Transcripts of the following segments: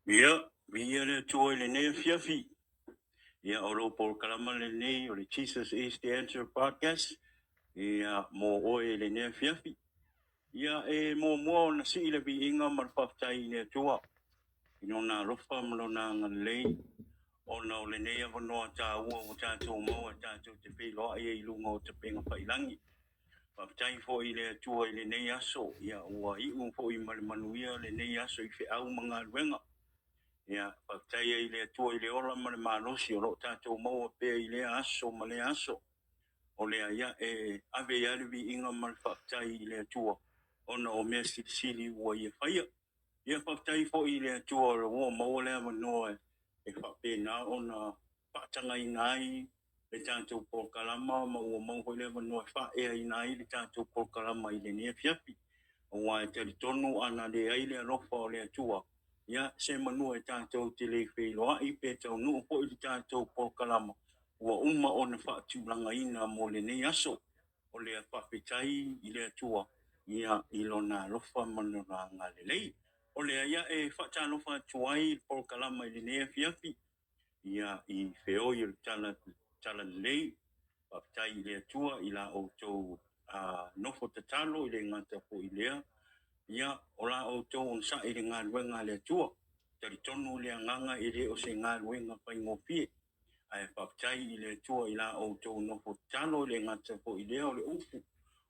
Ia, ia le tua le ne fiafi. Ia oro por kalama le ne o le Jesus is the Answer podcast. Ia mo oe le ne fiafi. Ia mo na si le bi inga marpaftai le tua. Ino na rofa mlo na ngalei. O na o le ne ava noa ta ua o ta tō maua ta tō te pēloa ia ilunga o te penga whailangi. Paftai fo i le tua i le ne aso. Ia ua iu fo i manuia le ne aso i fe au mga luenga. Ia paftai i le tua i le ola ma le malosi o lo tātou maua pēa i le aso ma le aso. O le ia ave i aliwi inga ma le paftai i le tua. Ona o mea sili ua i e whaia. Ia paftai fo i le tua o le ua maua le ama noa e whapena ona whaatanga i nai le tātou polkalama ma ua maua le ama noa e whaea i nai le tātou polkalama i le nia fiapi. O wā e tari tonu ana le aile alofa o le tua. Ia se manua e tātou te le whailoa i pe tau nuu po i tātou polkalama. Ua uma o na whaatulanga ina mo le nei aso o le whawhetai i le tua. Ia ilona lofa manura ngā le lei. O le ia e whaata lofa tuai polkalama i le nei fiafi. Ia i wheo i tala lei. Whawhetai i le tua i la o tau nofo tatalo i le ngata po i lea. Ia o la o tau on sa i le ngā luenga le tua. Tari tonu le anganga i le o se ngā luenga pai ngopie. Ai whaptai i le tua i la o tau nofo talo i le ngata po i lea o le upu.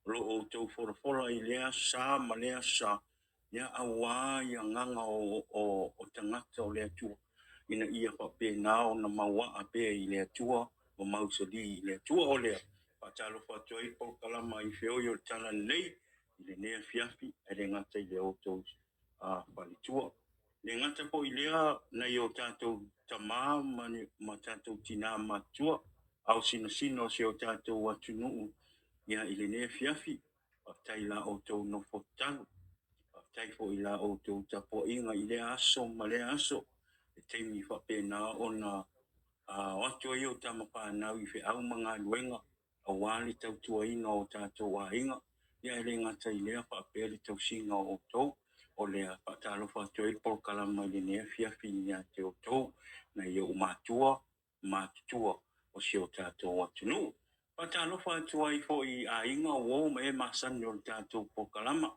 Lo o tau fora i lea sa ma lea sa. Ia awa i anganga o tangata o lea tua. Ina ia whape nao na maua apea i lea tua o mausadi i lea tua o lea. Whatalo whatua i kalama i whio i o tala nei. I le nea fiafi e le ngata i le autos whalitua. Le ngata po i lea na i o tātou tamā ma tātou tina matua au sino se o tātou atunuu ia i le nea fiafi whaktai la o tau no fotalo whaktai po i la o tau tapo inga i le aso ma le aso e teimi whapena o na atua i o tamapānau i whi au mga luenga a wāli tau tua ina o tātou a inga ia le ngata i lea whapere tau singa o tau o lea whatalo whatua i polkalama i le nea fiafi ia te o tau na i o mātua o si o tātou atunu. Whatalo whatua i fo i a inga o me masani o tātou polkalama.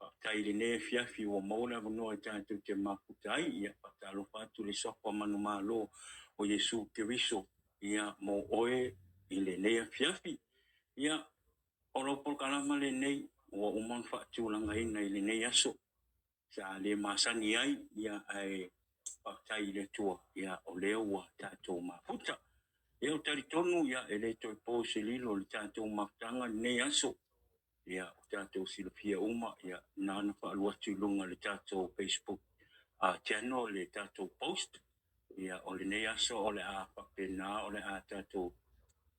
Whatai le nea fiafi o maula vanoa i tātou te maputai ia whatalo whatu le sopa manu malo o Yesu Kiriso ia mo oe i le nea fiafi. Ia o lo polkalama le nei o uman whaatulanga ina i le nei aso. Sa le masani ai ia ai whaktai le tua ia o leo wa tātou mafuta. Ia o tari tonu ia e le toi po se lilo le tātou mafutanga nei aso. Ia o tātou silafia uma ia nana whaaluatu lunga le tātou Facebook channel le tātou post. Ia o le nei aso o le a whapena o le a tātou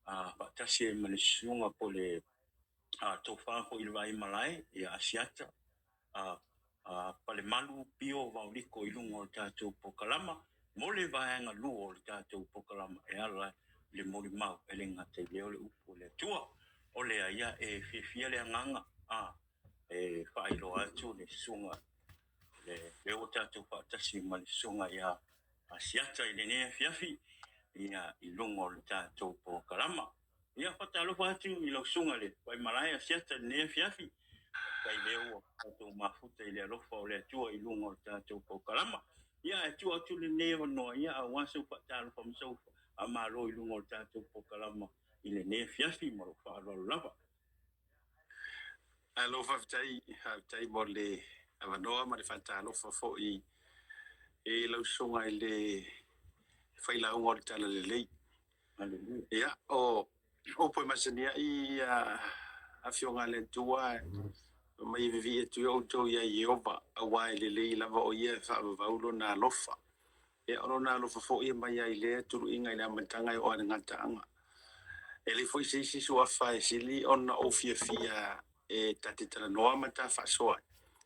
whaatasi e malesunga po le tofa ko i vai malai ia asiata pale malu pio vauliko i lunga o tātou pokalama mo le vaenga luo o tātou pokalama e ala le mori mau e le ngata i leo le upo le tua o le aia e fia le anganga e whailo atu le sunga le o tātou whaatasi ma le sunga ia asiata i le nea fiafi ia i lunga o le tātou pokalama. Ia whatalo whatu i lau sunga le, wai malaya siata nea fiafi. Kai leo tātou mafuta i le alofa o le atua i lunga o tātou pokalama. Ia atua atu le nea wanoa, ia a waso whatalo whamsau a malo i lunga o tātou pokalama i le nea fiafi maro whaalo lava. Alofa tai mo le avanoa ma le whatalo whafo i e lau sunga i le whailaunga o le tala le lei. Ia o poi masania i a fionga le tua mai vivi e tu o to ia Jehova a wai le lava o ia fa vaulo na lofa e ono na lofa fo ia mai ai le turu inga ina matanga o ana ngataanga e le foi se su afa e sili ona o fia e tatitala noa mata fa soa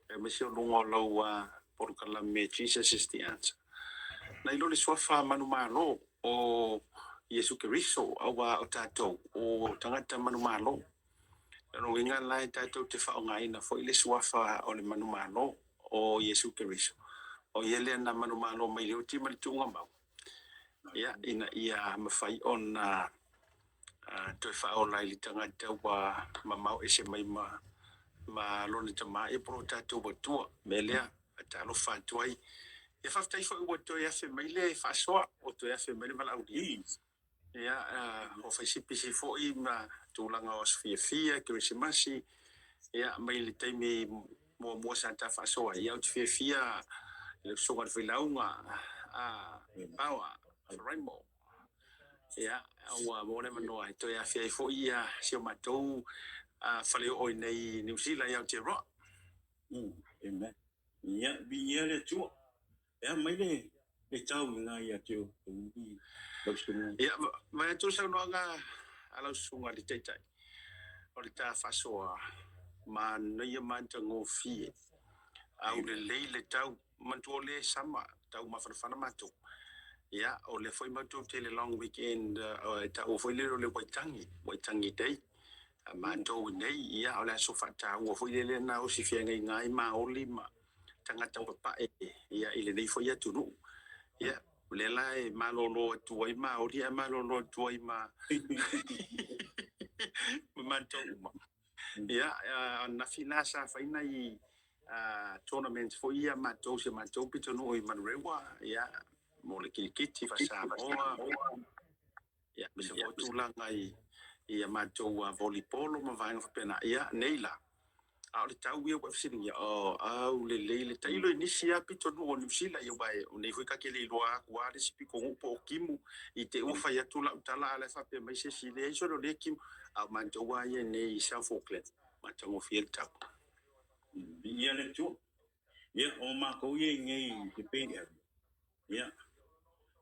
e me se longo laua por kala me Jesus is the answer na ilo le sofa manu malo o Yesu Kiriso awa o tatou o tangata manu malo no inga lai tatou te whaonga ina fo ile suafa o le manu malo o Yesu Kiriso o yele na manu malo mai leo ti mali tunga mau ia ina ia mafai ona toi fa ona ili tanga te wa mamau ese mai ma lona tama e pro tatou batua melea talo fa tuai e fa tai fo o to ya fe mai le fa so o to ya fe mai mal audi ia o fa si pisi fo i ma tulanga o fia que se masi ia mai le taimi mo santa fa so ia o fia le so ngal filaunga pawa rainbow ia wa mo le mano ai to ya fe fo ia se ma to fale o nei New Zealand ia te ro amen ia bi le tu ia mai le tau nga ia te o ia mai tu sa no nga ala sunga di tai tai o le ta fa so ma nei man tango fi au le tau man to le sama tau ma fa ma tu ia o le foi ma tu te le long weekend o ta o foi le waitangi dei ma to nei ia o le so fa ta o foi le na o si fia ngai ma o lima tanga tau pa ia ile nei foi atu no ia le lai malolo tuai ma o dia malolo tuai ma manto ia na finasa fa ina i tournament fo ia matou se matou pito no i manrewa ia mo le kiti fa sa moa ia me se fotu langa ia matou volleyball ma vai fa pena ia neila au le tau ia wa fisiringa o au le tailo inisi a pito no o New ia vai o nei foi ka ke le loa kwa le spiko po kimu i te ufa ia tula utala ala fa pe mai se sile so le kimu a matou wa ia nei sa Falkland matou fiel tap ia le tu ia o ma ko ye ngai te pe ia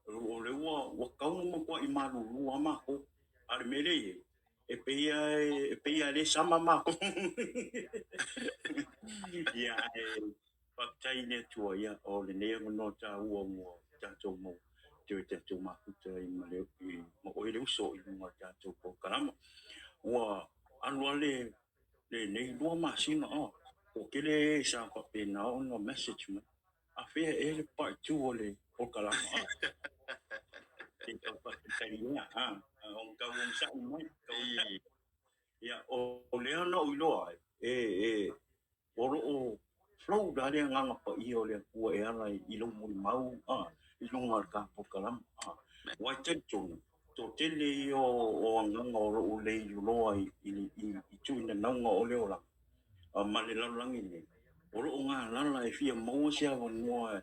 o le wa kau mo ko i malu wa ma ko ar mele e pe le sama ma ko ia pa tai ne tu ia o le ne no ta mo ta to mo te tu ma ku te i ma le mo o le so i mo ta to ko karama wa anu le nei do ma sino o kele sa pa pe na no message me a fe ele part 2 ole o karama pa kainya on ka un sa mo ya o le no ulo o flow dari nga pa i ole ku e ala i lo mo mau i lo ngal ka po kalam wa te to te le o nga o le i lo ai i tu na nga o le ola ma le la langi ni o lo nga la e fia mo sia o no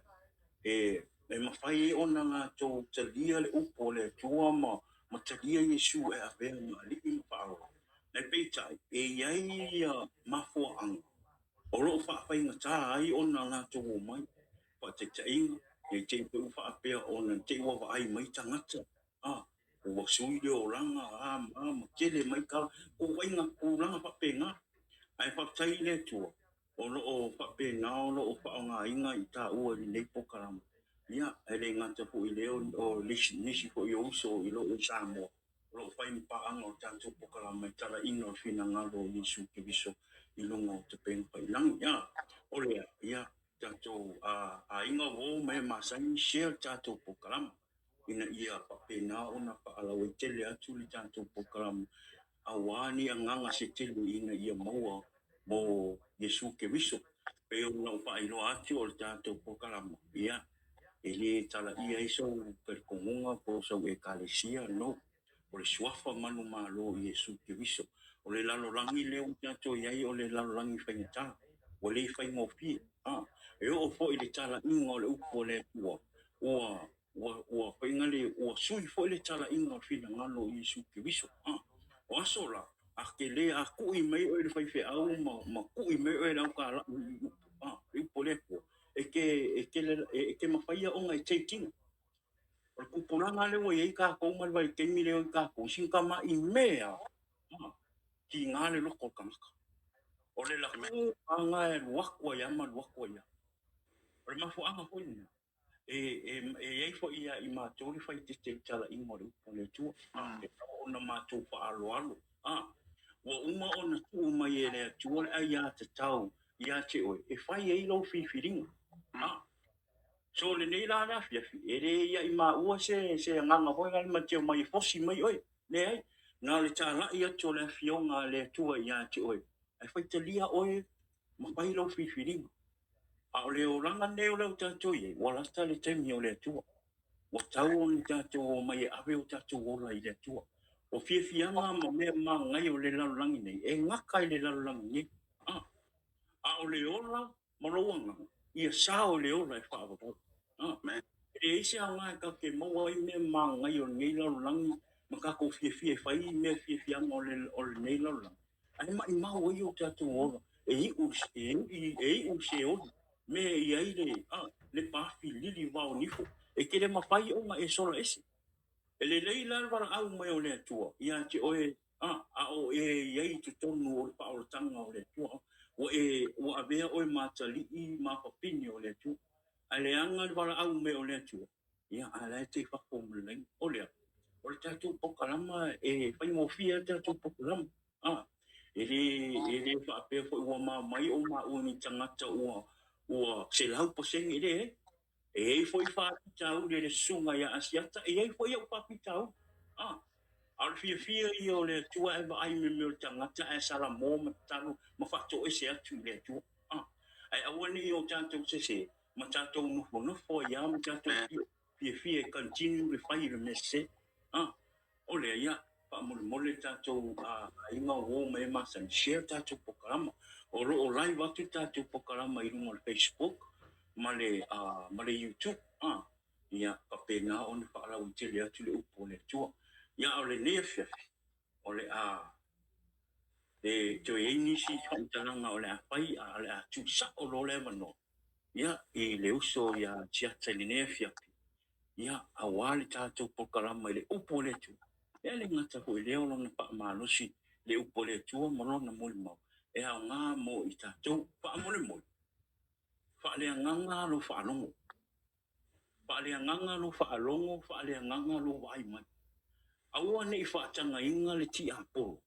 e ma fai ona nga to te lia le upo le tua ma te lia Yesu e a pe ma li i pa o le pe tai e yai ma fo ang o lo fa fa inga ta ai ona la to mai pa te inga e te pu fa pe ona te wa ai mai tanga o sui de o langa ma kele mai ka o inga o langa pa pe nga ai fa tai le tu o lo o fa pe na o lo o fa nga inga i ta o le po karam ia ele nga te pu i le o nisi po yo so i lo o samo lo fa in pa anga o tanto po karam mai tala ino fina nga lo Yesu ke biso i longo te pen pa ilang ia ole ia tato a inga wo me masai share tato po kalam ina ia pa pena ona pa ala we tele atu li tato po kalam awani anga se tele ina ia mo Yesu ke biso pe ona pa ilo atu o tato po kalam ia ele tala ia iso per komunga po so e kalesia no o le suafa manu malo Yesu ke biso o le lalo langi leo tato iai o le lalo langi whaingata o le whaingopi e o fo i le tala inga o le upo le ua whaingale ua sui fo i le tala inga o whina ngalo Yesu ke biso o aso la a ke le a kui mei o le whaiwhe au ma kui mei o le au ka la upo le po e ke mawhaia o ngai teitinga o le kupuranga le wa iei ka kou malwai keimi leo i ka kou sinka ma i mea ki ngā le loko kamaka o le laku anga e luakua ia ma luakua ia o le mafu anga hoi iei fo ia i mātou le whai te tala i mo le upo le tua e tau ona mātou pa alo alo wa uma ona tu mai e le tua le ai a te tau ia te oe e whai ei lau whiwhiringa so le nei la na fia fi ere ia I ma ua se nganga hoi ngal ma te mai fosi mai oi le ai na le ta la ia to le fionga le tua ia te oi ai fai te lia oi ma pai lo fi fi ringa a o le o ranga ne o le o tatou ye wala sta le temi o le tua o tau o ni tatou mai ave o tatou o la I le tua o fia fianga ma me ma ngai o le lalangi nei e ngaka I le lalangi nei a o le ola ma lo wanga ia sa o le ola e wha me e ise a ngai ka ke maua I me ma ngai o nei lalangi ma ka ko fia fia fai me fia fianga o le nei lalangi ai ma I ma o I o tatou ola e u se o me ia I le pafi lili wao nifo e ke le mawhai o ma e sola ese e le lei la wara au mai o le atua ia te oe a o e iai tu tonu o le paolotanga o le atua o a vea oe matali I ma papini o le atua a le anga le wara au mai o le atua ia a le te whako mleng o le tatou pokalama e whai mo fia tatou pokalama e le whaapea fo ua mai o ma ua ni tangata ua se lau poseng e foi fa tau le sunga ya asiata e foi o papi tau al fia I o le tua e ai me me tangata e sala mo ma tau ma fato e se atu le tua ai awani o tanto se ma tanto no fo ya ma tanto fia continue le fai le messe o le ya pa mo le tanto ai ma o me ma san share tanto programa o live atu tanto programa I no Facebook male YouTube ia papena on fa la utile atu le upo le tua ia o le nefia o le le to ini si tanga o le pai a le tu sa o lo le mano ia I le uso ia tia le nefia ia a wale tatu pokalama le upo le tua ia le ngata ko le o na pa malusi le upo le tua mo na mo mo e a nga mo I tatu pa mo le mo fa le nganga lo fa longo fa le nganga lo fa longo fa le nganga lo vai mai aua ne I fa tanga inga le ti apo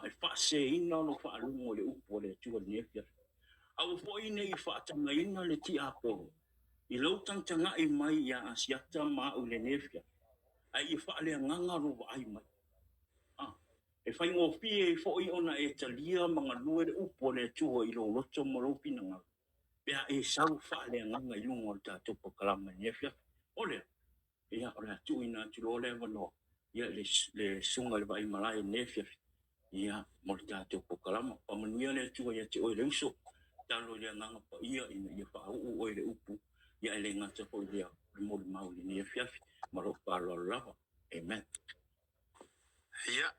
e fa se ina lo fa longo le upo le tua ne fia au fo ine I fa tanga inga le ti apo I lo tanga I mai ya asiata ma u le ne fia ai I fa le nganga lo vai mai e fai ngo fie fo I ona e talia manga lue le upo le tua I lo loto mo lo pinanga pea e sau fa le nganga I lungo ta topo kalama ne fia ole ia ora tu ina tu lo le no ia le sunga le vai malai ne fia ia mo ta topo kalama pa manuia le tu ia te o le uso talo le nganga pa ia ia pa o le upu ia le ngata po ia mo le mau le ne fia ma lo pa lo lava amen ia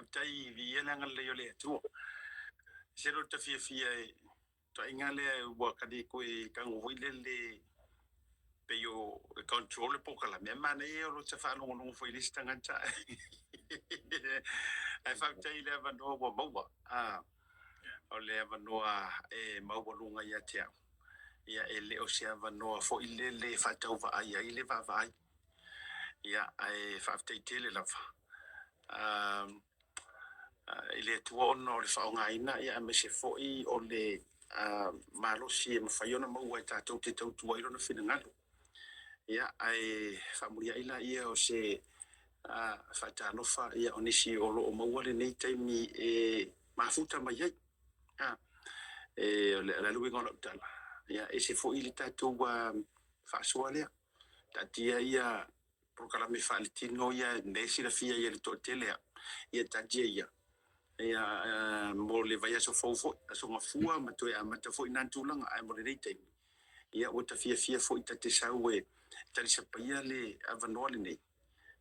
tai vi ela ngale yo le tu se lo te fia to ingale wa kadi ko I kango le pe yo control po kala me mane yo lo te fa lo no foi lista ngata ai fa tai le va no wa mo o le va no e mo wa lunga ya tia ia ele o se va no fo le fa tau va ai le va vai ia ai fa tai tele la fa ile tuo no le fa nga ina ia me se fo I o le malo si ma fa yo na mo wa ta te tau tu ai no fina ngalo ia ai famulia ila ia o se fa ta no fa ia onisi o lo mo wale nei taimi mafuta mai ai la lu ngolo tala ia e se fo ili tatu wa fa soalia tatia ia por me faltino ia nesi la fia ia to tele ia tatia ia mo le vai so fofo so mafua ma to ia mata fo ina tulanga ai mo le taimi ia o ta fia fo ita te saue tali sa paia le avanole nei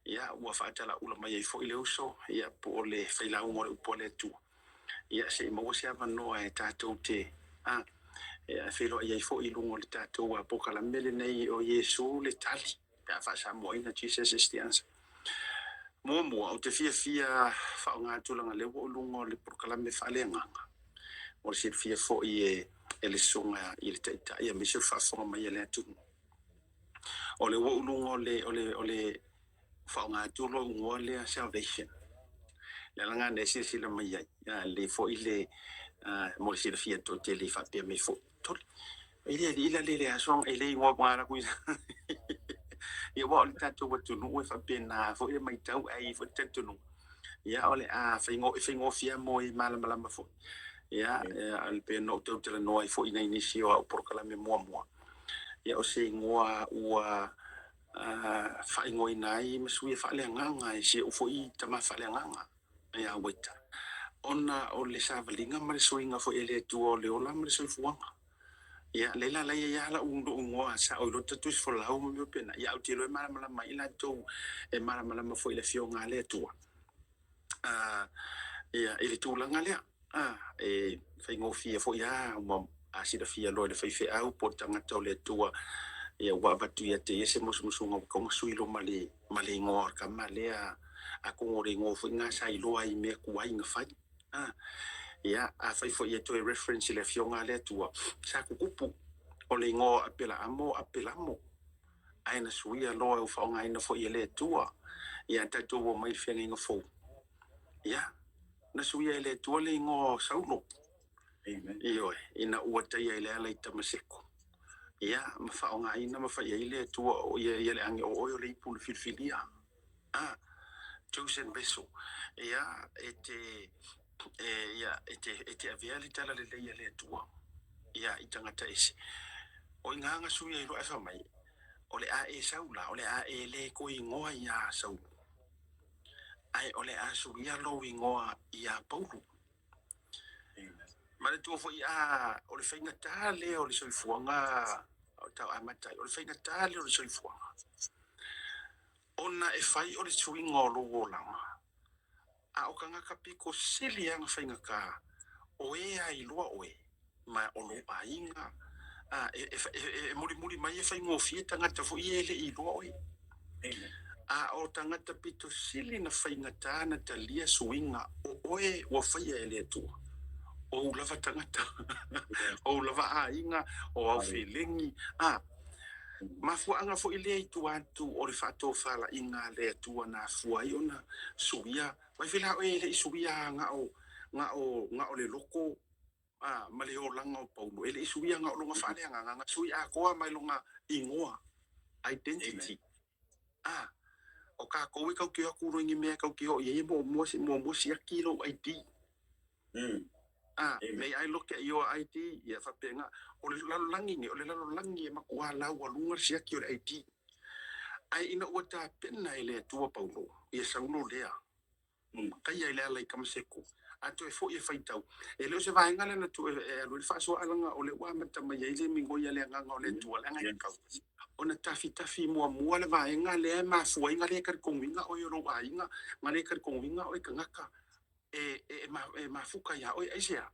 ia ua faatala ula mai ai fo ile uso ia po le faila mo le po le tu ia se mo se avanoa e tatou te ia felo ia fo I lungo le tatou a pokala mele nei o Yesu le tali pa fa sa mo ina Jesus Christians mo o te fia fa nga tulanga le wo lungo le pokala me fa le nganga o se fia fo I ele songa I le taita ia me se fa fo mai le tu o le wo lungo le fa nga tulo ngo le salvation le langa ne se la mai ya le fo ile mo se fia to te le fa pe me fo to ila le asong ele ngo mara ku ia wa le tatu wa tunu e fa pena fo e mai tau ai fo tatu ia ole a fingo fia mo i mala fo ia al pe no tau tele no ai fo ina inisio au por kala me mo ia o se ngoa ua fa ingo inai masui fa le nganga i se o fo i tama fa le nganga ia weta ona o le savalinga ma le soinga fo ele tu o le ola ma le soifuanga ia lela la ia la undo ngoa sa o lo tatu fo la o mo pena ia o tilo mala mai la to e mala fo ile fionga le tu ia ele tu langa le e fa ingo fia fo ia mo asida fia lo le fa fe au po tanga to le tua ia wa batu ia te ese musunga ko sui lo male ngor ka male a ko ngore ngo fo nga sai lo ai me ku ai nga fa ia a fa fo ia to reference le fionga le tua sa ku kupu o le ngo apela mo ai na sui a lo fa nga ina fo ia le tua ia ta to wo mai fenga nga fo ia na sui le tua le ngo saulo iyo ina ua tai ai le ala i tamaseko ia mawhaonga ina mawhai ai le tua o ia le ange o oio le ipu le filfilia Joseph Beso ia e avea le tala le leia le tua ia i tangata ese o inganga sui ai loa mai o le a e saula o le a e le ko ingoa ia saula ai o le a sui ia lo ingoa ia paulu ma le tua fo ia o le whainga tale o le soifuanga o tau amatai o le whainga tale o le soifuanga ona e whai o le suinga o lo langa a o kanga ka piko sili anga whainga ka o e ai loa oe ma o lo ainga e muri mai e whainga o fie tangata fo i ele i loa oe a o tangata pito sili na whainga tāna talia suinga o oe o whaia ele atua o lava tangata o lava ainga o au feelingi ma fuanga fo ile i tu atu o le fato fala inga le tua na fuai ona suia vai vela o ele suia nga o le loko ma le o langa o paulo ele suia nga o longa fale nga suia ko mai longa ingoa identity o ka ko ka ki ku ro ngi me ka ki o ye mo si akilo ID may I look at your ID ya fa penga o le langi ni o le langi ma ko ala wa lunga si ki o ID ai ina o ta pena ile tua paulo ia saulo lea kai ile ala kam seko ato e fo e faitau e le se vai ngala na tu e lo fa so alanga o le wa mata mai ile mingo ia le nganga o le tua langa ka ona tafi mo le vai ngale ma fo ngale ka konginga o yo lo vai ngale ka konginga o ka ma fuka ya o ai sia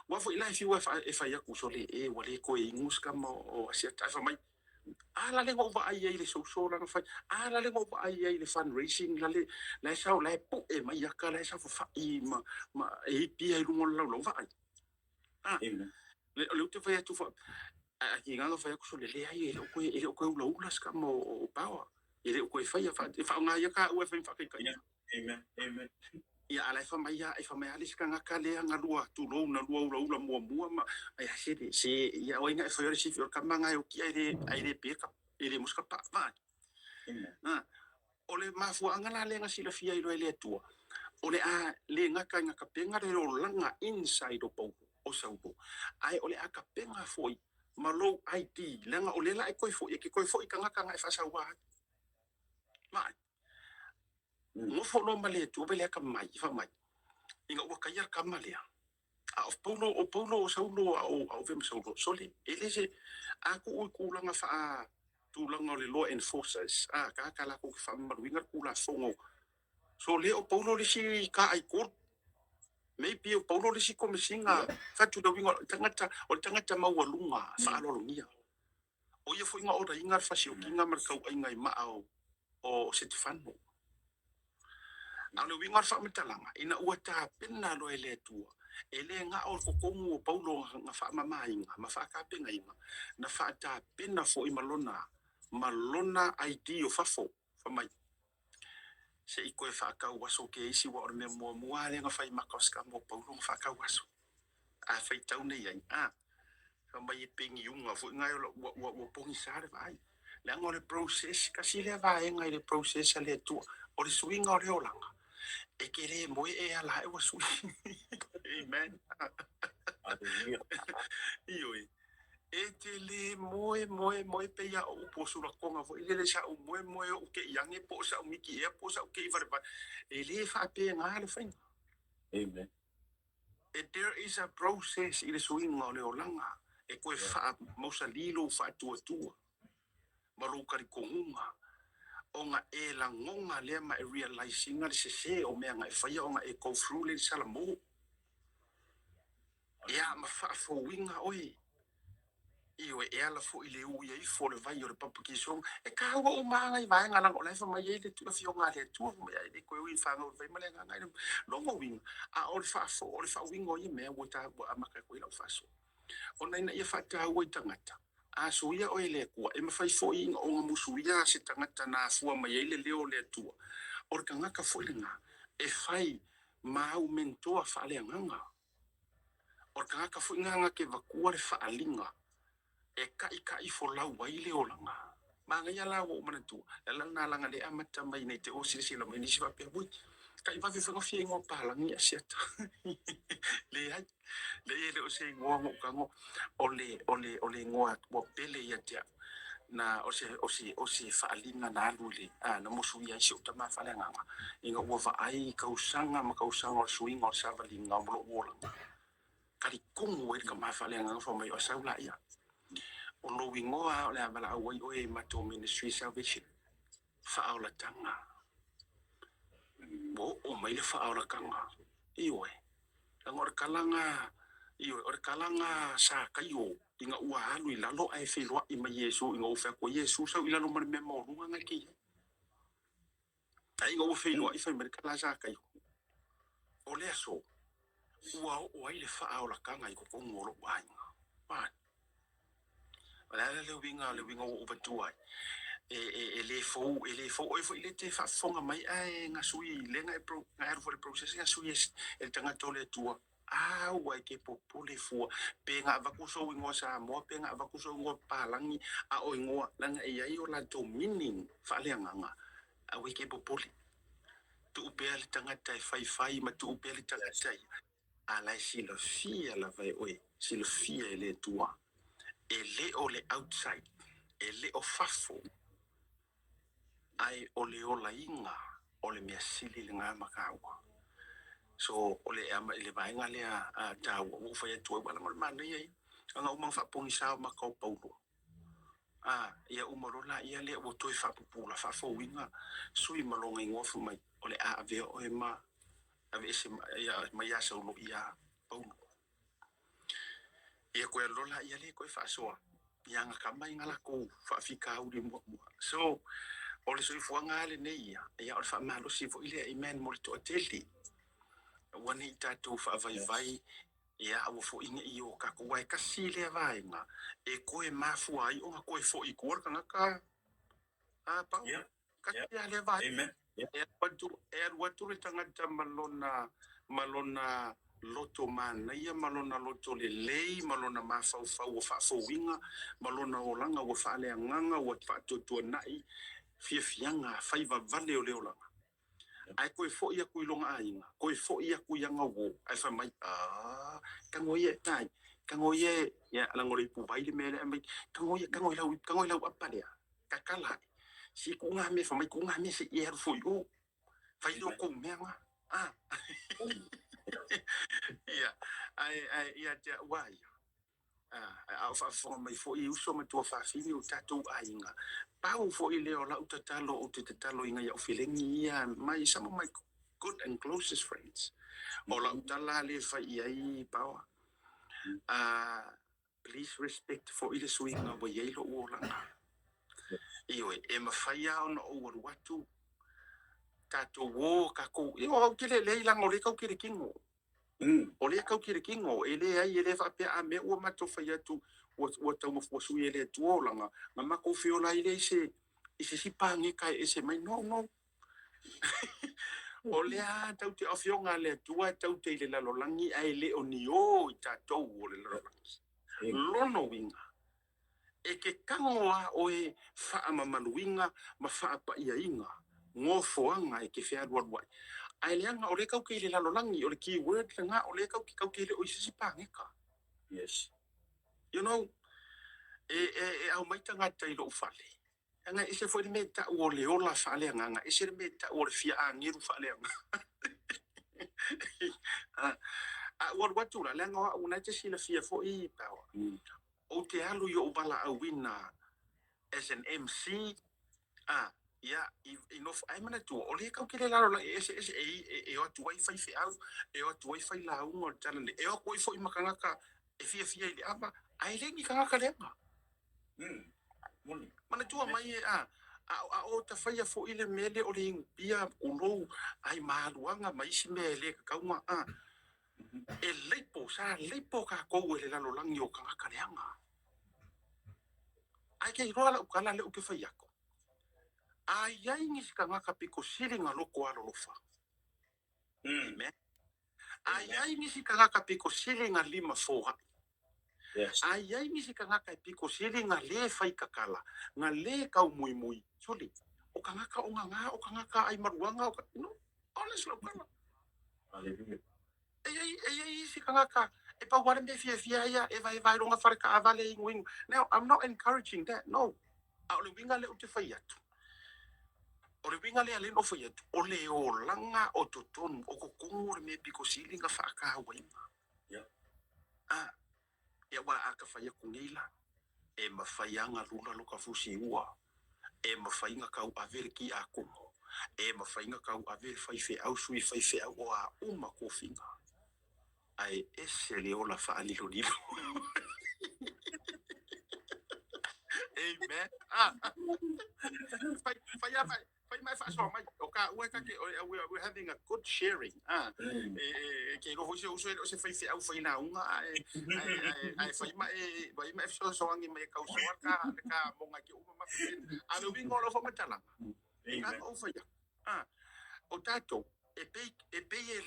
wa fo ila fi wa e fa ya ku so le wale ko e nguska mo o sia ta fa mai ala le ngo va ai le so la fa ala le ngo va ai le fundraising la sa la pu e mai ya ka la sa fa i ma e pi ai lungo lo va ai le te fa tu fa a ki nga fa ku so le ai e ko lo ska mo pa e ko fa ya fa nga ya ka u fa fa ka amen ia ala fa mai ali ska ka le nga lua tu lo na lua mo ma ai se ia o ina fa yo si for kamanga o ki ai le pe ka ele muska pa va o le mafu angala le nga sila fia i lo ele tua o le a le nga ka penga le o langa inside o po o saupo ai o le a ka penga foi ma lo ID langa o le la e koi foi e koi foi ka nga e fa sa wa mai mo fo lo male tu bele ka mai fa mai inga o ka yar ka male o paulo o saulo o vem saulo soli ele se aku o kulanga fa tu langa le law enforcers ka la ko fa maruinga kula fongo so le o paulo le si ka ai court maybe o paulo le si ko mesinga fa tu do winga tangata mawalunga fa lo ngia o ye fo inga o da inga fa si o kinga mar ka inga ma o Stefano na le winga fa metalanga ina ua ta pena lo ele tua ele nga o ko kongu paulo nga fa mama inga ma fa ka penga inga na fa ta pena fo i malona ID o fafo fa mai se i koe fa ka waso ke isi wa orme mo ale nga fa i makoska mo paulo fa ka waso a fa tau nei ai mai pingi unga fu ngai wa pongi sare vai la ngore process kasi le vai ngai le process le tu o le swing o le olanga e ke le mo e ala e wa swing amen io e te le moe pe ya o po sura konga vo ile le sa o moe o ke yange po sa o miki e po sa o ke va e le fa pe nga le fai Amen. There is a process i le swing o le olanga e koe fa mosa lilo fa tua maru kari kongunga o nga e la ngonga le ma e realizing nga le se o mea nga e fai o nga e go through le sala mo ia ma fa fo winga oi iwe e ala fo ile u ye fo le vai o le papukisong e ka o manga i vai nga lang o le fa mai le tu fio nga le tu me ai ko wi fa nga vai male nga ngai lo mo wing a o le fa fo o le fa wingo i me o ta a maka ko ila fa so o nei na ia fa ta o tangata a suia o ile ko e ma fai fo i o nga musuia se tangata na fu mai ile leo le tu o ka nga ka fo nga e fai ma u mentor fa le nga o ka nga ka fo nga ke va ku le fa alinga e ka i fo lau wai le olanga ma nga ya la o mana tu la na langa le amata mai nei te o sisi la mai ni sifa pe bui ka i va fi ngo fi ngo pa la ngia siata le ai le o se ngo ngo ka ngo ole ngo o pele ya tia na o se fa alinga na lule na mo su ya si o tama fa lenga inga o va ai ka usanga ma ka usanga o swing o sa va linga mo lo kari kungu e ka ma fa lenga fo mai o sa la ya o lo wingoa o le amala awai o e mato ministry salvation fa'aula tanga o mai le fa'aula kanga iwe ngor kalanga iwe or kalanga sa kayo inga ua alu i lalo ai whelua i ma Yesu inga uwhea ko Yesu sau i lalo mara me morunga ngai ki ai inga ua whelua i whai kala sa kayo o lea so ua o ai le fa'aula kanga i koko ngoro wainga le winga o batua le fo o fo ile te fa fonga mai ai nga sui le nga pro nga for the process nga sui el tanga tole tua wa ke popule fu pe nga va ku so wingo sa mo pe nga va ku so ngo palangi a o ngo langa e ai o la dominion fa le nga a we ke popule tu pe el tanga tai fai ma tu pe el tanga tai ala silo fia la vai oi silo fia le tua ele o le outside ele o fafo ai o le ola inga o le mea sili le ngā makawa so o le ama le vaenga le a tau o fai atu wala ngol mana iai anga umang whapongi sao makau paulo ia umarola ia le o toi whapupula whafo winga sui malonga i ngofu mai o le a avea o e ma ave ese mai asa ulo ia paulo ia koe lola ia le koe whaasoa ia nga kamai ngala kou whaafika uri mua so o le sui fuanga le nei ia o le whaamalo si fo ile amen mo le toa teli wani i tātou whaavai ia au fo inga i o kako wai kasi le vaenga e koe mafua ai o nga koe fo i kuar kanga ka pau kasi a le vaenga e watu le tangata malona loto mana ia malona loto le lei malona mafau fau o whaafowinga malona o langa o whaaleanganga o whaatotua nai fianga faiva vale o leolanga ai koe fo ia kui longa ainga koe fo ia kui anga wo ai fa mai kangoye tai kangoye ya langore pu vai le mele ai kangoye lau apalea kakala si ku nga me fa mai ku nga me se ia fo yo fai lo ko menga ia ai ia te wai au fa mai fo i uso ma tua fa fili o tatu ainga pau fo i leo la utatalo o te tatalo inga ya feelingi ia mai some of my good and closest friends o la utala le fa ai pau please respect for ile swinga bo yelo o langa iwe e mafaya ona o watu tato wo kako o kile le ilang o le kau kire kingo o le kau kire kingo ele ai ele fa pe a me o mato fa tu o tau mo fu ele tu o langa mama ko fi ola ile se si pangi kai ese mai no o le a tau te afionga le tua tau te le lalolangi ai le o ni o tato o le lalolangi lono winga e ke kangoa o e whaamamanuinga ma whaapaia ngofoanga e ke whaarua ai leanga o le kau ke le lalolangi o le keyword le nga o le kau ke le o isisi pangeka. Yes. You know, au maita ngā tailo ufale. Anga ese foi me ta o le ola fale nga ese me ta o le fia angiru fale nga. Watu la lenga una te sila fia fo I power. O te alu yo bala a wina as an MC. Ya, enough ai mana tu o le kau ke le lalo la ese e o tu wifi fi au e o tu wifi la un o tala le e o ko fo I makanga ka e fia ile aba ai le ni kanga ka le ma. Mana tu mai o ta faia fo ile mele o le pia ulo ai maluanga mai si mele ka uma e leipo ka ko le lalo langi o kanga ka leanga ai ke rola o kala le o ke faia ko ai ngi kanga ka piko silinga loko alo lofa me ai ngi kanga ka piko silinga lima foha. Yes. Ai ngi kanga ka piko silinga le fai kakala nga le kau mui soli o kanga ka o kanga ka ai maruanga o no honest lo kala. Hallelujah. Si kanga ka e pa wale me fia ya e vai longa fare ka avale wing. Now I'm not encouraging that. No. A le winga le o te fai atu. O le winga le ale no fai atu. O le o langa o totonu o kukungu me piko silinga whaaka wenga. Yeah. E wa aka fai aku nila. E mawhaianga lula loka fusi ua. E mawhainga kau avere ki a kumo. E mawhainga kau avere fai fe au sui fai fe au o a uma kofinga. Ai ese le ola whaalilo nilo. Amen. We're having a good sharing. Que lo hoje o fai fe au fai na unga ai fai mai so so angi mai ka uswa ka monga ki uma ma a lo vingo lo fo metala. Amen. O fai. O tato e pe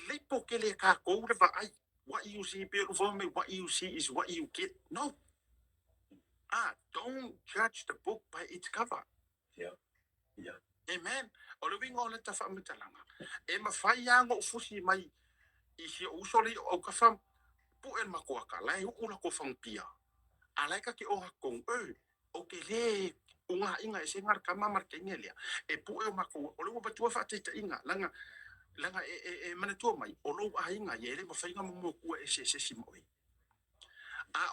le po ke le ka ko le va ai what you see beautiful me what you see is what you get. No. Don't judge the book by its cover. Yeah. Amen. O le wingo le tafa mitalanga. E mawhaianga o fusi mai I si o usole o ka fam pu el makoaka lai ula ko fam pia. Alai ka ki o hakong o ke le unga inga e ngar kama markengelia. E pu e mako o le batua fa te inga langa mana tua mai o lo inga ye le mawhainga mo ku e se simoi.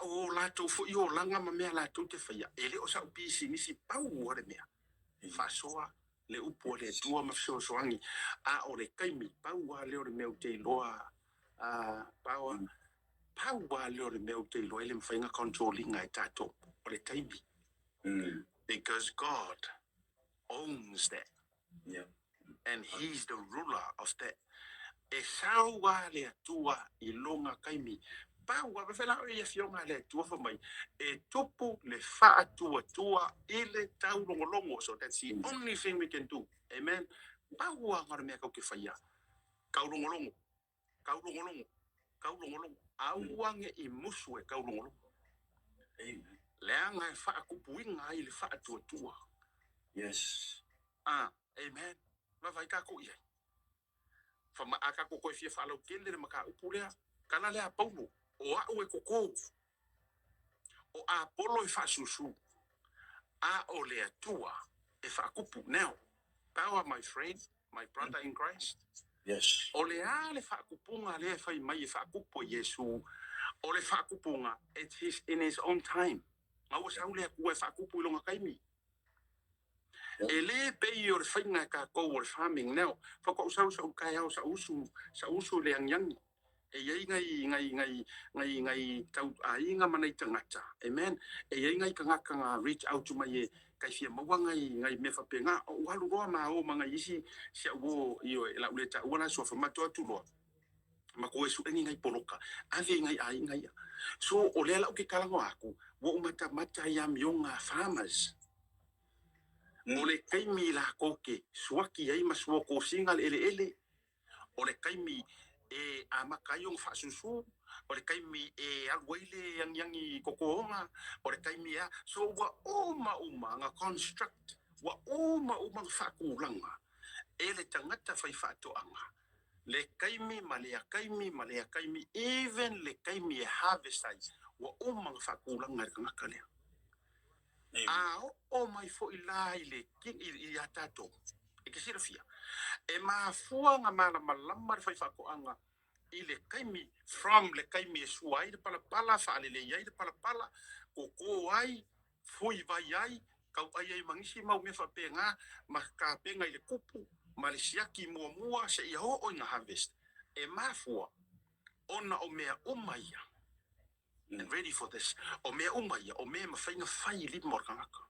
O lato fo I o langa ma mea lato te whaia. E le o sa upi si nisi pau ore mea. Whasoa le upo le tua mafso soangi. O le kaimi pau a le ore mea te loa. Pau a le ore mea te loa. Ele mwhainga controlling ai tato. O le kaimi. Because God owns that. Yeah. And He's the ruler of that. E saua le atua I longa kaimi. Pau a whela o ia fionga le tua fa mai. E tupu le wha tua ile tau longo. So that's the only thing we can do. Amen. Pau a ngara mea kau ke whaia. Kau longo. Auange I musu e kau longo. Amen. Leanga e wha kupuinga I le wha tua. Yes. Amen. Mawai ka ko ia. Fama aka ko koe fia whalau kele le maka upulea. Kana lea paulo. O au e koko. O a polo e whasusu. O le atua e whakupu. Now, power, my friend, my brother in Christ. Yes. O le le whakupunga le whai mai e whakupu Yesu. O le whakupunga, it's in his own time. Ngau sa ule kua e whakupu ilonga kaimi. E le pei o le whainga ka kou o le farming. Now, whakau sa ukai au sa usu le angyangi. E iei ngai tau ainga mana I tangata. Amen. E iei ngai kangaka reach out to mai kai fia maua ngai me whapenga. O walu roa maa o mga isi sia uo io e la uleta uana so whamato atu roa. Mako e suengi ngai poloka. Ave ngai ai ngai. So o lea lau ke kalango aku. Wo umata yam yonga farmers. O le kaimi la koke. Suaki ai masua ko singal ele. O le kaimi e a makayong whasusu, o le kaimi e aluaile yang kokoonga, o le kaimi a, so wa uma nga construct, wa uma nga whakulanga, e le tangata whai whaatoanga. Le kaimi, ma le kaimi, even le kaimi e harvestai, wa uma nga whakulanga e kangaka lea. O mai fo i lai le king i atato, e kisira fia. E mafua nga malama le whai whakoanga, i le kaimi, from le kaimi e sua ai le pala, whaale le iai le pala, koko ai, fui vai ai, kau ai mangisi mau me whapenga, ma ka penga i le kupu, ma le siaki mua se ia ho o inga harvest. E mafua, ona o mea umaia, and ready for this, o mea umaia, o mea mawhainga whai li morkangaka.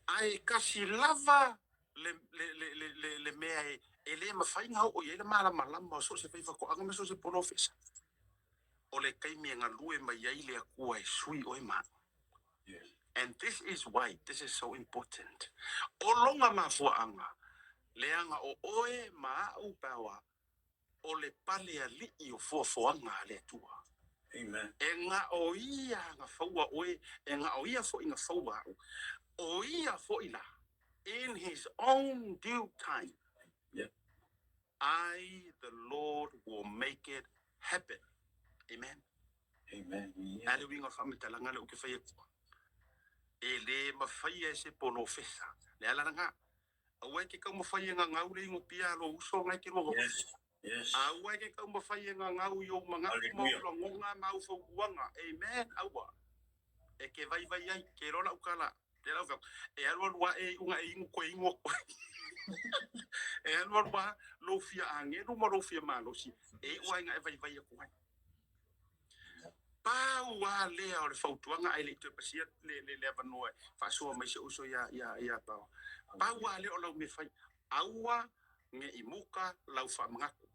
Ai kasi lava le mea e le mawhainga o i le malama o so se whaifa ko anga me so se polofesa. O le kaimi nga lue mai ai le akua e sui o e maa. And this is why this is so important. O longa mafua anga, le anga o oe maa upawa, o le pale a li i o fuafuanga le tua. Amen. E nga o ia nga faua oe, e nga o ia fo inga faua au. O ia fo ila, in his own due time. Yeah. I, the Lord, will make it happen. Amen. Amen. Ale winga whamitalanga le uke whaia kua. E le mawhaia se pono fesa. Le ala nga. Awai ke kau mawhaia nga ngau le ingo pia lo uso ngai ke roho. Yes. Awai ke kau mawhaia nga ngau yo mga kumau ngonga mau faukuanga. Amen. Awa. E ke vai ai, ke rola ukala. Te lau kau. E alwa lua e unga e ingo koe ingo koe. E alwa lua lo fia ange, luma lo fia malosi. E ua inga e vai a kuai. Pau wa lea o le fautuanga ai le tue pasia le avanoa. Fasua mai se uso ya pau. Pau wa lea o lau me fai. Aua nge imuka lau fa mangaku.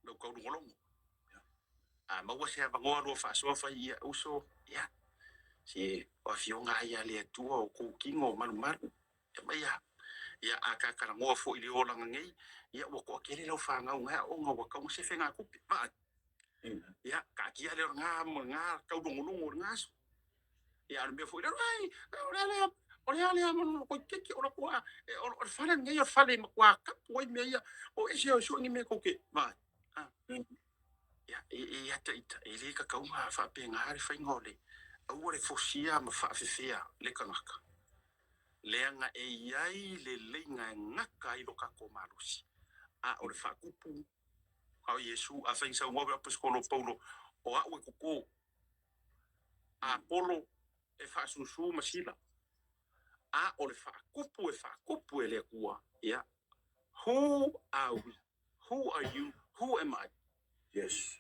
Lau kau ngolongo. Maua se avangoa lua fasua fai ia uso. Ya. Si wafionga ia le tua o kukingo malu. Ya mai ya. Ya akakara ngoa fo ili ola ngei. Ya wako akele lau fa ngau ngea o ngau wakau se fenga kupi. Maat. Ya kaki ale nga kau dongolongo ngas ya arbe foi ai ora mo ko kiki ora ko ora fala ngai ora fala mo kwa ka poi me ya o ese o so ngi me ko ke ba ya ya ta ile ka kau ma fa pe nga ari fa ngole o le fosia ma fa fefia le kanaka le nga e ai le lenga ngaka i lo ka ko malusi o le fa kupu au Yesu a fai sa ngwa pa skolo Paulo o a we kuko a polo e fa susu masila o le fa kupu e le kua ya who are we, who are you, who am I? Yes.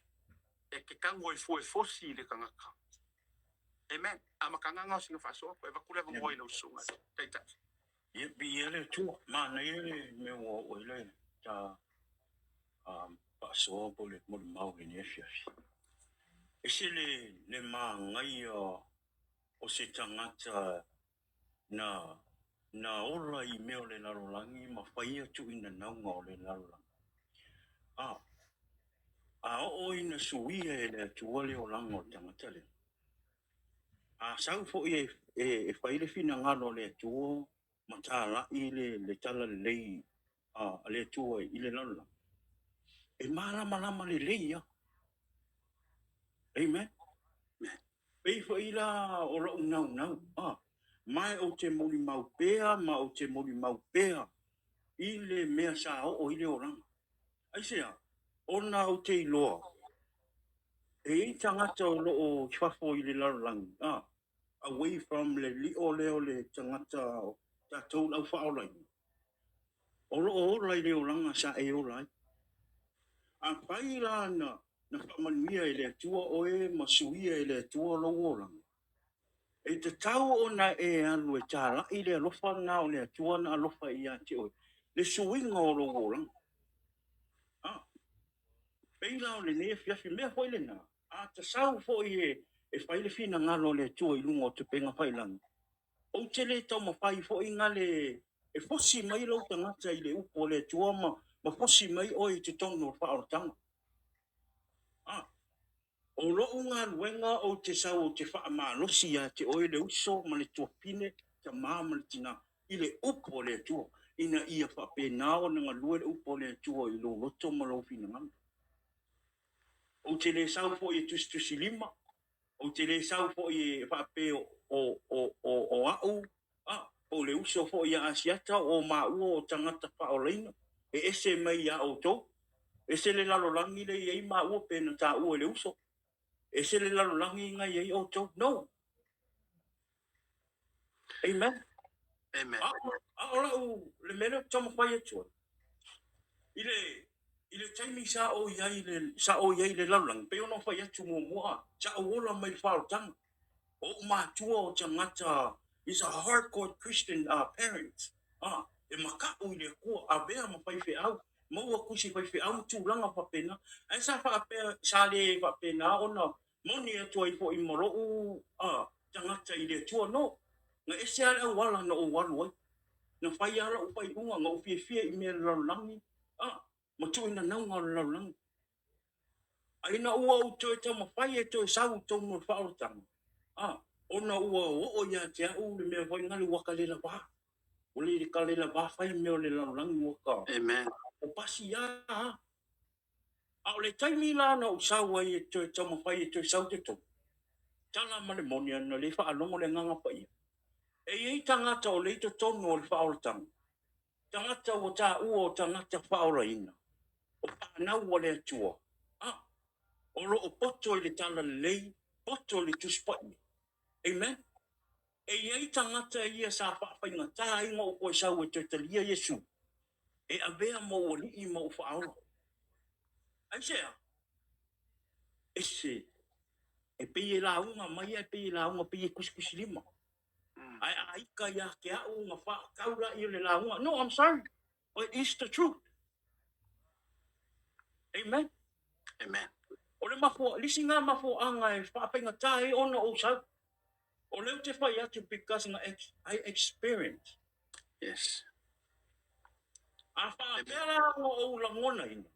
E ke kango e fosi le kangaka. Amen. Ama kanganga singa fa so ko e va kula mo i lo sunga taita Ye bi ele tu ma na ele me o ele ta so po le mo mau ni fiafi. E se le ma ngai o se tangata na ora I meo le larolangi ma whaia tu ina naunga o le larolangi. O ina suia e le tuole o lango tangata le. Sau fo e whaile fina ngalo le tuo ma tāla I le tala le lei le tuo I le larolangi. E malama le lei ya. Amen. Pei whaila o rau nau. Mai o te moli mau pea, ma o te moli mau pea. I le mea sa o I le oranga. Aisea, ona o te iloa. E tangata o loo chwafo I le larolangi. Away from le leo le tangata o tatou lau whaolai. O loo orai le oranga sa e orai. A whaila na whamanuia le tua oe, ma suia le tua lo oranga. E te tau ona e anu e tāla I le alofa nga o le atua na alofa I ate oe. Le suinga o lo oranga. Peila o le ne fiafi mea hoi le nga. Ta sau fo I e whaile fina ngalo le tua I lungo te penga whailangi. O te le tau ma whai fo I ngale e fosi mai lau tangata I le upo le tua ma fosi mai oi te tono whaorotanga. o lo unga wenga o te sau o te wha malosi a te oe le uso ma le tuapine te mama le tina i le upo le tua ina ia wha pe nao na ngalua le upo le tua i lo loto ma lo fina ngam. O te le sau fo i tusi lima, o te le sau fo i wha pe o au, o le uso fo i a asiata o maua o tangata wha o leina, e ese mai a o tau, ese le lalo langi le i maua pe na ta ua le uso. E se le lalo langi ngai ai o tau? No. Amen. Amen. A ora u le mele tama whai atua. I le taimi sa o iai le lalo langi. Pe ono whai atu mua. Sa o ola mai whao tanga. O mātua o tangata is a hardcore Christian parent. E makau i le kua. A bea ma whai whi au. Maua kusi whai whi au tūlanga whapena. E sa whapea sa le whapena ona moni atua i fo i moro u tangata i le tua no. Nga ese ala au wala na o walu ai. Na whai ala o whai unga nga o fia i mea laulangi. Ma tu ina naunga laulangi. Aina ua o toi tama whai e toi sau tono whaorotanga. Ona ua o ia te au le mea whai ngali waka le la wā. O le ka le la wā whai mea le laulangi waka. Amen. O pasi ia. O le taimi la na o sau ai e toi tama whai e toi sau te tau. Tala ma le moni ana le wha alongo le nganga pa ia. E ei tangata o leito tono o le whaoratanga. Tangata o tā ua o tangata whaora ina. O pānau o le atua. O ro o poto i le tala le lei, poto le tuspai. Amen. E ei tangata ia sa whaawhainga tā inga o koe sau e te talia Yesu. E avea mo o li i mo o whaora. Ai sea. E se. E pei e la unga mai e pei e la unga pei e kusikusi lima. I ka ya ke au nga fa kaula i le la unga. No, I'm sorry. But it's the truth. Amen. Amen. O le mafo, lisi ngā mafo anga e whaapenga tae ona o sau. O leo te whai atu because I experience. Yes. A whaapera o la ngona ina.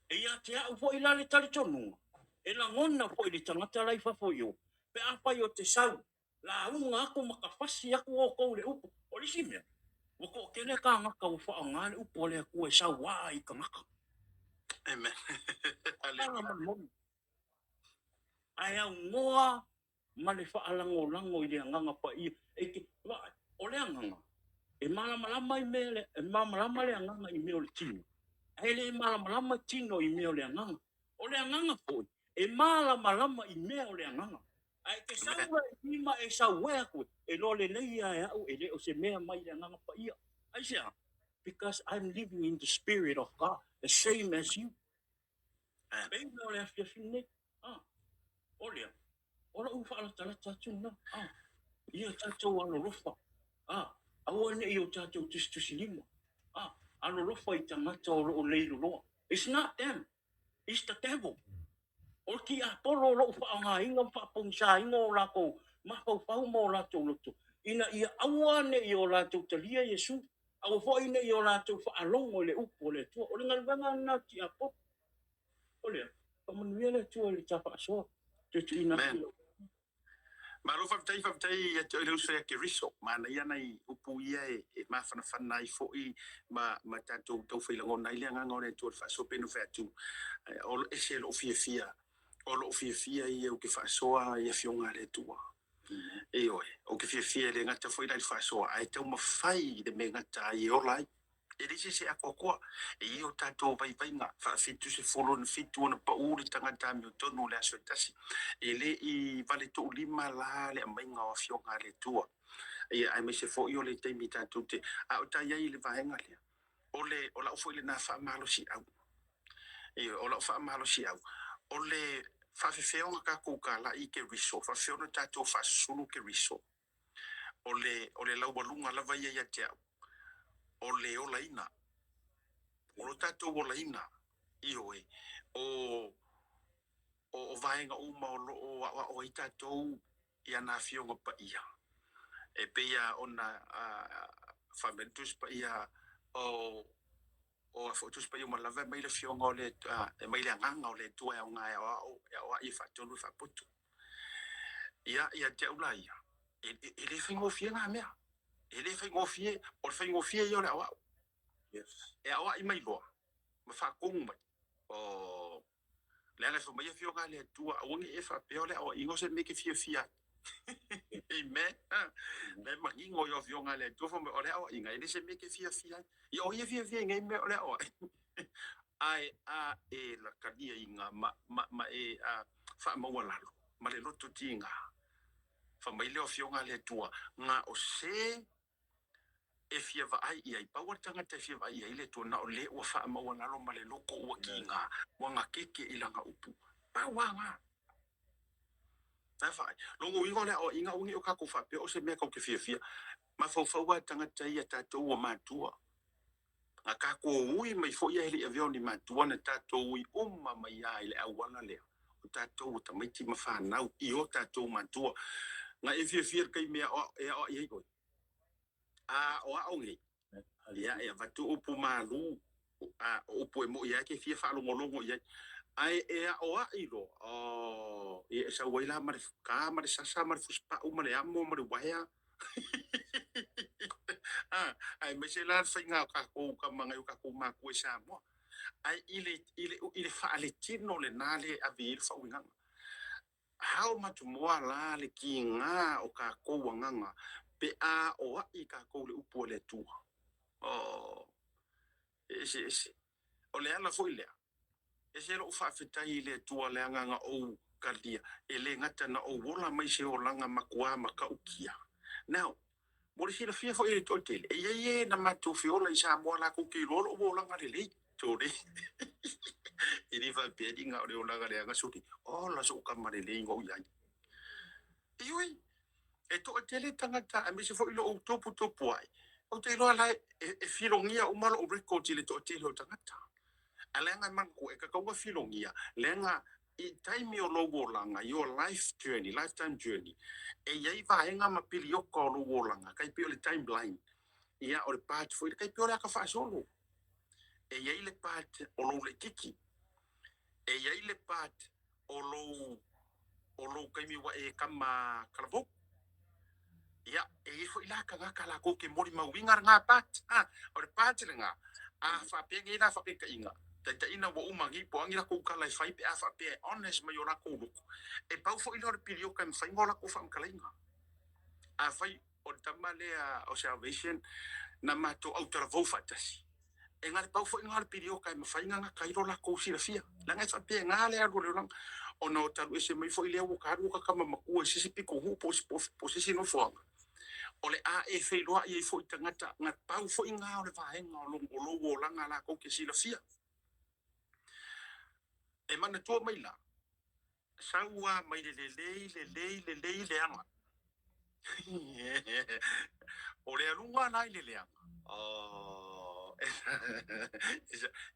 E ia te au fo i lale tali tonu. E la ngona fo i le tangata lai fafo yo. Pe apa yo te sau. La unga ako makawhasi ako o kou le upo. O lisi mea. Wako kene ka ngaka o wha ngā le upo le ako e sau wā i ka ngaka. Amen. Hallelujah. Ai au ngoa ma le wha alango lango i le nganga pa i. E ke, o le nganga. E malamalama i mea le, e malamalama le nganga i mea o le tino. E le malamalama tino i mea o le nganga. O le nganga po. E malamalama i mea o le nganga. Ai ke saua e tima e sauea koe. E lo le leia e au e le o se mea mai le nganga pa ia. Ai sea. Because I'm living in the spirit of God. The same as you. Bem no le afia fine. Olha. Ora u fa ala tala tatu na. Ia tatu alo rofa. Aua ne i o tatu tusi lima. Alo rofa i tangata o leilu loa. It's not them. It's the devil. O ki a polo lo fa nga inga fa pong sa inga o lako. Ma pau mo lato loto. Ina ia aua ne i o lato talia Yesu. Au fo ina i o lato fa alongo le upo le tua. O le ngalwanga na ti a po. Olha, como não ia tu ele já passou, tu ina. Ma lo whaptai e te oilau sea ke riso. Mana ia nei upu ia e mawhana i fo'i ma tātou tau whailango nei lea nganga o ne tua whaso penu whatu. O lo ese lo fia. O lo fia i au ke whasoa i a fionga le tua. E oe, o ke fia le ngata whaila i whasoa. Ai tau mawhai de me ngata i olai. E rese se a kokoa. E i o tātou vai nga. Whaafitu se wholo na fitu ona pa uri tangata mi o tonu le aso tasi. E le i vale to lima la le a mainga o fionga le tua. E ai me se fo i o le teimi tātou te. A o tai ai le vahenga lea. O la ufo i le na wha malo si au. E o la wha malo si au. O le whawhewhenga ka kuka la i ke riso. Whawhewna tātou whasulu ke riso. O le lau walunga lava ia ia te au. O le o laina. O lo tātou o laina. I oe. O vaenga uma o i tātou i ana fionga pa ia. E peia ona whamentus pa ia o o fotos pa yung malave may le fiong o le mai le nganga o le tua o ngai o I fa tolu fa putu ia te ula ia ele fai ngofie nga mea ele fai ngofie o fai ngofie yo le awa Yes. e awa I mai loa ma fa kong mai o le ala fo mai fio nga le tua o ngi e fa pe o le o ingo se me ke fia Amen. Le mangingo yo fio nga le tua fo me o le o inga ele se me ke fia yo ye fia ngai me o le o ai e la kadia inga ma e fa ma wala ma le lotu tinga fa mai le fio nga le tua nga o se e fia va ai ai pa wa tanga te fia vai ai le tua na o le o fa ma wala lo ma le loko o kinga wa nga keke ilanga upu pa wa nga ta fa lo ngo ingo le o inga ungi o ka ko fa pe o se me ka ke fia ma fa wa tanga te ia ta to o ma tua a ka ko ui mai fo ia ele avion ni matua na tato ui umma mai ai le awana le o tato ta mai ti mafa na I o tato matua nga e fia kai me o e ko o ngi ia e va tu upu malu upu mo ia ke fia fa longo ia ai o lo o e sa waila mar ka mar sa mar fuspa o mar amo mar waya ai me se la fainga ka ko ka manga ka ko ma ko sa mo ai ile fa ale tino le nale a vir fa winga how much more la le kinga o ka ko wanga pe o I ka ko le upo le tu o ese o le ala fo ile ese lo fa fitai le tu le nga o kalia ele ngata na o wola mai se o langa makua maka ukia now mo le sila fia fo ele totel e ye na matu fiola I sa mo la ko ki lo o langa le tore ini va pedi nga o langa le nga suti o la so ka mare le ngo ya ioi e to tele tangata a me se fo ilo o topu ai o te lo ala e filongia o malo o record le to tele o tangata alenga manku e ka ko filongia lenga I time yo logo langa your lifetime journey e yai va enga mapili yo ko logo langa kai pio le timeline ia o le part foi kai pio la ka fa solo e yai le part o lo le tiki e yai le part o lo kai mi wa e kama kalabo ia e foi la ka la ko ke mori ma wingar nga part o le part nga fa pe ngi na fa pe ka inga ta ina wo umangi po angira ko kala fai pe afa pe honest ma yora ko e pau fo ilo pilio kan fai ngola ko fam kalinga a fai o tamale a observation na mato autora vo fatasi e ngal pau fo ngal pilio kan fai nga kairo la ko sila fia la nga fa pe ngale a lo lang o no talu ese mai fo ile wo ka ru ka kama maku sisi piko hu po sisi no fo o le a e fei loa I fo tangata nga pau fo inga o le vaenga o lo langa la ko ke sila fia e mana tua mai la saua mai le anga o le alunga nai le anga o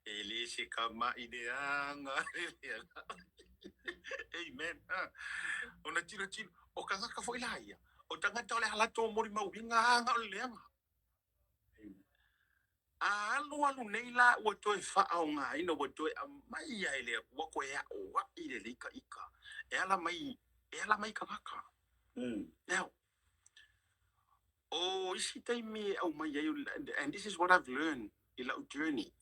ele se kama ideanga le anga amen ona tira o kanga ka foi la ia o tangata o le halato mori mau winga anga o le anga alu nei la o toi fa o nga ino o toi mai ai le wa ko ya o wa I le ika e ala mai ka now isi tai me au mai ai and this is what I've learned in our journey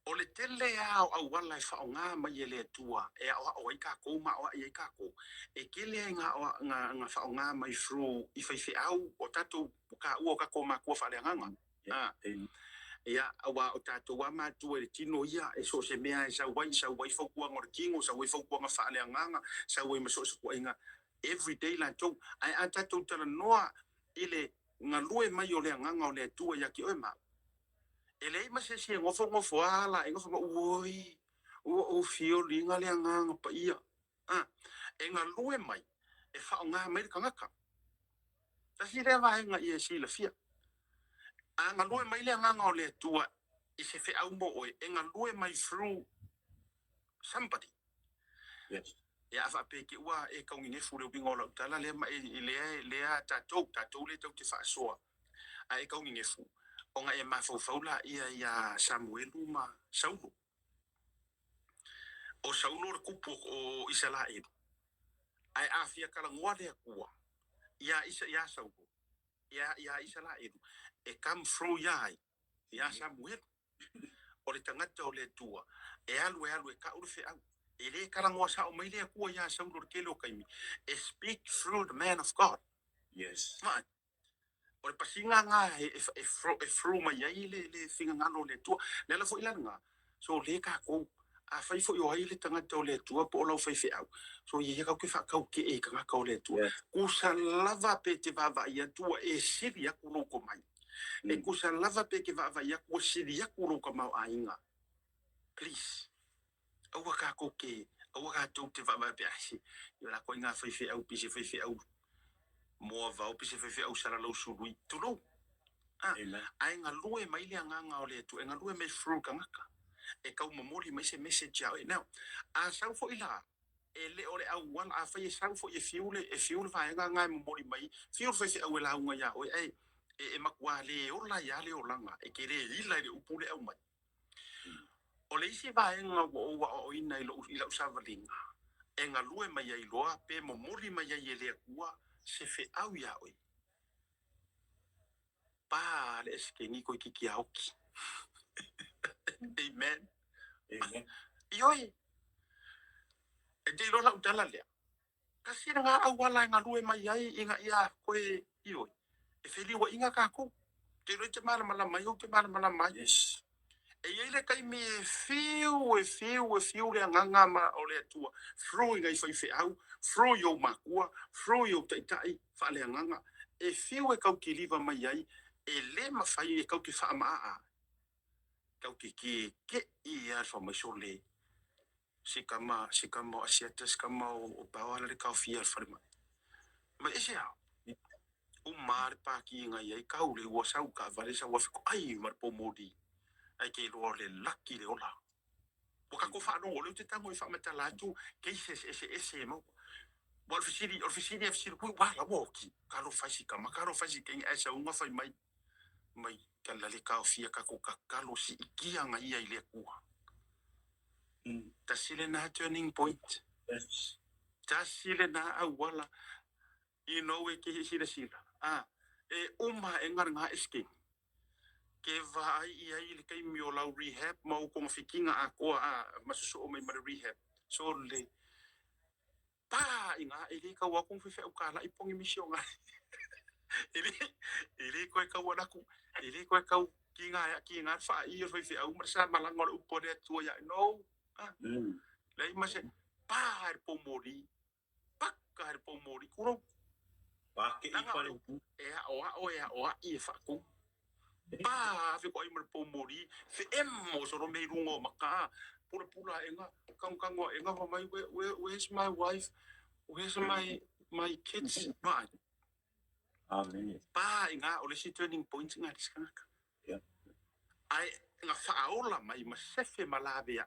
o le tele au wala fa o nga mai le tua e o ai ka ko ma o ai ka ko e kele nga fa o nga mai through I fa au o tatu ka o ka ko ma ko fa le nga ia awa o tato wa ma tu e tino ia e so se mea sa wai fo ku ngor kingo sa wai fo ku nga fa le nga sa wai ma so ku inga every day la to ai ata to tala noa ile nga lue mai o le nga o le tu ia ki o ma ele ma se ngofo ala ngofo oi o fio linga le nga pa ia e nga lue mai e fa nga mai ka nga ta si le va nga ia si la fia nga lue mai le nga o le tua I se fe au mo o e nga lue mai through somebody Yes. ya fa pe ki wa e ka ngine fu le bingo la tala le ma le ta to le to te fa so a e ka ngine fu Onga e mafaufau ia Samuelu ma Saulo. O Saulo o kupu o Israel. Ai afia kala ngwale akua. Ia Saulo. Ia Israel. E come through ia Samuel. O le tangata o le tua. E alu e ka urufe au. E le kala ngwa sa o maile akua ia Saulo o kelo kaimi. E speak through the man of God. Yes. Ma. O le pasinga nga e through mai ai le finga ngano le tua. Le la fo ilanga. So le ka ko a fai fo yo ai le tangata o le tua po lo fai au. So ye ka ke fa ka ke e ka ka o le tua. Ku sa lava pe te va ia tua e siria ku no ko mai. E ku sa lava pe ke va ia ku siria ku no ko mau ainga. Please. Au ka ko ke au ka tu te va pe asi. Yo la ko inga fai au pisi fai au. Mo va o pisi fai au sara lo sului. Tu no. Ai nga lue mai le nga o le tu. Nga lue me fru ka ngaka. E kau mamori mai se message au. Now, a sau fo ila. Ele ole au wan a fai sau fo e fiule vai nga mamori mai. Fiule fai au la unga ya. Oi e makua le ola ya le olanga. E kere ila le upule au mai. Ole isi vai nga o ina ila usavalinga. E nga lue mai ai loa pe mamori mai ai ele akua se fe au ya oi. Pa le eske ni ko kiki aoki. Amen. Ioi. E te lola utala lea. Kasi nga awala nga lue mai ai inga ia koe ioi. E feli wa inga kako. Te roi te mala mai o te mala mai. Yes. E iele kai me fiu le nganga ma o le tua. Through inga i fai au. Through yo makua. Through yo taitai. Fa le nganga. E fiu e kau ki liva mai ai. E le mawhai e kau ki wha maa. Kau ki i alfa mai so le. Sikama asiata sikama o bawala le kau fia alfa mai. Ma ese hao. O mar pa ki nga ia kau le ua sau ka vale sa wafiko ai mar po modi. Ai ke lo le laki le ola. O ka ko fa no le te tango i fa meta la tu ke ese mo. Bo ofisiri ku wa la woki. Ka lo fa sikama ka lo fa sikeng esa unga fa mai. Mai ka la le kau fia ka ko ka lo si ikia nga ia ile kuha. Tasile na turning point. Yes. Tasile na awala. E ke sila. E uma e nga eske. Ke vai ia le kai mio lau rehab mau ko mafikinga a ko masusu o mai rehab. So le pa inga ele ka wa kong fe o kala ipongi mission nga. Ele ko ka wa ku. Ele ko ka kinga fa i fe au marsa malangor upore tu ya no. Lai mas par pomori. Pakar pomori kuro. Pake i pare upu. Oa i fa ku. Pa fe ko i mar pomori fe emmo so ro me rungo maka. Pura enga kang enga mai where's my wife? Where's my kids? Ma. Amen. Pa inga ole si turning point nga diskaka. Yeah. Ai nga faola mai masefe malavea.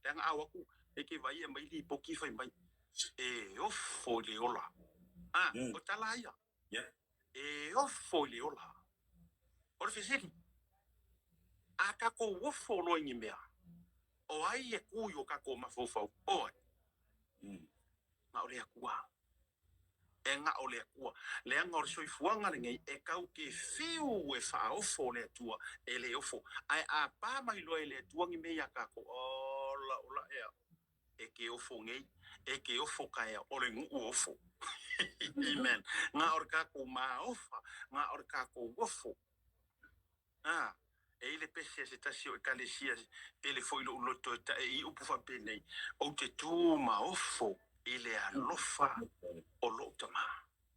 Nga awaku e ke vai mai li poki fai mai. E o fole ola. O talaia. Yeah. E o fole ola. O fesiri. Aka ko wo folo ngi mea. O ai e kuyo ka ko mafofo. O. Ma ole akua. Enga ole akua. Le anga o soi fuanga ngai e kau ke fiu e fa ofo le tua e le ofo. Ai a pa mai lo le tua ngi mea ka ko. Ola e. E ke ofo ngai. E ke ofo ka e ole ngu ofo. Amen. Nga orka ko ma ofa. Nga orka ko ofo. E ile pese se tasio e kalesia ele foi lo loto ta e upu fa pene o te tu ma ofo ile alofa o lotama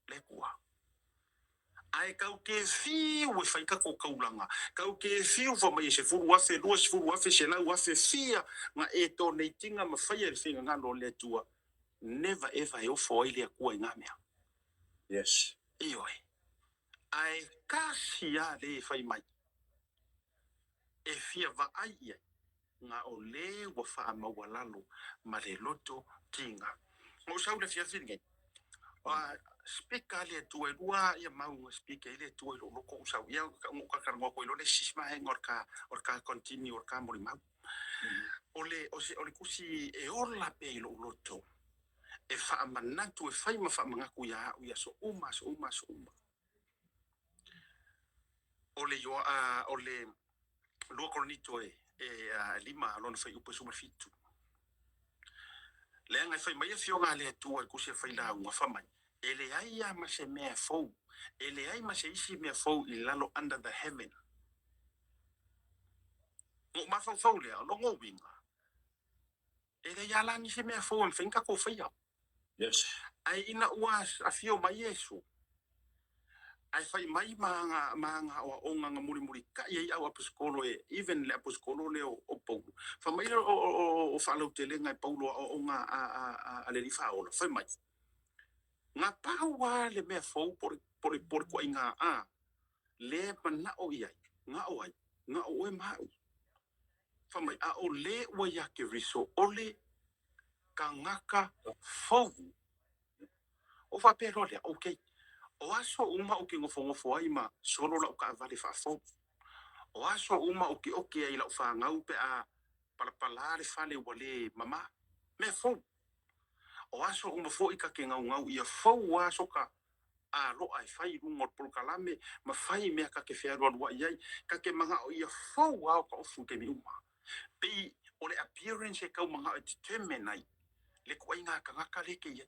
le kua ai kau ke fiu e fai ka ko kaulanga kau ke fiu fa mai se furu afe lua se furu afe se lau afe fia nga e to nei tinga ma fai e finga nga lo le tua never ever e ofo ile kua nga mea. Yes. Ioi ai kasia le fai mai e fia va ai nga o le wa fa mawalalo ma le loto tinga. O sau le fia finge. speaker le tu e lua ia mau speaker le tu e lo ko usau ia ka ngo ko lo le sisma he or ka continue or ka mori mau ole kusi e orla pe lo loto e fa manatu e fai ma fa mangaku ia so uma ole yo ole lo kornito e lima lon fai upo suma fitu le nga fai mai fio nga le tu e kusi fai la nga fa mai ele ai ma se me fo ele ai ma se isi me fo i lalo under the heaven mo ma fo le lo ngo winga ele ya la ni se me fo en finka ko fai Yes. ai ina was a fio mai yesu ai fai mai manga o nga muri ka ia au apostolo e even le apostolo le o Paulo fa mai o fa lo tele ngai Paulo o nga a le rifa o fai mai nga pawa le me fo por ko inga le pana o ia nga o ai nga o e mai fa mai a o le o ia ke riso ole kangaka fo o fa pero le okay o aso uma o ke ngofo ai ma solo la ka vale fa fo o aso uma o ke ai la fa ngau pe a pala le fale wale mama me fo o aso uma fo ika ke ngau ia fo aso ka a lo ai fai rungo por kalame ma fai me ka ke fea ro ia ka ke manga o ia fo wa ka o fu ke mi uma pe o le appearance e ka manga o determine ai le ko inga ka ngaka le ke ia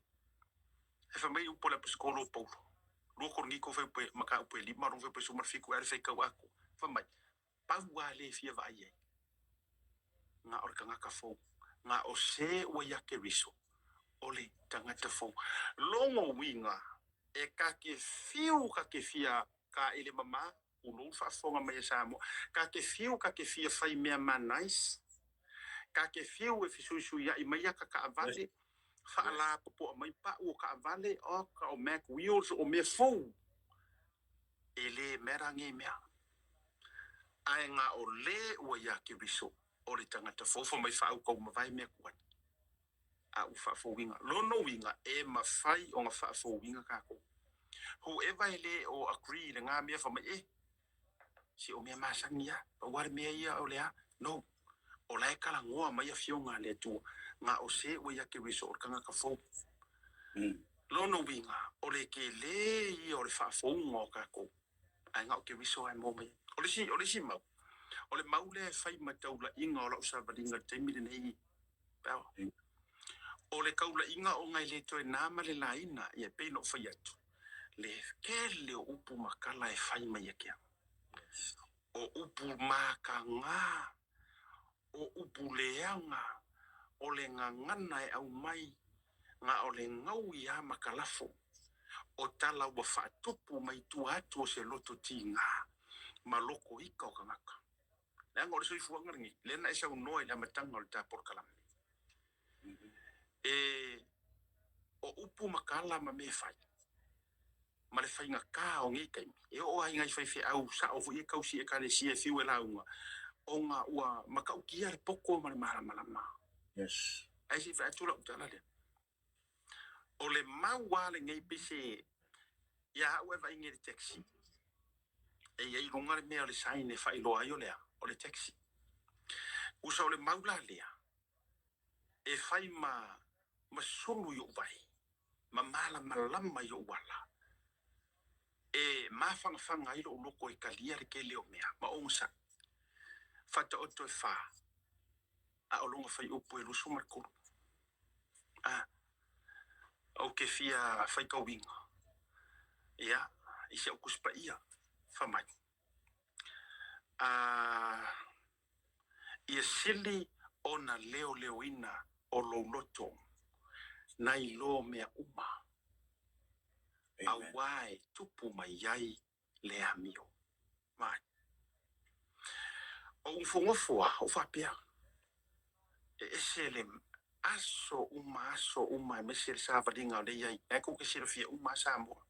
e fa mai upo la psikolo Paulo lo korni ko fe pe maka pe lima ro fe pe sumar fiku ar fe ka wako fa mai pa wa le fia vai nga or ka ngaka fo nga o se o ya ke riso ole tangata fo longo winga e ka ke fiu ka ke fia ka ele mama o lo fa fo nga me samo ka ke fiu ka ke fia fai me nice ka ke fiu e fisu ya i mai ka avale fa la po mai pa o ka avale o ka o mac wheels o me fo ele merangi mea ai nga o le o ya ke riso o le tangata fo mai fa ko ma vai me kuan a u fa fo winga lono winga e ma fai o nga fa fo winga ka ko whoever ele o agree le nga me fa mai si o me masangia o war me ia o le no o lai kala ngoa mai a fionga le tu nga o se o ya ke riso o kanga ka fo lono winga o le ke le i o le fa fo ngo ka ko ai nga o ke riso ai mo mai o le si mau o le mau le fai mataula inga o la usa vadinga taimi le nei pao o le kaula inga o ngai le toe nama le laina ia pei no fai atu le ke le upu makala e fai mai akia o upu makanga o upu leanga o le ngangana e au mai nga o le ngau ia makalafo o tala ua whaatupu mai tu atu o se loto tinga maloko ika o kangaka le anga o le soi fuanga ringi le na esa unoa i le amatanga o le tāpor kalame o upu makala ma me fai ma le fai nga ka o ngi kaimi e o ai ngai fai fe au sa o fu e kausi e kare si e fiu e launga o nga ua makau kia le poko ma le malama Yes. ai si fai atula utala le o le maua le ngai pise ia ue vai ngi le taxi e iai runga le mea le saine fai lo aio lea o le taxi usa o le maula lea e fai ma sulu yo vai ma mala malama yo wala e ma fanga ilo loko e kalia le ke leo mea ma onsa fata oto e fa a o longa fai upo e lusu markuru au ke fia fai kawinga ia isi au kuspa ia fa mai ia sili ona leo ina o lo loto nai lo mea uma awai tupu mai yai le amio mai o ufongofua o fapia e sele aso uma e mesel sa vadinga le yai e ko ke sele fia uma sa mo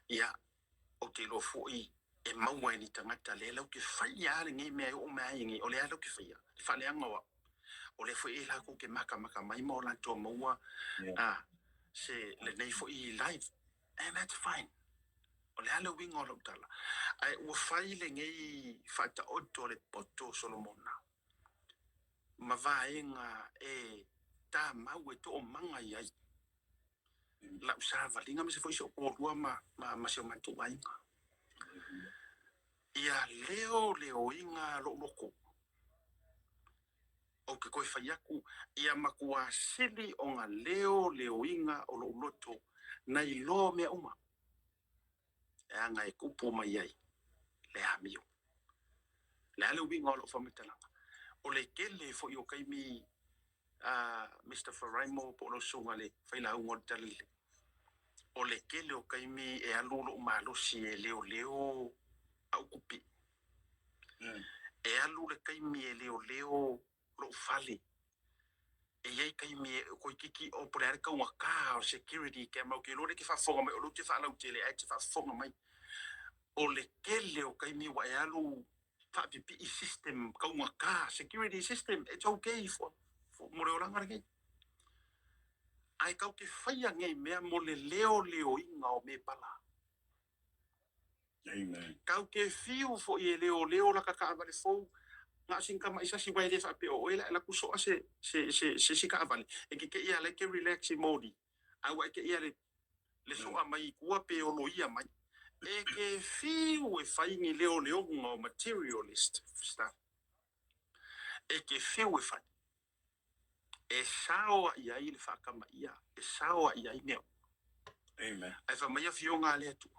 ia o te lo foi e maua ni tangata le lau ke faia le ngai mea o mai ngi o le lau ke faia fa le anga wa o le foi e la ko ke maka mai mo la to maua se le nei fo I live, and that's fine. O le ale winga o tala. Ai ua fai le ngei whaata oto le poto Solomona. Ma vaenga tā mau e to o manga iai. La usa valinga me se foi so porua ma se o mantu vainga. Ia leo inga lo loko. O ke koe whai aku, ia makua sili o ngā leo inga o lo loto na I lo mea uma. E anga e kupu mai ai, le amio. Le ale winga o lo whamitalanga. O le kele fo I o kaimi Mr. Faraimo po lo sunga le whaila ungo talile. O le kele o kaimi e alulo umalosi e leo au kupi. E alu le kaimi e leo lo fale. E iei kaimi e koi kiki o pore are kaunga ka o security camera ke lore ki whafonga mai o lo te whanau tele ai te whafonga mai. O le kele o kaimi wa e alu whapipi I system kaunga ka security system it's okay for more o langa rei. Ai kau ke whaia ngei mea mo le leo inga o me pala. Amen. Kau ke fiu fo I e leo la ka avale fou. Nga singka ma isa si wai le whape o ela la kusoa se ka avale. E ke ia le ke relax I modi. Ai wa ke ia le soa mai kua pe o lo ia mai. E ke fiu e whaingi leo nga o materialist stuff. E ke fiu e whai. E saoa ia I le whakama ia. E saoa ia I neo. Amen. Ai whamai a fio ngā lea tu.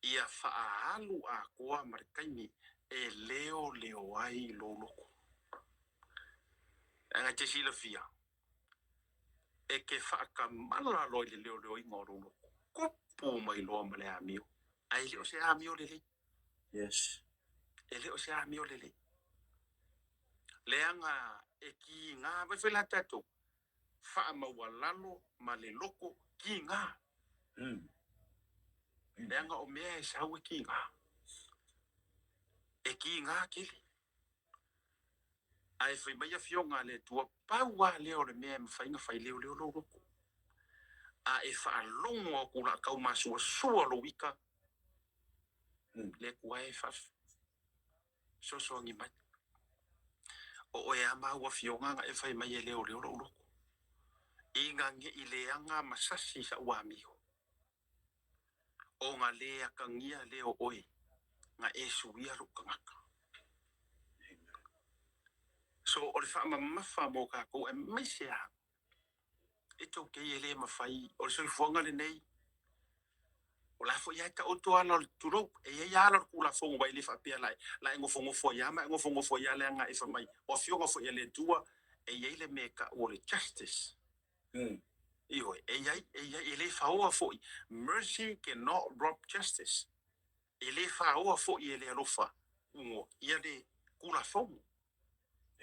Ia whaalu a koa marikaimi e leo ai lo loko. Anga te sila fia. E ke whaakamala loi le leo I ngā lo loko. Kupu mai loa male amio. Ai leo se amio lele. Yes. E leo se amio lele. Leanga e ki ngā wewela tato. Whaamawalalo ma le loko ki ngā. Leanga o mea e sawe ki ngā. E ki ngā kili. Ai whai mai a fionga le tua paua leo le mea mwhainga whai leo lo loko. A e whaalongo o kula kau masua sua lo wika. Le kua e whaf. So ngi mai. O e ama ua fionga nga e whai mai e leo lo loko. Inga nge I leanga masasi sa uamio. O ngā lea kangia leo oi. Ngā e suia lo kangaka. So o le whaama mawha mō kako e meisea. E tau kei e le mawhai. O le soi fuanga le nei. O la fo ia ta o toa na turo. E ia ala kula fongo wai le whapea lai. La ingo fongo fo ia ma ingo fongo fo ia le anga e whamai. O fionga fo ia le tua. E ia le meka o le justice. Ioi, e le whaoa fo I. Mercy cannot rob justice. E le whaoa fo I e le alofa. Ungo, ia le kula fongo.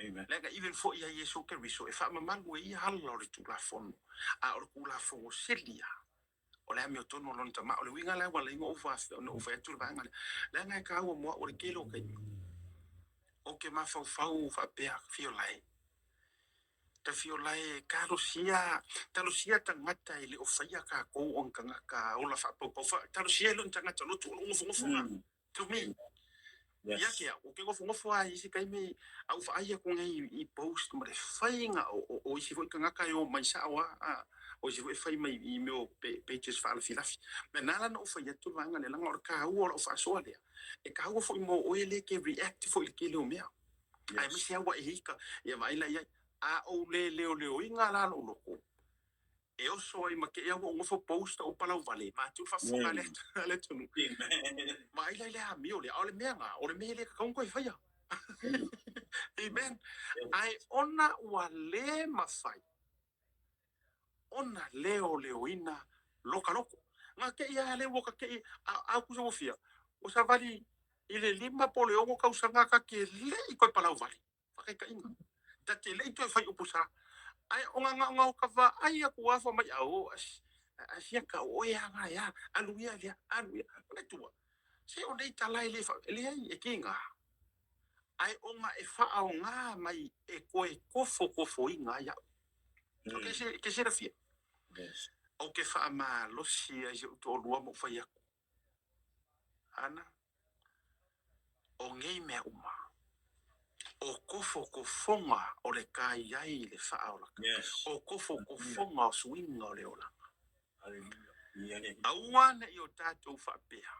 Amen. Lega even fo ia Yesu Keriso e wha mamalu e ia hala o le tula fono. A o le kula fongo selia. O le amio tono lon tama. O le winga la wala ingo ufa e tula vanga. Lega e ka ua mua o le kelo kai. O ke mawhau wha pea fio lai. Ta fio lai karosia. Tarosia tangata ele o whaia ka kou o ngaka o la wha pau. Tarosia lon tangata lotu o ngofonga. To me. Yes. Ia kia, o ke ngofo a isi kai me au whaia ko ngai I post ma le whainga o isi fo I kangaka o mai sawa o isi fo I whai mai I meo pages whaala filafi. Me nala na o whaia tu vanga le langa o ka ua o whaasoa lea. E ka ua fo I mo oele ke react fo I ke leo mea. Ai misi awa e hika, ia maila iai, a o leo inga la lo loko. E o so ai ma ke ia o ngofo post o palau vale, ma tu whafonga le tunu. Ma ila le mi o le ole mea nga, o le mea le ka kaunko I whaia. Amen. Ai ona ua le mawhai. Ona leo ina loka loko. Nga ke ia le woka ke I, a kusa o fia. O sa vali, I le 5 pole ongo kausanga ka ke le I koe palau vali. Whakai ka inga. Ta te le I toi whai upusa. Ai onga nga o ka wha, ai aku wafa mai au. Asia ka oea nga ya. Aluia lea, aluia. Ole tua. Se o nei talai le wha, le ai e ki nga. Ai onga e wha au ngā mai e koe kofo I ngā ya. So ke se rafia. Yes. O ke wha ma losi ai se uto lua mo whai aku. Ana, o ngei mea uma. O kofo ko fonga o le kai ai le wha aolaka. Yes. O kofo ko fonga o swinga o le ola. Hallelujah. Auana i o tātou whapea.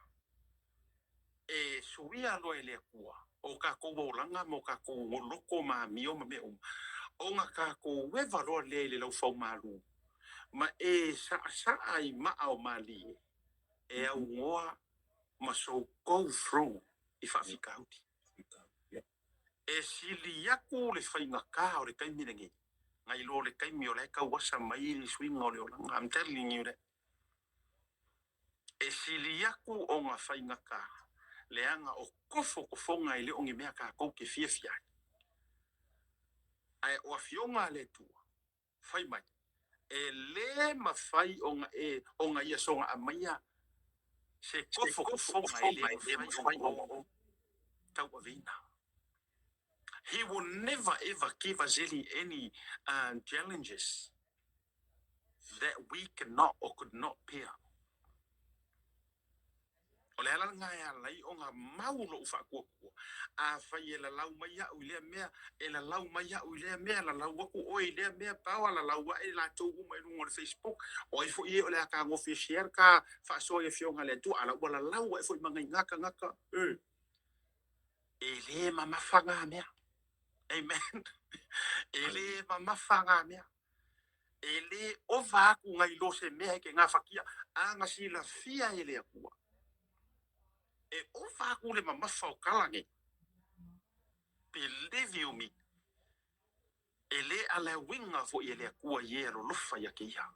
E suia loe le kua. O ka kou langa mo ka kou loko ma mio ma me o nga ka kou wewa roa le lau whau maru. Ma e sa ai ma au mali. E au ngoa ma so go through i whawhika auti. E sili yaku le whainga ka o le kaimirengi. Ngai lo le kaimi o le ka wasa mai li swinga o le olanga. I'm telling you that. E sili yaku o nga whainga ka. Le anga o kofo ko fonga i le ongi mea ka kou ke fia fia. Ai o fionga le tua. Whai mai. E le mawhai o nga ia songa a maia. Se kofo ko fonga i le mawhai o tau avina. He will never ever give us any challenges that we cannot or could not bear. O le ala ngai alai o ngā maulo uwha kua. A whai e la lau mai au lea mea, e la lau mai au lea mea, la lau waku oi lea mea paua, la lau wa e la tau uma i rungo le Facebook. O i fo i e o lea ka ngofi share ka, whaasoa e fionga lea tu, ala ua la lau wa e fo i mangai ngaka. E le mamawhanga mea. Amen. E le mamawhanga mea. E le o vaku ngai lo se mea ke ngā whakia, a ngā si la fia e lea kua. E o vaku le mamawha o kalange. Believe you me. E le ala winga fo i lea kua i ero lofa ia ke ia.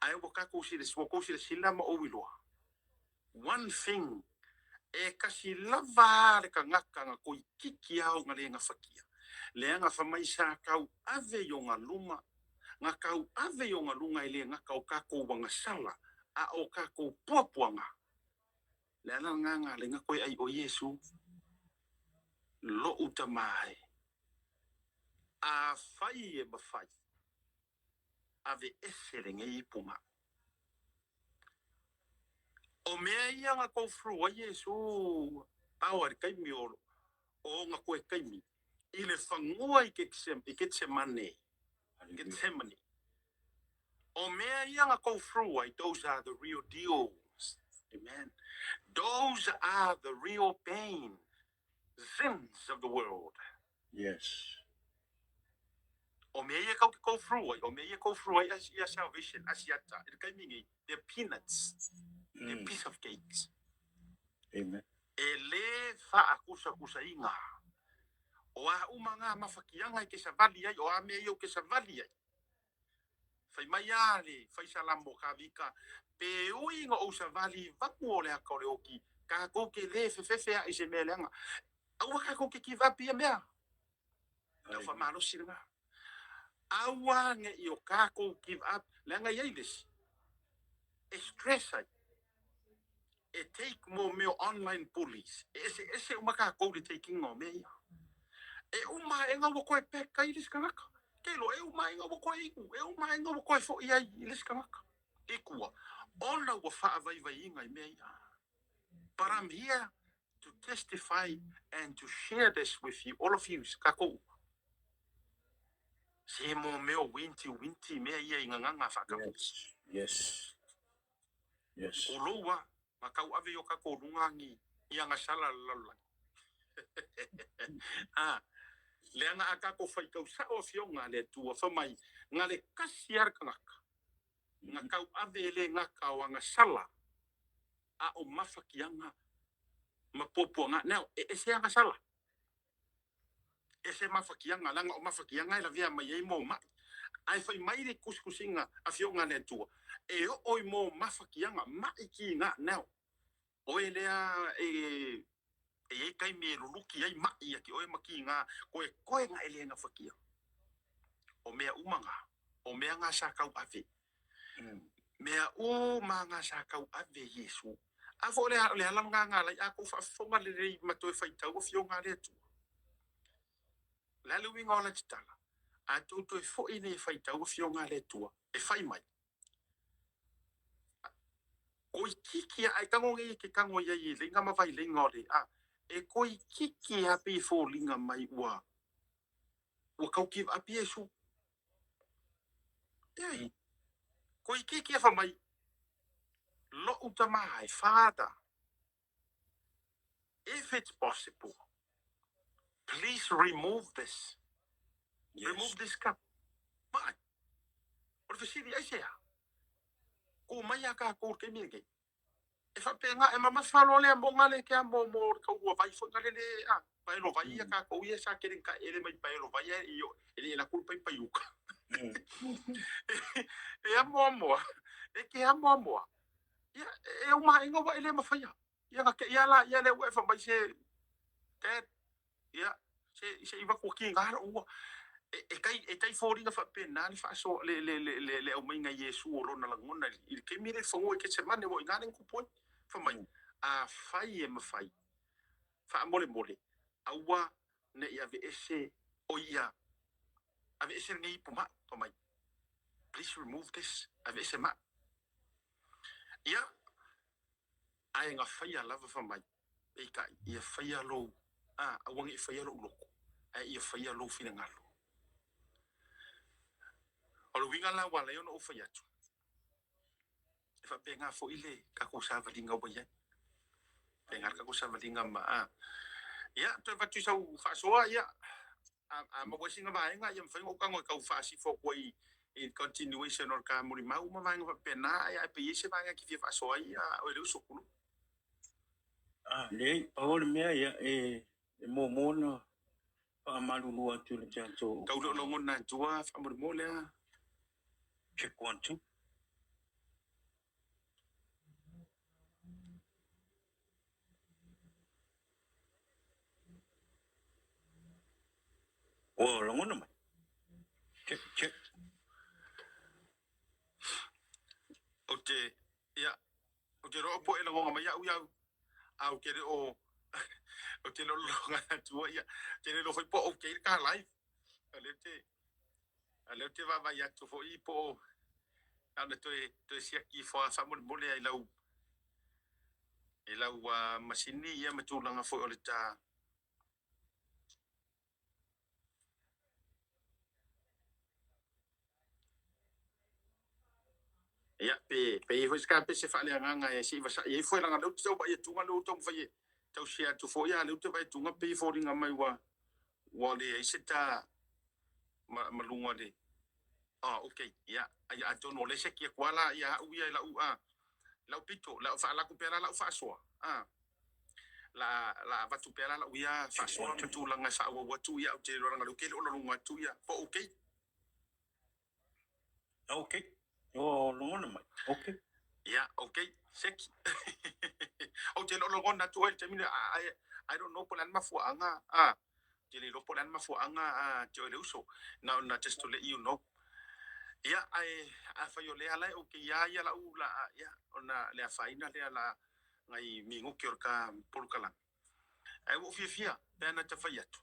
Ai waka kousi le sila ma o wiloa. One thing, e kasi lava le ka ngaka nga koi kiki au nga le nga whakia. Le nga whamai sa kau ave yo nga luma, nga kau ave yo nga lunga i le nga kau kako wanga sala, a o kako puapuanga. Le ana nga le nga koe ai o Yesu, lo utamai. A whai e mawhai. Ave esere nge i punga. O mea ia nga kou frua Yesu, awari kaimi o nga koe kaimi. I le whangua i Getsemane. Getsemane. O mea ia nga kou frua, those are the real deals. Amen. Those are the real pain, sins of the world. Yes. O mea ia kou frua, o mea ia kou frua ia salvation, asiata. Il kaimi they're peanuts. They're piece of cakes. Amen. E le wha kusa inga. O a umanga mawhakianga i ke savali ai, o a mea iau ke savali ai. Whai mai ale, whai salambo ka vika, pe ui ngo o savali vaku o lea kaore oki, ka kouke le fefefea i se mea leanga. Aua ka kouke ki vapi a mea. Tau wha maro siranga. Aua nge i o ka kou give up, leanga iai desi. E stress ai. E take mo meo online bullies. Ese umaka kou le taking o mea ia. E uma e ngau koe peka i liskanaka. Kelo e uma e ngau koe iku. E uma e ngau koe fo ia i liskanaka. Ikua. Ona ua wha vai inga I mea ia. But I'm here to testify and to share this with you, all of you, kako. Se mo meo winti mea ia I nganga whakau. Yes. Yes. O loa, makau ave o kako rungangi I anga sala lalai. Le nga aka ko fai kau sa o fionga le tua whamai nga le kasiar kangaka. Nga kau ave le nga kau anga sala a o mawhakianga mapopua nga. Now, e se anga sala. E se mawhakianga langa o mawhakianga I la vea mai ei mo mai. Ai whai mai le kuskusinga a fionga le tua. E o oi mo mawhakianga mai ki nga. Now, oe lea e kai me luluki ai mai ki oe maki nga koe nga ele nga whakia. O mea umanga, o mea nga sa kau ave. Mea umanga sa kau ave Yesu. Afo le halang nga lai ako whafonga le rei matoe whaitau o fionga le tu. Le luinga o la titala. a tautu e fo ine e fai tau fionga le tua e fai mai koi kiki ai tango ngi ke kango ia i le ngama vai le ngore a e koi kiki happy fo linga mai ua kau give up yesu ei koi kiki fa mai lo utamai father if it's possible please remove this remove this cup mai por fesiri ai sea ko mai aka ko ke mi ke e fa penga e mama falo le mo ngale ke mo mo ka ua vai fo ngale le a vai lo vai ka ko ia sa ke ka ele mai vai lo vai e yo ele la culpa pa yuka e a mo e ke a mo ya e o mai ngo vai le ma fa ya ya ka ya la ya le we fa mai se te ya se iba ko ki ngar o e kai fori nga fa pena ni fa so le o mai nga yesu o rona la ngona i ke mi le fongo ke se mane mo ngane ku po fa mai a fai e ma fai fa mole awa ne ia ve ese o ia ave ese ngi puma fa mai please remove this ave ese ma ia ai nga fai ala fa mai e ka ia fai alo awangi fai alo loko ai ia fai alo fina ngalo o lo winga la wala yo no fa yatu fa penga fo ile ka ko sa valinga o ya penga ka ko sa valinga ma ya to va tu sa fa so ya mo ko singa ba nga yam fa ngo ka ngo ka fa si fo ko in continuation or ka muri mau ma nga pena ya pe yese ba nga ki fa so ya o le so kulo le paul me ya mo na pa malu atu le janto ka lo ngona tua fa muri mo le check 1 2 lo ngona mai check ote ya ote ro po e lo nga ma ya u ya au ke o o te lo nga tua ya te lo foi po o ke ka live ale te va vai atu fo i po ana to sia ki fo fa mo mo le lau masini ia matulanga fo o le ta ya pe fo ska pe se fa le nga e si va sa e fo langa lo tso ba e tunga lo tong fa ye tau sia tu fo ya lo te vai tunga pe fo ringa mai wa le e se ta malunga le okay ya ya to no le se ki kwala ya u ya la pito la fa la kupera la fa so la va tu pera la u ya fa so tu langa sa wa tu ya te lo langa lo ke lo lunga tu ya po okay lo ngona mai ya okay seki o te lo ngona tu el termina I don't know polan mafuanga te lo polan mafuanga te le uso now not just to let you know ya a fa yo le ala o ke ya la u la ya ona le faina le ala ngai mingo ke orka polkala ai wo fia pena te faiatu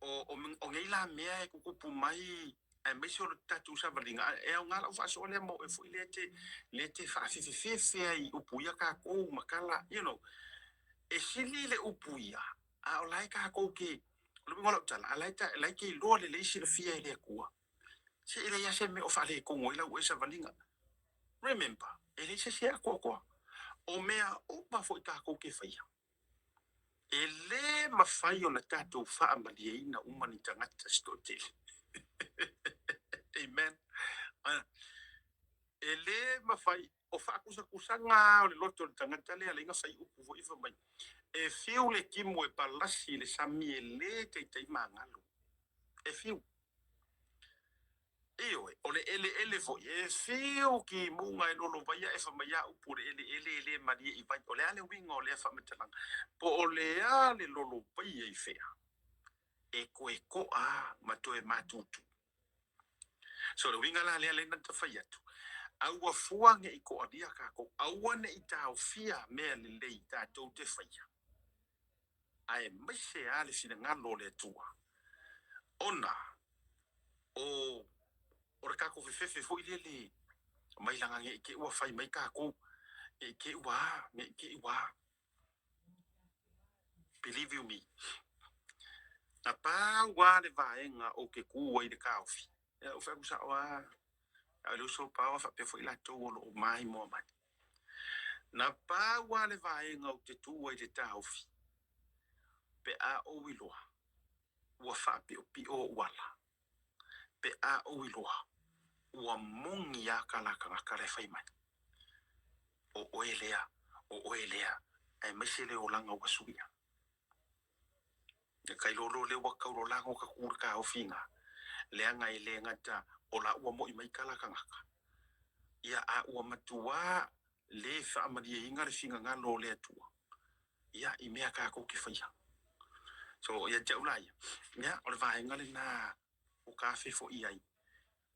o ngai la mea ku ku mai ai me so tatu sa valinga e o ngala fa so le mo e fu le te fa fi ai upuia ka ko makala you know e sili le upuia a o lai ka ko ke lo ngolo tala ala ta lai ke lo le si le fia le ku se ele ya se me o fa le ko ngoi la o sa valinga remember ele se ko o mea o pa fo ka ko ke faia ele mafai o na tatou faamaliaina uma ni tagata stotele amen ele mafai o faakusakusaga o le loto o le tagata le alaiga fai upu foʻi famai e fiu le kimu e palasi le sami e lē taitai magalo e fiu io o le ele foʻi e fiu kimuga e lolo vaia e famaia upu le ele malia i vai o le a le uiga o lea faamatalaga po o lea le lolo vaia i fea e koe koa ma toe matutu so le uiga la lea lena tafai atu aua fuage i koʻalia kako aua ne i taofia mea lelei tatou te faia ae maise a le finagalo o le atua ona o re kako fefe fo ile le mai langa nge ke ua fai mai kako ke ua nge ke ua believe you me na pa wa le vaenga o ke ku i de kaufi o fa kusa wa a lo so pa wa fa pe fo ila to o mai mo mai na pa wa le vaenga o te tu i de taufi pe a o wiloa ua fa pe o pi o wala pe a o wiloa ua mongi a ka le fai mai o oelea ai mesele o langa ua suia kai lolo le wa ka lo langa ka kur ka ofinga le anga ile ngata o la ua mo i mai kala kangaka ia a ua matua le fa amadi inga le finga ngalo le atua ia i mea ka ko ke faia so ia jaulai ia o le vai ngale na o ka fe fo ia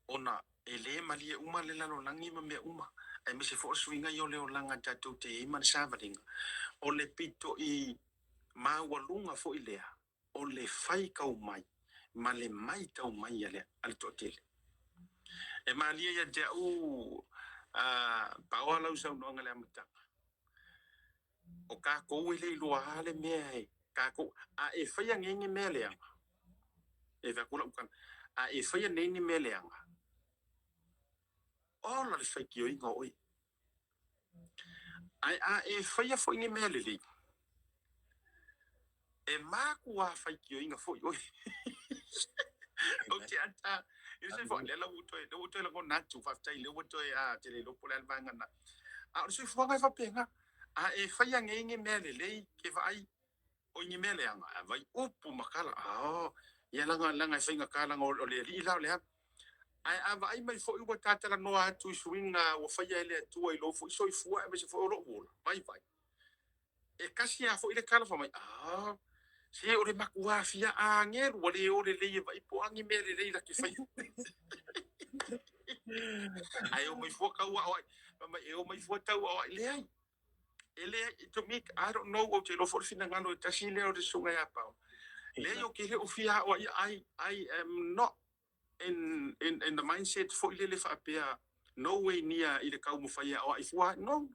ona ele mali uma le lalo langi ma me uma ai me se fo swinga yo le o langa tatu te i man savalinga o le pito i ma walunga fo ilea o le fai kau mai ma le mai tau mai ale al totele e malia ya te u paola usa no ngale amata o ka ko ile lo ale me ka ko a e fai ngengi mele e va kula ukan a e fai neni mele anga ola le fai ki o inga oi ai a e fai fo ngi mele li e maku a fai ki o inga fo oi o te ata eu sei foi ela o ko natu fa tai le o a te le lo pole al vanga na a o sei foi nga fa penga a e fa yang nge mele le ke vai o ngi mele anga vai upu makala a ia langa fainga kala o le li la le ai a vai mai fo u tata la no atu swinga o fa ia le tu ai lo fo so fu a me se fo lo vai e kasi a fo ile kala fa mai se o le makua fia a ngeru o le le vai po angi mele le la ke fai ai o mai foka wa mai e o mai fota wa le ai ele to me I don't know what lo for fina ngano tasile o de sunga ya pa le o ke le o fia o I am not in the mindset for ile le fa pea no way near ile ka mo fa ya o if what no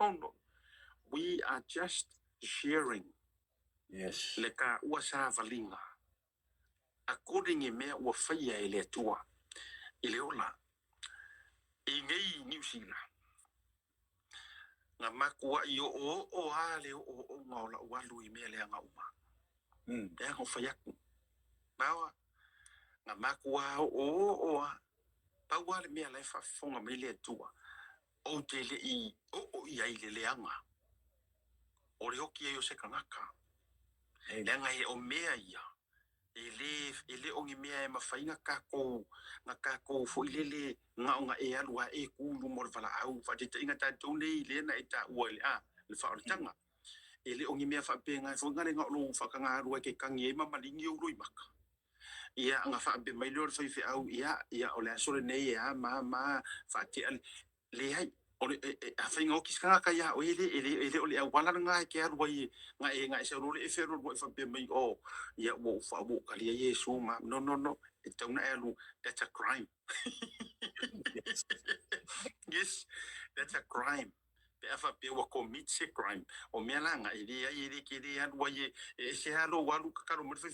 we are just sharing Yes. le ka wa sa valinga according e me o fa ya ile tua ile ola e ngai New Zealand nga makua i o ale o ngaula o alu i mele nga uma e ho fa yaku bawa nga makua o pa wale me ala fa fonga me le tua o te le i o i ai le anga o le oki e o se kangaka le nga e o mea ia ele o ngi mea e mafainga kako fo ilele nga e alua e kulu mo fala au fa te inga ta tone ile na ita uale le fa tanga ele o ngi mea fa penga fo ngale nga lo fa kanga alua ke kangi e mama lingi o loi maka ia nga fa be mai lo fa fe au ia o le asole nei ia ma fa te le ai o le a fa ngo kiska ka ia o ele o le wala nga ke alua i nga se ro le fe ro fa be mai o ia wo fa wo kali Yesu ma no it's not elu that's a crime yes that's a crime pe afa pe wa commit a crime o me langa ile ke ile alua ye se halo walu ka ro mo fe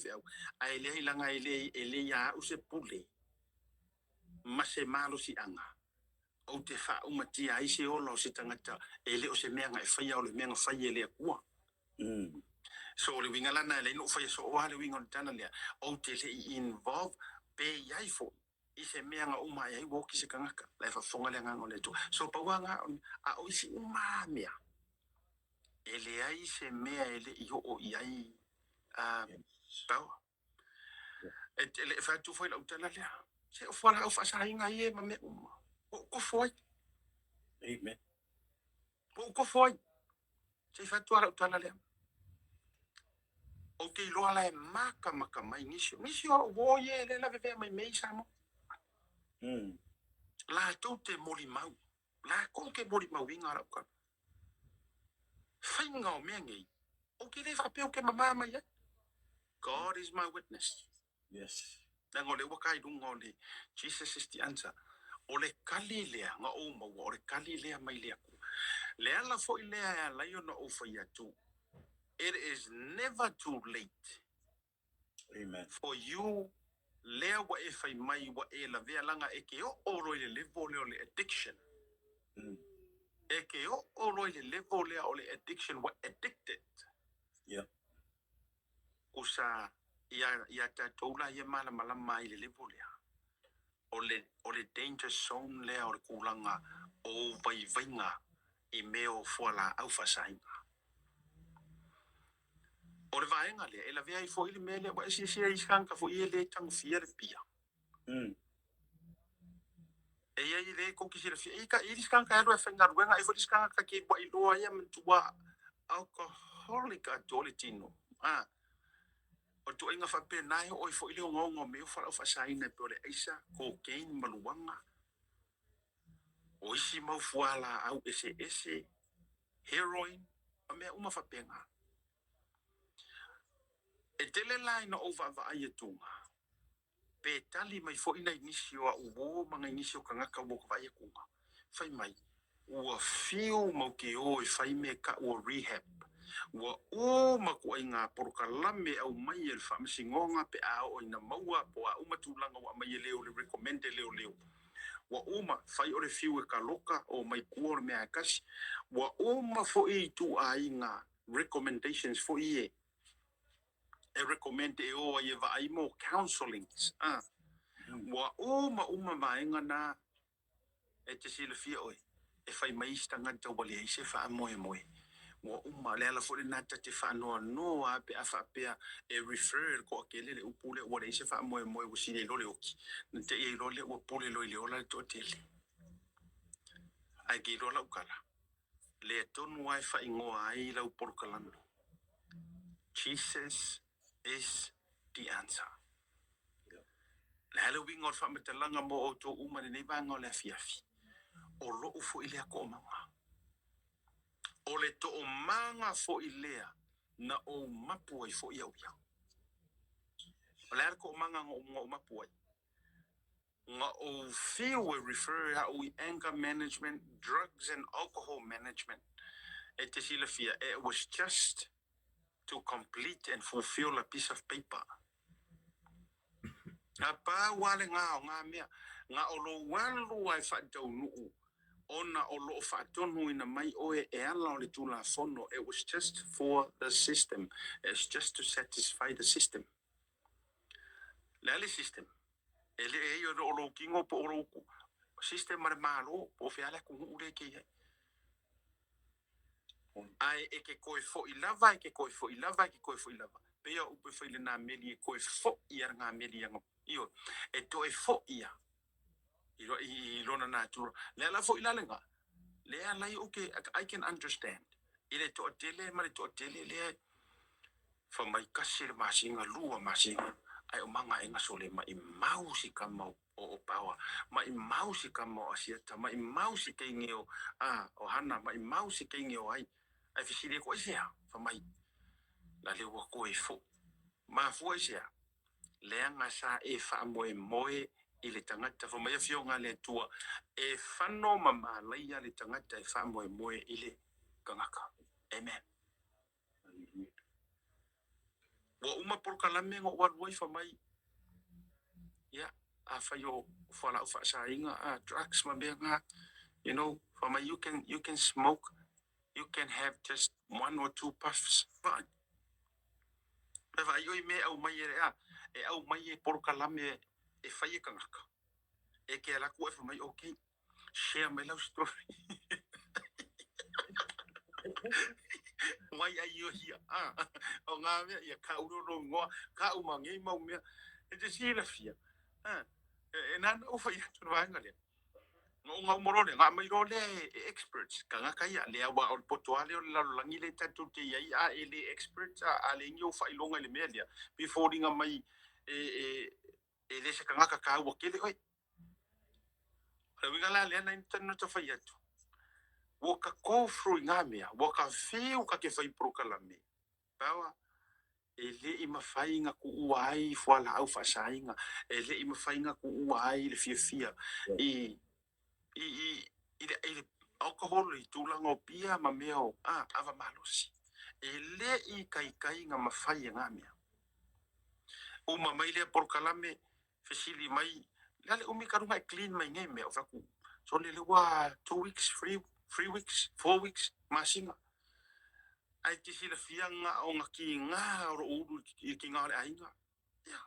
a ile langa ile ya o se pule ma se malo si anga o te fa o mati ai se o lo se tangata ele o se menga e fa ya o le menga fa ye le kwa so le winga lana le no fa so o le winga tana le o te le involve pe yai fo i se menga o mai ai wo ki se kangaka le fa fonga le nganga le to so pa wanga a o si uma mea ele ai se mea ele i o ai pa e le fa tu foi la utala le se o fa fa sa inga ye ma me o foi Amen. o foi se fa tu ala utala le o ke lo ala maka mai nisi o wo ye le la ve mai mai sa mo la tu te moli mau la ko ke moli mau winga ra ka fainga o me ngai o ke le fa pe o ke mama mai God is my witness Yes. Na ngole wakai dunga ole Jesus is the answer. Ole kali lea nga o maua, ole kali lea mai lea ku. Lea la fo i lea la yo na o fai atu. It is never too late. Amen. For you, lea wa e fai mai wa e la vea langa e ke o oro i le levo leo le addiction. E ke o oro i le levo lea o le addiction wa addicted. Yeah. Kusa ia ta toula ia mala mala mai le levo lea. O le danger zone lea o le kulanga o vai vainga i meo fuala au fasainga. O le vaenga lea, e la vea i fo ili mele wa esi i skanka fo i le tang fia le pia. E ia i le koki sila fia, i li skanka alo e whainga ruenga, e fo li skanka ka ke wa i loa ia mentua alcoholic a tole tino. O tu inga whape nai o i fo ili o ngongo meo fala au fasaina pe o le eisa, cocaine maluanga. O isi mau fuala au ese, heroin, a mea uma whapenga. E tele lai na ova va ai tunga. Pe tali mai fo ina inisio a uwo manga inisio kangaka wo vai kunga. Fai mai. Ua fiu mau ke o e fai me ka ua rehab. Ua o maku ai ngā porokalame au mai e whaamisingonga pe a o ina maua po a umatulanga wa mai e leo le recommende leo. Wa uma fai ore fiu e ka loka o mai kuor mea kasi. Wa uma fo i tu a inga recommendations fo i e. E recommend e o e va ai mo counselings. Wa uma vaenga na e te sila fia oi. E fai mai stanga tau wali e se wha moe moe. Wa uma le ala fore nata te wha noa pe a wha pea e refer ko a kele le upule ua le se wha moe moe wa sine lole oki. Na te e lole ua pule loi le ola le to tele. Ai ke lola ukala. Le tonu ai wha ingoa ai lau porukalano. Jesus is the answer. Le hale winga o whametalanga mo o tō umane nei vanga o le afiafi. O loo fo ilea ko o manga. O le to o manga fo ilea na o mapuai fo iau iau. O le hale ko o manga nga o mapuai. Nga o fiu e refer a ui anger management, drugs and alcohol management. E te sila fia, it was just to complete and fulfill a piece of paper. A pa wale ngā mea, ngā o lo walu ai whaatau nuu, ona o lo whaatonu ina mai oe e ala o le tūla whono, it was just for the system, it's just to satisfy the system. Le system, e le e o lo kingo po o lo system mare malo, po whiale kungu ure ke ia. Ai e ke koe fo I lava, e ke koe fo I lava, e ke koe fo I lava. Pea upe whaile nā meli e koe fo I ar ngā meli anga. Io, e to e fo ia. I lona nā tūra. Le ala fo I lalenga. Le ala I okay, I can understand. I le to tele, ma le to tele le fa mai kasi le masinga, lua masinga. Ai o manga e ngasole ma I mausi ka mau o pawa. Ma I mausi ka mau asiata. Ma I mausi ke ngeo o hana. Ma I mausi ke ngeo ai. Ai fisiri ko isea. Fa mai. La le wa ko e fo. Ma fo isea. Le anga sa e fa moe moe I le tangata. Fa mai fio ngā le tua. E whano mama leia le tangata e fa moe moe I le kangaka. Amen. Wa uma por kalame ngo warwai fa mai. Ya, a fa yo fa la fa sa inga drugs ma benga. You know, for my you can smoke, you can have just 1 or 2 puffs, but if I me au mai e au mai e por kalame e fai kangaka. E ke ala ko e fa mai okay. Share my love story. Why are you here? O ngā mea ia ka uroro ngoa, ka umangi mau mea. E te sila fia. E nana o fai atu wanga lea. Ngā umorone, ngā mai role experts. Ka ngā kai a lea wa o potoale o lalangi le tatu te iai a e le experts a le ingi o fai longa le mea lea. Before ringa mai e le se ka ngā ka ua kele oi. Le winga la lea na intana ta fai atu. Waka kofru ngā mea, waka whiu ka ke whai prokalame. Pawa, ele I mafainga ku uai fuala au fasainga ele I mafainga ku uai le fia I le alcohol I tulang o pia ma meo ava malosi ele I kai nga mafai nga mea uma mai le por kalame fesili mai lale umi karunga clean mai ngai mea faku so le wa 2 weeks 3 weeks 4 weeks masinga ai tisi le fianga o nga ki nga o uru ki nga le ainga ya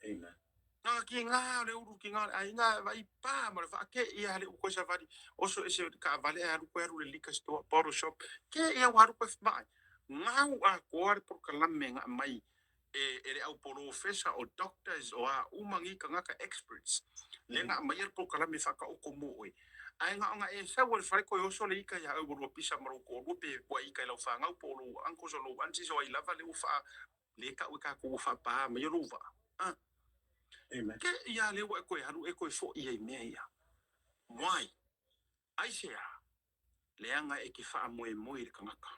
Amen. nga ki nga le uru ki nga le ainga vai pa ma le fa ke ia le ko sa vadi oso ese ka vale a ru ko le liquor store bottle shop ke ia wa ru ko fa nga a ko por kalame nga mai ele au professor o doctors o a umangi ka ngaka experts le nga mai po kala me faka o komo e ai nga sa wal fai ko yo so le ika ya o pisa maro ko ro pe wa ika la fa nga po lo anko so lo anti so I lava le fa le ka o ka ko fa pa me yo va Amen. ke ya le wa ko ya ru e ko fo I me ya why ai se ya le nga e ki fa mo le ka ngaka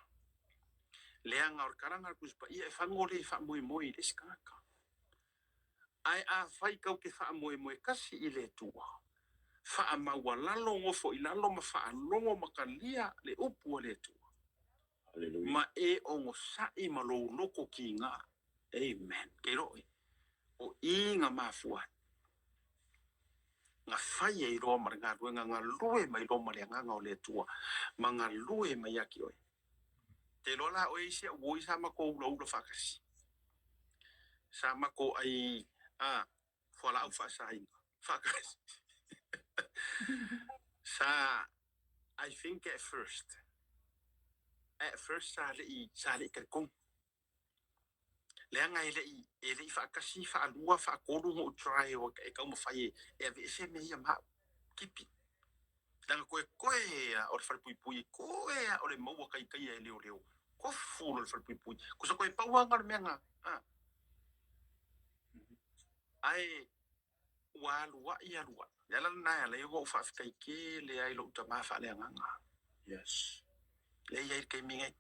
le nga o karanga ku pa e fa ngole fa mo le ska ngaka ai a fai kau ke wha moe kasi I le tua. Wha maua lalongo fo I lalo ma wha longo makalia le upua le tua. Hallelujah. Ma ongo sai ma lo loko ki ngā. Amen. Ke roi. O I ngā mafua. Ngā whai e roa mara ngā ruenga ngā lue mai roa mara ngā ngā o le tua. Ma ngā lue mai aki oi. Te lola o isi a ui sa mako ula ula whakasi. Sa mako ai whala au whasainga. Whakasi. I think at first sa le kong le nga ele fa kasi fa lua fa koru mo try o e ka mo fai e ve se me ya ma kipi danga ko o fa pui ko o le mo kai e leo ko fu o fa pui ko so ko pa wa ngar me nga ai wa lua ia lua ya la na le go fa kai ke le ai lo ta ma fa le nga Yes. le ia kai mi ngai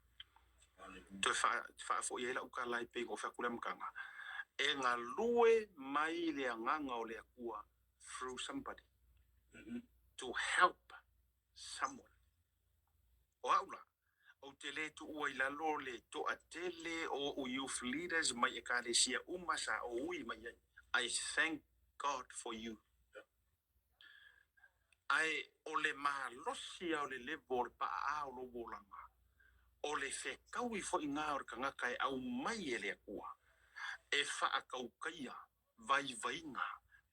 to fa fo ia la uka lai pe go fa kula mkanga e nga lue mai le nganga o le akua through somebody to help someone o aula o te le tu ua ila lo le to atele o youth leaders mai e ka le sia umasa o ui mai I thank God for you ai o le malosi o le level pa a o lo bolanga o le fe kaui fo inga o kanga kai au mai ele akua e fa akau kaia vai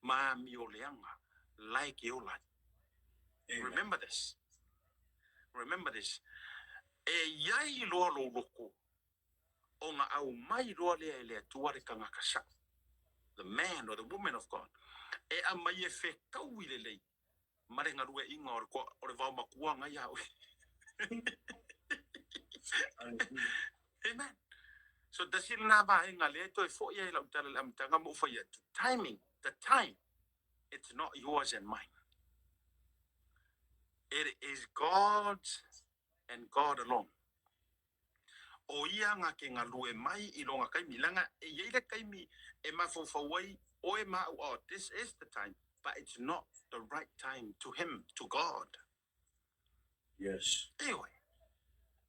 ma mi o leanga like you like. Remember this e yai lo loko o nga au mai lo le tuare kanga kasa the man or the woman of God e a mai e fe kaui le lei mare nga rue inga o le vau makua nga ya amen. So dasil na ba nga le to fo ye la utala la mtanga mo fa yet timing the time it's not yours and mine it is God's and God alone o ia nga ke nga lue mai I longa kai milanga e ye le kai mi e ma fo wai o e ma this is the time but it's not the right time to him to God. Yes. Anyway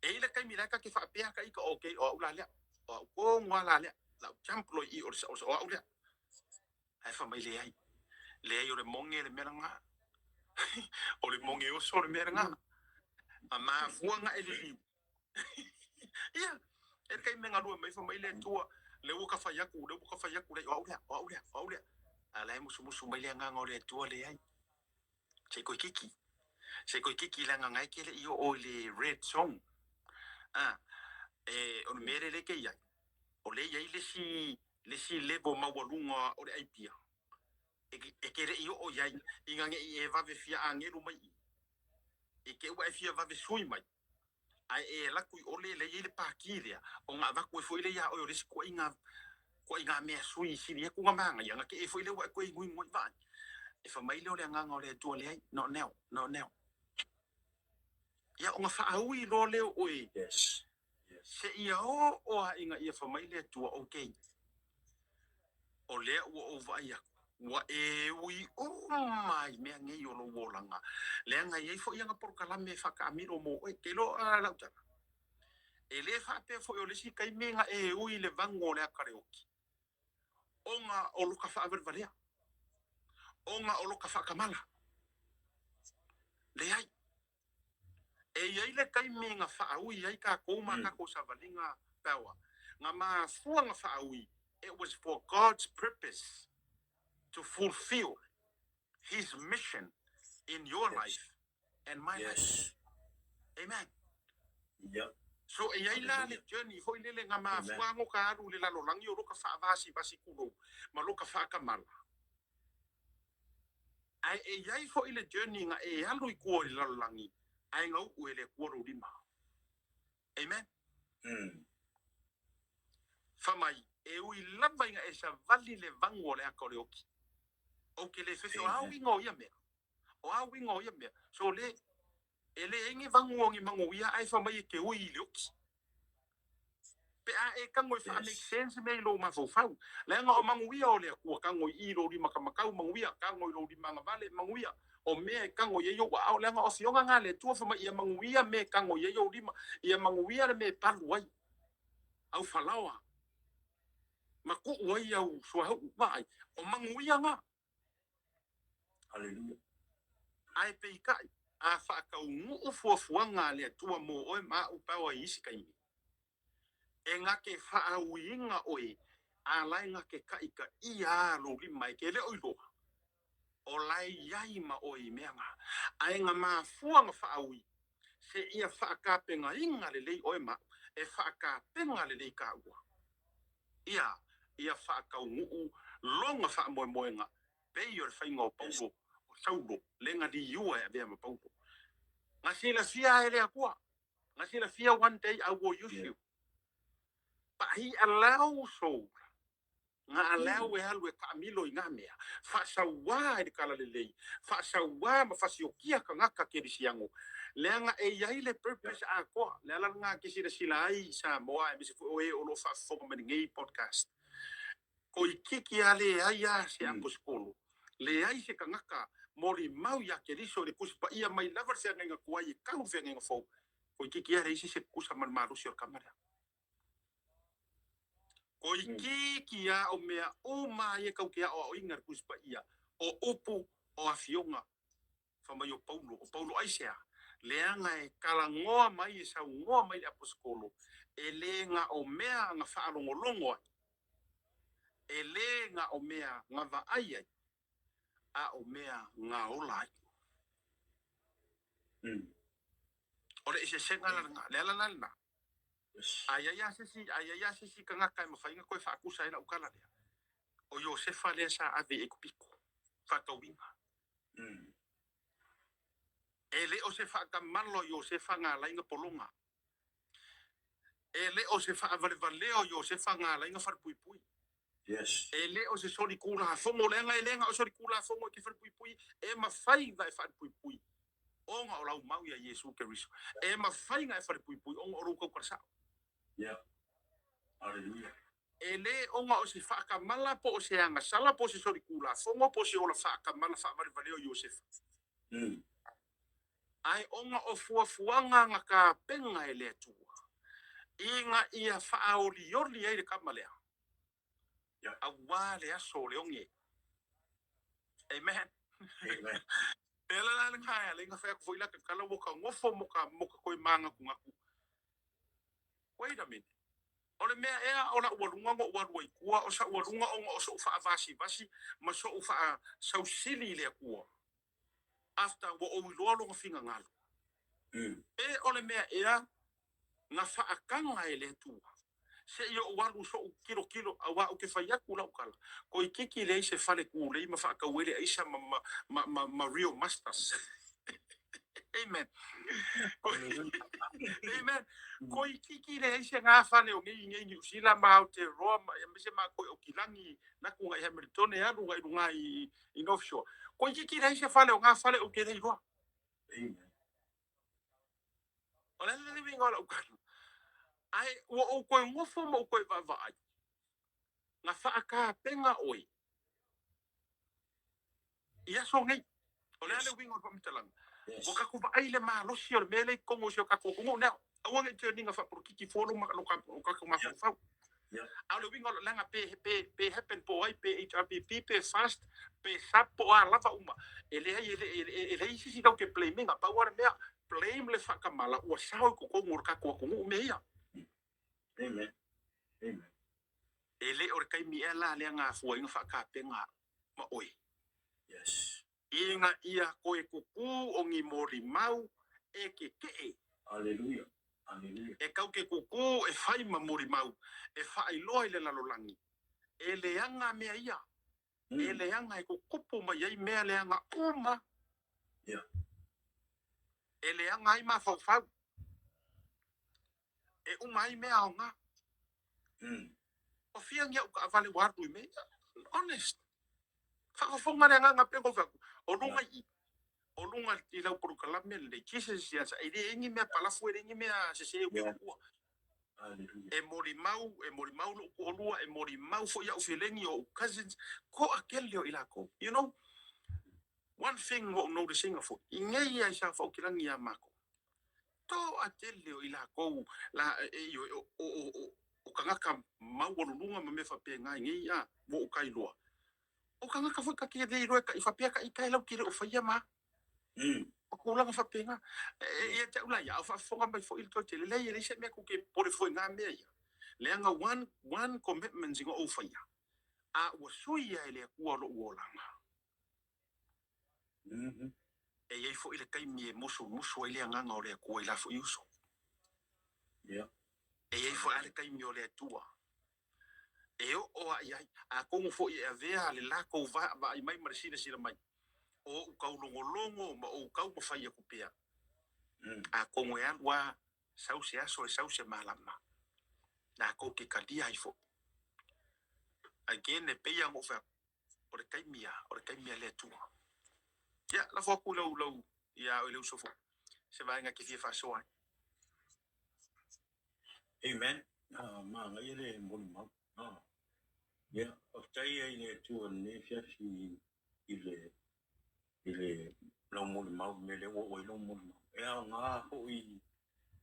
e le kai milanga ke fa pia kai ko okay o ula le o ko ngala le la champlo I o ula ai fa mai le ai le o le monge le meranga o le monge o so le meranga a ma fuanga e le ia e kai menga lua mai fa mai le tua le uka fa yaku le o ula ala musu mai le nga ngole tua le ai se ko kiki la nga ngai ke le io o le red song on mere le ke ia o le ia le si le bo ma walunga o le ai pia e ke le io o ia inga nge e va ve fia angeru mai e ke wa fia va ve sui mai ai e la kui ole le ile pakiria o nga va ko foi le ya o le ko inga me sui si le ku nga ya nga ke e foi le wa ko ngui ngui va e fa mai le ole nga ngole tu le no neo ya o nga fa au I lo le o Yes. Se ia o a inga ia whamai le tua o kei. O lea ua o vai aku. Wa e ui o mai mea ngei o lo wolanga. Lea ngai ei fo ianga porkalame whaka amiro mo e ke lo a lautana. E le whape fo i o lesi kai menga e ui le vango lea kareoki. Onga o luka wha valea. Onga o luka wha kamala. Le ai. E iai le kai menga wha ui ai ka kouma ka ko sa valinga pawa. Nga maa fuanga wha ui. It was for God's purpose to fulfill his mission in your life and my life. Amen. Yep. So e ai la le journey hoi lele nga maa fuango ka aru le lalo langi o loka wha vasi kulo. Ma loka wha kamala. Ai e iai hoi le journey nga e alu i kua i lalo langi. Ai ngau ue le kua ro lima. Amen. Whamai, e ui lava inga e sa vali le vango le akoreoki. O ke le fefe o au ingo ia mea. O au ingo ia mea. So le, e le ingi vango ngi mango ia ai whamai ke ui i leoki. Pe a e kango i wha make sense me lo ma fau. Le anga o mango ia o le kua kango i lo rima kamakau mango ia. Kango i lo rima ngavale mango ia. O mea kango ia yo wa au le anga o fionga ngā le tua whamai ia mango ia me kango ia yo rima. Ia mango ia le me palu ai. Au whalawa. Ma ko wai au suahau mai o manguia nga. Hallelujah. Ai pe kai a fa ka u fuafuanga le tua mo o ma u pa wa isi kai. E nga ke fa a winga oi a lai nga ke kai ka ia lo ri mai ke le oilo. O lai yai ma oi me nga. Ai nga ma fuanga fa a wi. Se ia fa ka penga inga le lei oi ma e fa ka penga le lei ka ua. Ia fa ka u longa fa mo nga. Pe yo fa ngo paulo. Saulo, lenga di yua e vea ma paulo. Nga sila fia ele akua. Nga sila fia one day I will use you. But he allow so. Nga allow e halu e kaamilo i ngā mea. Fa sawa e de kala lelei. Fa sawa ma fa siokia ka ngaka ke risiango. Lenga e iai le purpose a koa. Lela ngā kisira sila ai sa moa e misi fu e olo fa foka mani ngei podcast. Ko i kiki ale ai a se aposkolo. Le ai se ka ngaka. Mori mau ya ke riso de kuspa ia mai lava se nga kuai e kau fe nga fo ko ki kia reisi se kusa man maru se kamera ko ki kia o mea o mai e kau kia o inga kuspa ia o upu o afionga fa mai o paulo aisea leanga e kala ngoa mai e sa ngoa mai aposkolo e lenga o mea nga fa longo e lenga o mea nga va ai a o mea nga olai. Ora ise senga la la. Ayaya sisi kanga kai mafainga ko fa akusa ina ukala dia. O Josefa le sa ave ekupiko. Fa kawinga. Ele o se fa kamalo Josefa nga la inga polonga. Ele o se fa valeo Josefa nga la inga farpui. Yes. Ele o se sori kula fongo lenga o sori kula fongo ki farpui e mafai vai farpui. Onga o lau mau ya Yesu Keriso. E mawhainga e whare pui onga o rukau karasao. Yeah. Hallelujah. E le onga o se whaakamala po o se anga sala po se sori kula. Fongo po se ola whaakamala whaamare valeo Yosef. Ai onga o fuafuanga nga ka penga e lea tua. Inga ia whaaoli yori e re kamalea. Yeah. A wale aso leonge. Amen. Amen. Pela la kaya le nga fa ko ila ka kala mo ka ngofo mo ka koi manga ku ngaku. Wait a minute. Ole mea ea ola uarunga ngo uarua kua o sa uarunga o so fa vasi ma so fa sau sili le kua. After wo o lo nga finga ngalo. E ole mea ea nga fa akanga ele tu. Se yo waru so kilo awa o ke fa yaku la ukala. Ko ikiki le se fale ku le ma fa ka wele aisa ma real masters. Amen. Amen. Ko ikiki le se nga fale o ngi sila ma o te Roma e me se ma ko o kilangi na ku ngai Hamilton e alu ngai in offshore. Ko ikiki le se fale o nga fale o ke le ro. Amen. Ole le vinga la ukala. ai o koe ngofo mo koe va ai nga whaaka penga oi ia so ngai o le ale wingo fa mitalang o ka ku ai le malo si o mele kongo si o ka ko mo na o ngai te ninga fa por kiki folo ma lo ka o ka ma fa a le wingo langa pe happen po ai pe HRPP pe fast pe sapo a lava uma ele isi ka ke play menga pa war mea play le fa ka mala o sa ko ko ngor ka ko me ia Amen. Amen. ele o kai mi ela le nga fo inga fa ka penga ma oi Yes. inga ia koe kuku o ngi mori mau e ke ke Hallelujah. Hallelujah. e kau ke kuku e fai ma mori mau e fai loa le lalolangi e le anga mea ia e le anga e kukupu ma iai mea le anga uma Yeah. e le anga ai ma fau fau e uma ai mea o nga o fia ngia uka avale wardu i mea honest whakafonga le anga ngape ko faku o runga i o lunga i lau poru kalame le kise si asa e le ingi mea palafu e ingi mea se se ua e mori mau lo ko lua e mori mau fo ya o feeling o cousins ko akele o ilako you know one thing what noticing of ingai ya sa fo kilangi ya mako to atele o ilako la e o kangaka mau o lunga me fa pe ngai ngai ya mo o kai loa o kangaka fo ka ke de ro ka ifa pe ka i kai lau kire o fa ya ma o kulanga fa pe nga e te ula ya fa fo nga mai fo il to tele le ye se me ko ke por fo nga me ya le anga one commitment zinga o fa ya a o suia ele kua lo uolanga e ye fo ile kai mi musu ile anga nga ole kua ila fo yuso e ye fo ale kai mi ole tua e o a kongo fo e avea le la ko va i mai marsina sira mai o ka longo ma o ka mo fa ye kupea a kongo ya wa sauce aso e sauce malama na ko ke kadia ifo again e peia mo fa o kai mia le tua ya la fo ku lo ya o le sofo se vai nga ke fie fa so Amen. Ma ngai le mo ma. Yeah, o tai ai le tu ne fia fi ile lo mo ma me le o lo mo. E nga ho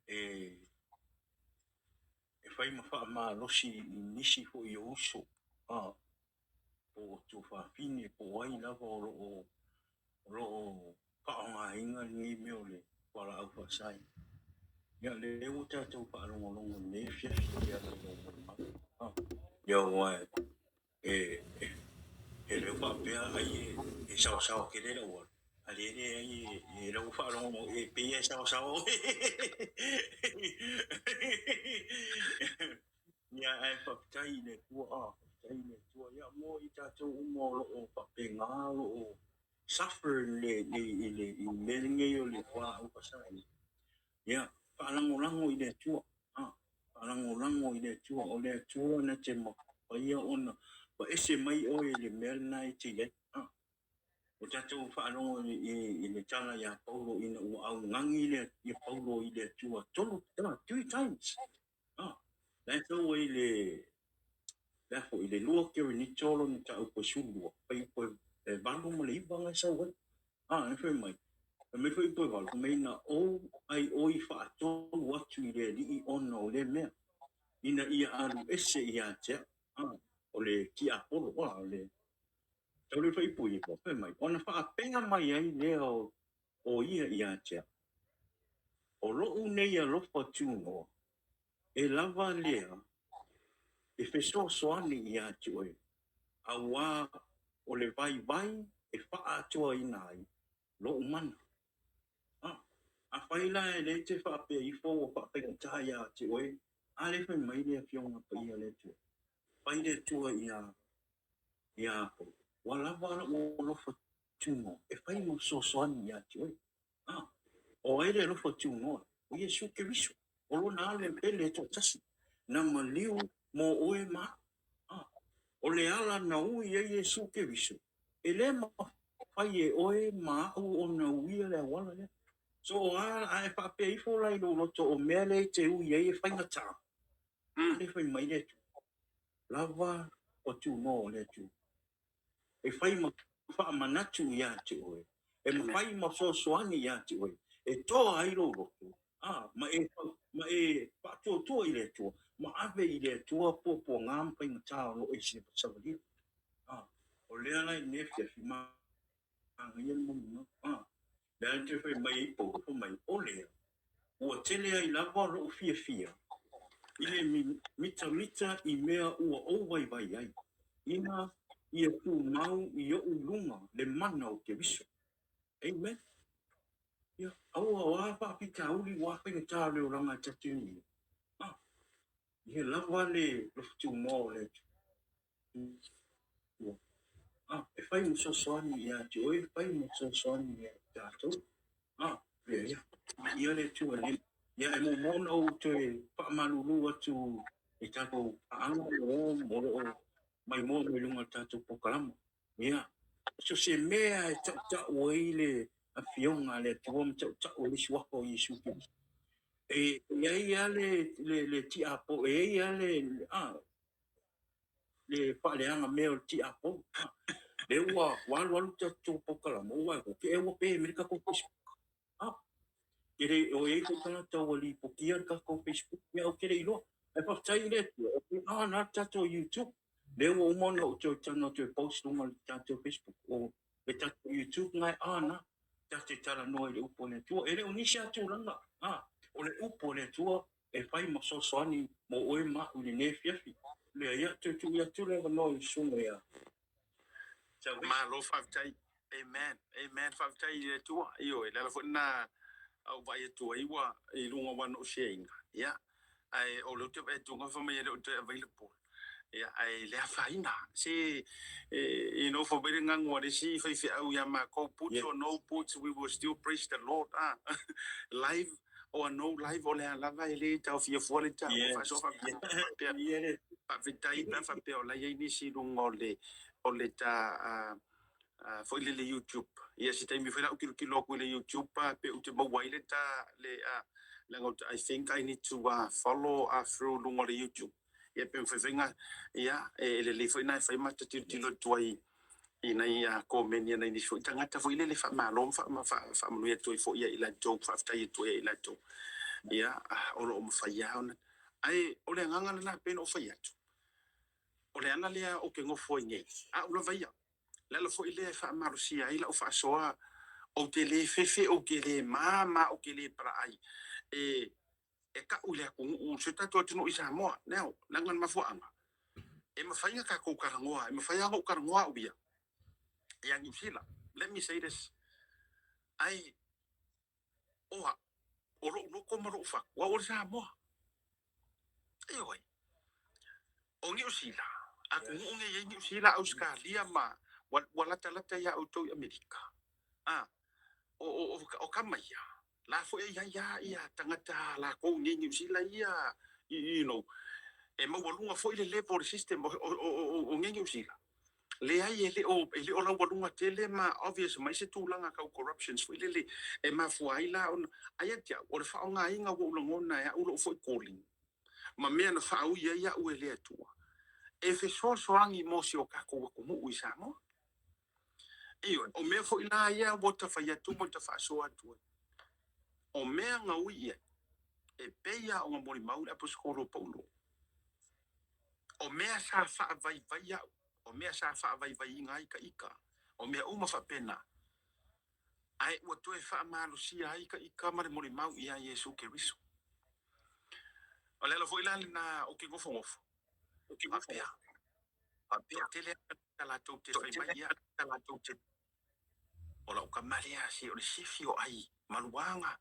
e fai ma fa ma lo si nisi ho i uso. O tu fa fini po ai la lo ka nga inga ni me ole para au fa sai. Ya le o ta tu pa lo ne fia fi ya lo mo. Yo wa le fa pe ai e sa ke le lo ale ai lo fa lo e pe sa ya ai fa tai le tua ya mo i ta tu mo lo pa pe nga lo suffer le nge yo le fa o pa sai ya pa lango i le tua pa lango i le tua o le tua na te mo pa ia ona pa ese mai o le mel na i te le o tatou whaanongo i le tala ia Paulo ina ua au ngangi le i Paulo i le tua tolu, 3 times. Lai tau i le lua kere ni tolo ni ta upo sulua, pai upo bandu ma le iwa ngai sau wai. E whai mai. E me whai upo walu, me ina o ai oi wha tolu atu i le li i ona o le mea. Ina ia alu ese i a tea. O le ki a polo, o le tau le whai pui ko, whai mai. Ona wha penga mai ai leo o ia i a tea. O loo nei a lofa tūno, e lava lea, e wheso soani i a tue. A wā o le vai, e wha atua i nai, loo mana. A whaila e le te wha pe i fō o wha penga tahi a tue, a le whai mai lea fionga pa ia le tue. Whai le tua i a po. Wa lava o lofa tūno, e whai mo so soani i a tue. O ele lofa tūno, o Yesu Keriso. O lo na ale pele to tasi. Na maliu mo oe ma. O le ala na ui e Yesu Keriso. E le ma fai e oe ma au o na ui le wala le. So o a e whape i fo lai lo loto o mea le te ui e whai ngata. Ale fai mai le tu. Lava o tu no le tu. E fai ma fa manatu ya tu oe. E ma fai ma so soani ya tu oe. E to ai lo lo tu. Ma e pa to to ile tu. Ma ave ile tu po po ngam pai ma ta lo e si sa li. O le ala ne fia fi ma ngai mo no. Le te fai mai po mai o le. Ua tele ai lava lo fia fia. Ile mita I mea ua o vai vai ai. Ina ia tu mau I o ulunga le mana o te viso. Amen. Ia, aua o apa pita uli wa pe ta le oranga tatuni. Ia lava le lo tu mo le. E fai mo so soni ia te oi fai mo so soni ia tato. Ia. Ia le tu le. Ia e mo mona o te pa malulu atu e tako aanga o mo mai mo me lunga tato pokalama. Ia. So se mea e ta o ile a fionga le tuom ta o le swako Yesu ki. Ia le ti apo ia le pa le anga me o ti apo. Le ua walu tato pokalama ua ko ke e wo pe Amerika ko Kere o e ko tana tau ali po kia ka ko Facebook me o kere ilo. E pa tai le tu. Na tato YouTube. Le o umona o te tana te post uma le tato Facebook. O le tato YouTube ngai na. Tato tala no le upo le tua. E le o nisi atu langa. O le upo le tua. E fai ma so soani mo oe ma u le ne fiafi. Le ia te tu ia tu le no I sunga ia. Ma lo faftai. Amen. Amen. Faftai le tua. Io e la fona au vai tu ai wa I lunga wan o sheinga. Ya. Ai o lo te e tunga fa mai le te available. Ya ai le faina. Si no for being ngang wa si fa fi au ya ma ko put or no put we will still praise the Lord. Live or no live o le la vai le ta fi fo le ta fa so fa pa vitai pa fa pe o la ye ni si lunga o le ta foi le YouTube. Ia si tai mi foi la kilo ko le YouTube pa pe u te mo wai le ta le I think I need to follow through lunga le YouTube. Ia pe foi venga ia le foi na foi mata tilo tuai ina ia komenia na ni so tangata foi le fa malom fa manu ia toi foi ia ila jo fa tai toi ila jo. Ia o lo mo fa ia ona. Ai o le nganga na pe no fa ia. O le ana le o ke ngo foi ngai. O lo vai ia. Lalo fo ile fa marusia ila o fa soa o te le fefe o ke le mama o ke le pra ai e ka ule ku u se ta to tino isa mo now langan ma fo anga e ma fainga ka ko karangoa e ma fainga ko karangoa ubia yang ibsila let me say this ai oa o lo no ko maro fa wa o sa mo e oi o ngi usila aku ngi ye ngi usila Australia ma wala talata ya auto Amerika o kamaya la fo ya tangata la ko ni sila ia you know e mo walunga fo ile level system o ngi sila le ai ele o la walunga tele ma obvious mai se tulanga ka corruptions fo ile e ma fo ai la on ai tia o le fa nga inga wo ngona ya ulo fo calling ma me na fa u ya u ele tua e fe so angi mo si o ka ko mo u isa mo io o me fo ila ya bota fa ya tu bota fa so atu o mea nga uia e peia o nga mori mauri a poskoro paulo o mea sa fa vai vai au o mea sa fa vai vai ngai ka ika o mea uma fa pena ai o to e fa malu si ai ka ika mari mori mau ia Yesu ke riso o le lo foi la na o ke go fofo o ke a tele la to te fai mai ia la to te o la ka maria si o le sifio ai maluanga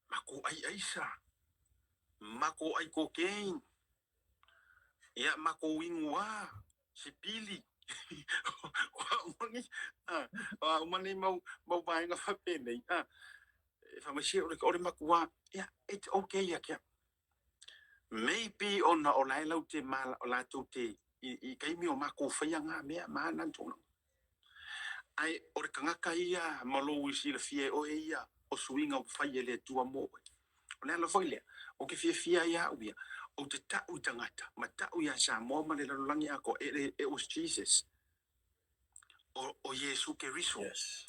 mako ai aisa mako ai cocaine ia mako wingua sipili mani mau vai nga fa pene fa mashi o le makua ia it's okay ya kia maybe on o lai lau te mala o la tu te I kai mi o mako fa nga me ma nan tono ai o le kanga ia malo isi le fie o ia o swinga o fa le tua mo le la foi le o ke fia ia uia o te tau tangata ma tau ia sa mo ma le langi ako e was Jesus o Yesu ke riso Yes.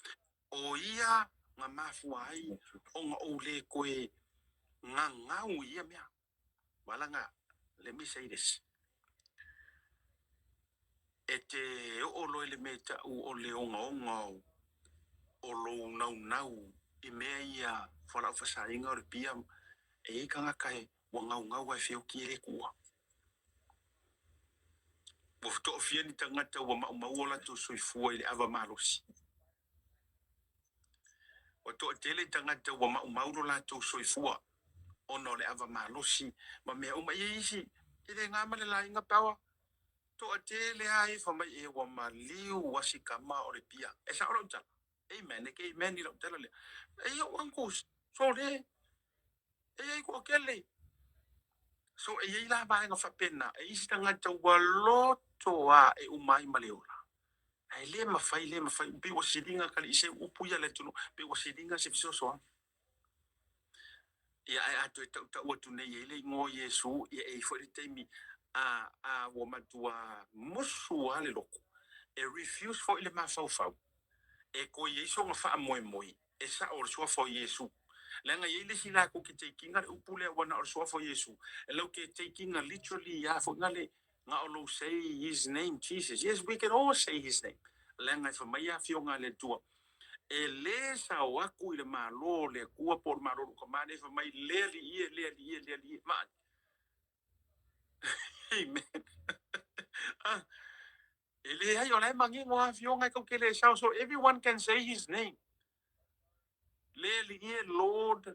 o ia nga mafua ai o nga o le koe nga ngau ia mea malanga let me say this e te o lo ele me tau o le onga o lo nau i mea ia whala whasainga o le pia e i kanga kai wa ngau ai whio ki ele kua. Wa fito o fia ni tangata wa mauola tu soifua i le awa marosi. Wa to tele tangata wa maulo la tu soifua ono le awa marosi ma mea i isi i le ngama le la inga pawa to a tele ai fa mai e wa maliu wasikama o le pia. E sa olo tala. Amen. Ke amen ni lo tala le. E yo wankus. So le e ko kele. So e la ba nga fa pena. E isi tangata wa loto a e umai maleola. Ai le mafai pe wasilinga kali ise upuya le tunu pe wasilinga se fiso ia ai atu e tau watu nei e le ngo Yesu ia e fo le teimi a wo matua musu ale loko e refuse fo ile mafau e ko Yesu nga fa moi e sa or so fo Yesu langa ye le sila ko ke taking al upule wana or so fo Yesu e lo ke taking literally ya fo ngale nga o say his name Jesus. Yes, we can all say his name langa fa maya fio ngale tua e le sa waku i le malo le kua por malo ko mane fa mai le li ma amen ele ai ole mangi mo afio ngai ko kele so everyone can say his name le li Lord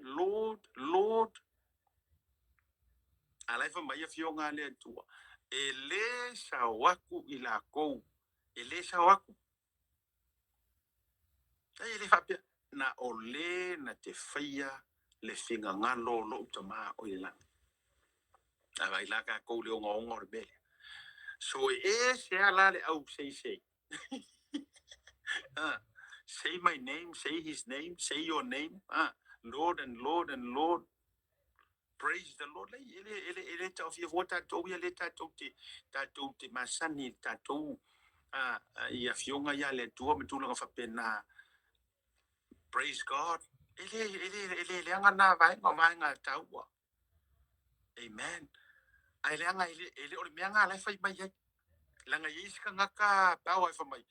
ala fa mai afio ngale tua e le sa waku i la ko e le sa waku ai le fa na ole na te faia le finga ngalo lo utama o ila ai la ka ko le ngongo re so se ala le au say say my name, say his name, say your name Lord and Lord praise the Lord ele ta of your water to ya le ta to te masani ta to ia fionga ya le tua me tulanga fa pena praise God ele anga na vai ma nga tau amen ai le anga ele o me anga la fa mai langa yis ka ngaka pa wa fa mai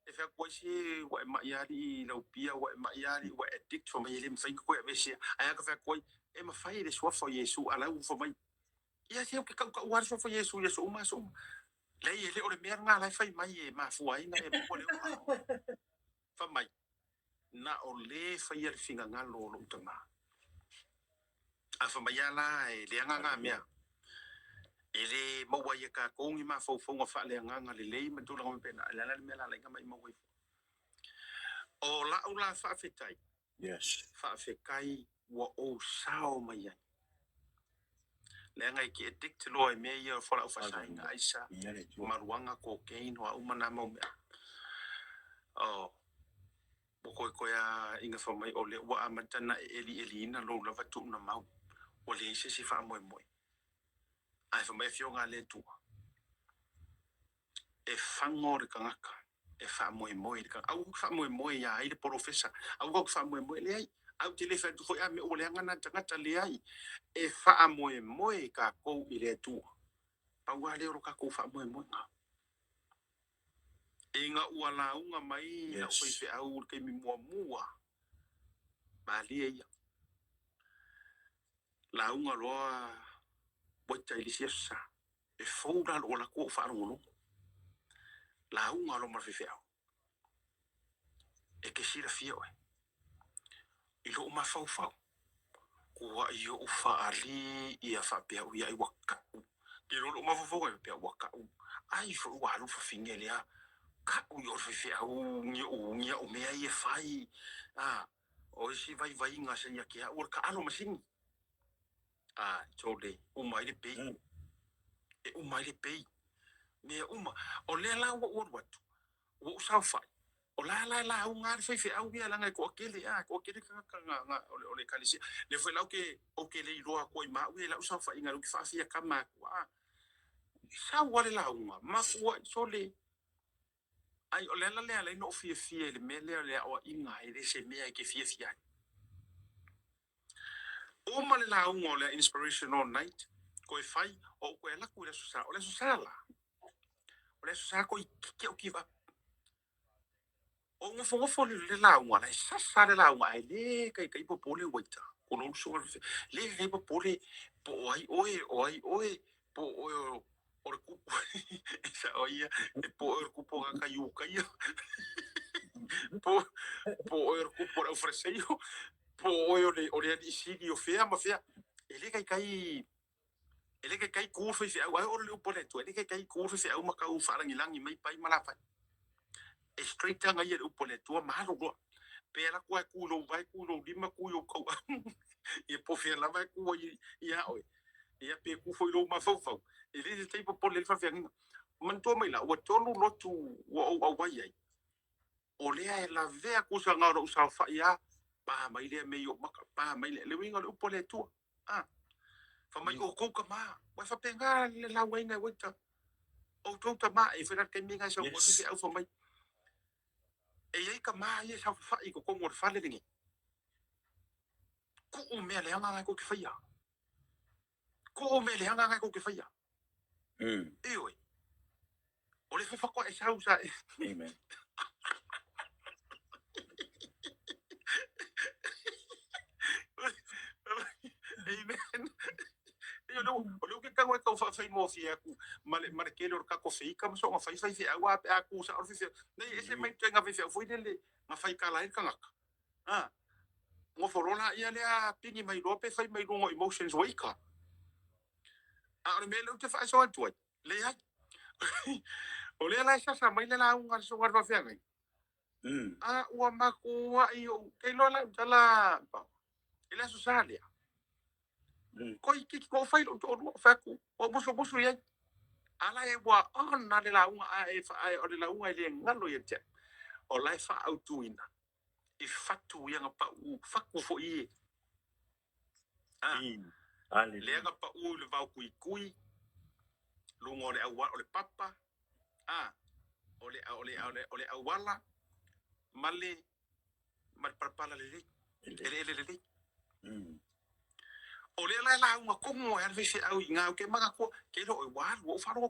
e fa ko si wa ma yari lo pia wa ma yari wa addict fa mai lim fa ko e se ai ka fa ko e ma fa ile so fa Yesu ala u fa mai ia se ka wa so fa Yesu ma so le ile o le me nga la fa mai e ma fu ai na e ko le fa mai na o le fa ia finga nga lo tama a fa mai ala e le nga mea ele mo wa ye ka ko ngi ma fo fa le nga le ma tu la pena la me la nga mai mo wa o la ula fa fetai Yes. fa fekai wa o sao mai le ngai ki addict lo e me ia fa la fa sai nga isa maruanga ko kein wa umana mo me o ko ya inga fa mai o le wa amatana eli na lo la tu na mau o le se fa mo ai fa mai fio nga le tu e fangor kangaka e fa mo ka au fa mo ya ai le professor au ko fa mo le ai au te le fa tu foi a me o le ngana tanga le ai e fa mo ka ko i le tu pa wa le ro ka ko fa mo nga e nga ua la unga mai na foi fe au ke mi mua ba le ia la unga loa bota i sa e fora o la ko fa no la unga lo ma fe au e ke sira fia o i lo ma fau wa yo ufa ali ia fa pe u ia i waka i lo ma fo pe waka ai fo wa lu fa fingele a ka u yo fe au ngi o me ai fai o si vai nga se ya ke o ka alo masin chole o mai le pe e o mai le pe me uma o le la o sa fa o la o ngar fe au bia la ngai ko kele ko kele nga ole kalisi le foi lau ke o kele i roa ko i ma we la usa fa inga ki fa fia kama ko sa wale la uma ma ko so le ai ole la le no fia le me le o inga i de se me ke fia o ma le la unga le inspirational night ko i fai o ko la ku le susa o le susa la o le susa ko i ke o ki va o ngofo le la unga la sa le la unga ai le kai po le waita ko no so le po le po ai po o le kupu sa oia po o le kupu ka yu kai po o le kupu o freseio po o le di sidi o fea ma fea ele kai ku fe fea o le po le to ele kai ku fe fea ma ka u fa langi mai pai mala fa e straight tanga ia upo le tua mahalo roa. Pera kua kulo vai kulo lima kuyo kau. E po fia la vai kuo ia oi. Ia pe ku foi lo ma fau fau. E le te po le fa fia nginga. Man to mai la o tonu lotu o wai ai. O le e la vea ku sa ngaro sa fa ia pa mai le me yo maka pa mai le winga le upo le tua. Ah. Fa mai o ko ka ma. Wa fa penga le la wenga wita. O to ta ma e fa ka minga sa o se au fa mai. E ai ka ma ia sa fa i ko mo fa le ngi ko o me le anga ko ke fa ia ko o me le anga ko ke fa ia e oi o le fa ko e sa usa Amen. amen yo no o le ke ka wa ka fa mo fia ku ma ke le ka ko fi ka so fa fa fi wa a ku sa o fi nei ese mai tenga fi foi dele ma fa ka la ka ngaka ah mo forona ia le a pingi mai lope fai mai longo emotions waika a o me le te fa so atu le ai o le la sa mai le la un so war fa fia ngai a ua ma ku wa i o ke lo la tala ele so sale ko i ki ko fai lo to fa ku o muso ia ala e wa na le la un a e fa o le la un le ngalo ia te o la fa autuina i fatu ia pa u fa ku fo i le nga pa u le va kui lungo le o le papa ole awala male mal parpala le le ole la uma como er vese au inga ke manga ko ke lo wa wo fa ro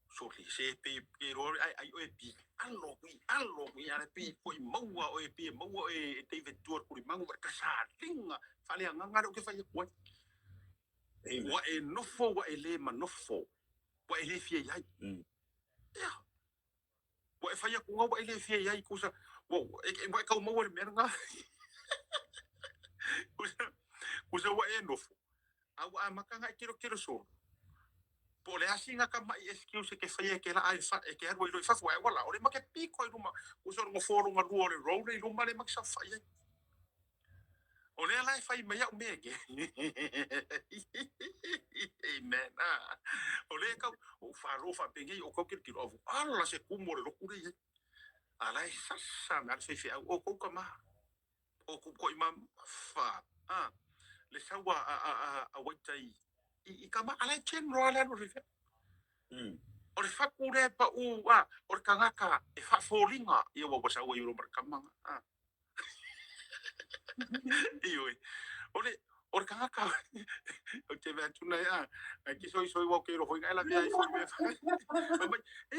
so li se pe ro ai o pi allo wi ara pi ko maua o pi maua e David Tour ko mangu ka sa linga fa le nga ro ke fa ko wa e nofo wa ele manofo wa ele fie ai ya wa e fa ko wa ele fie ai ko sa wa e wa ka mo wa merga kusa wa e nofo au a makanga kilo so po le asinga ka mai excuse ke fa ke la ai fa e ke ro i fa wa wala o le make piko i ruma kusa ngo foro nga ruo le ro le ruma le maksa fa ye o le la fa mai au mege amen o le ka o fa ro fa pengi o ko ki ro ala se kumo le ku le ala sa sa na se fe o ko ma o ko ima fa le sa wa a waitai i kama ala chen ro ala no rife o le faku le pa u o le kangaka e fa folinga i wa sa wa yuro markamanga o le kangaka o te va tuna ya ki soi wa ke ro foi ala via i foi me fa e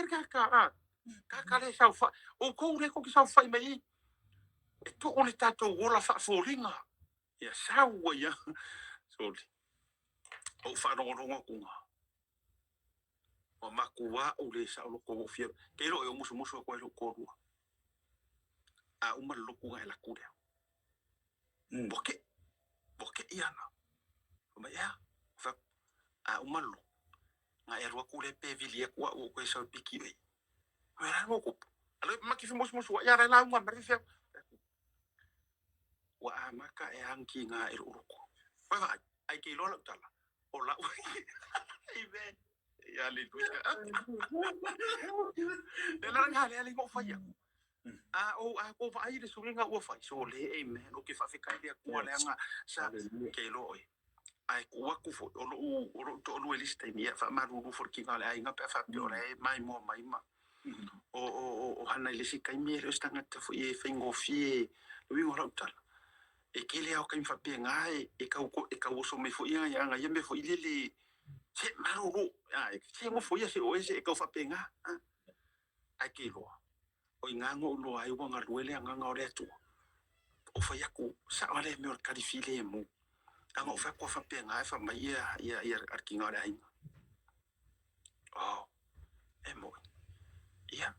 kaka le sa fa o ko le ko ki sa fa mai e to o le tato o la fa folinga ya sa wa ya so o fa ro kunga o makua o le sa o ko fia ke ro e muso ko lo ko ru a uma lo ku ga la ku de boke iana ma ya fa a uma lo nga e ro ku le pe vilia ku o ko sa piki e era no ko alo ma ki muso ya ra la uma ma fia wa maka e anki nga e ro ko wa ai ke lo la tala o la amen ya le tu le la nga le mo fa ya o vai le sulinga o fai so le amen o ke fa fe kai le ko le nga sa ke lo e ai ko ku fo o to lo le sta mi fa ma ru fo ki ngale ai nga pe fa pio le mai mo mai ma o hana le si kai mi le sta nga te fo e fengo fie lo wi ngora utal e ke le au kai fa pe nga e ka o so me fo ia nga ye me fo ile le se ma ru ai se mo fo ia se o se ka fa pe nga ai ke lo o ingango lo ai wanga luele anga ore tu o fa yaku sa ole me or kali file mu anga o fa ko fa pe nga fa mai ia arkinga ore ai oh e mo ia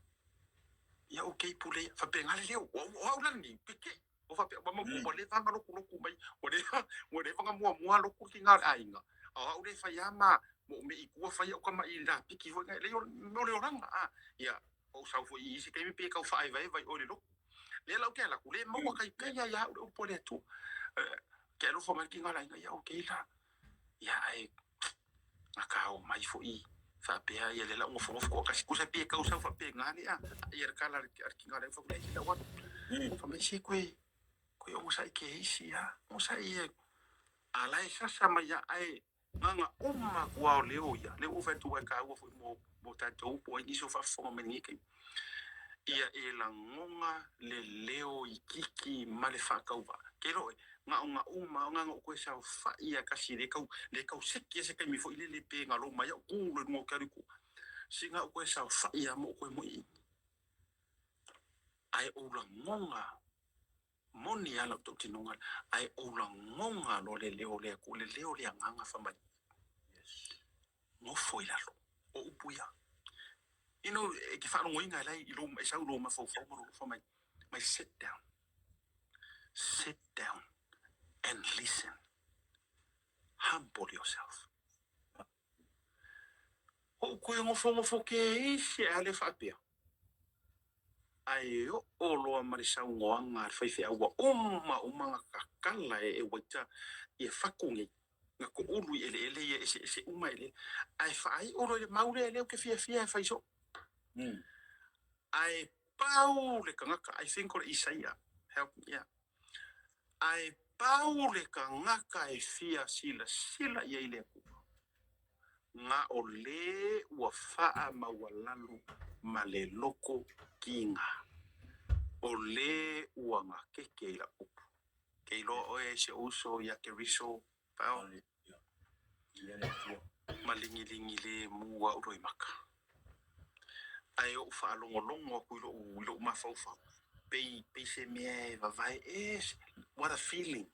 o ke pule fa pe nga le o la ni pike o fa pe ba mo ko le tanga lo ku mai o le fanga mo lo ku kinga ai nga o le fa yama mo me i ku fa ya ko mai la piki fo nga le no le oranga ia o sa fo i se ke mi pe ka fa ai vai o le lo le la ke la ku le mo ka ya o po le tu ke lo fo ma ki ngala ya o ke la ya ai aka o mai fo i fa pe ya le la mo fo ka ku sa pe ka o sa fa pe ngani ya ka la ki ngala fo le la wa fa me si ku o sa ke si ya o sa i ala sa sa ma ya ai nga umma kwa leo ya le o fa tu ka o fo mo ta to po ni so fa fo me ni ke ia e la ngonga le leo i kiki ma le whakauwa. Ke roe, nga uma, nga koe sa wha ia kasi le kau seki se kai mi fo ile le pe ngā lo mai au kūre ngō kariku. Si nga koe sa wha ia mo koe mo i. Ai o la ngonga, moni ala tau tinonga, ai o la ngonga lo le leo le nganga whamai. Ngō foi lalo, o upuia. You know, ke wha rongo inga lai, i lo mai sau lo ma fau for my sit down. Sit down and listen. Humble yourself. O koe ngofo ke isi ale whapea. Ai o loa marisau ngoanga whaiwhi aua umanga kakala e waita i whakungi. Nga ko ulu ele e uma ele. Ai whaai oro e maure ele o ke fia whaiso. Ai pau le kangaka, I think or Isaiah, help me out. Ai pau le kangaka e fia sila ia ile kupa. Nga o le ua faa mawalalu ma le loko kinga. O le ua nga keke ila upu. Ke ilo oe se uso ya ke riso pao. Malingi le mua uroi maka. Ai o fa longo ku lo ma fa pe se me va vai what a feeling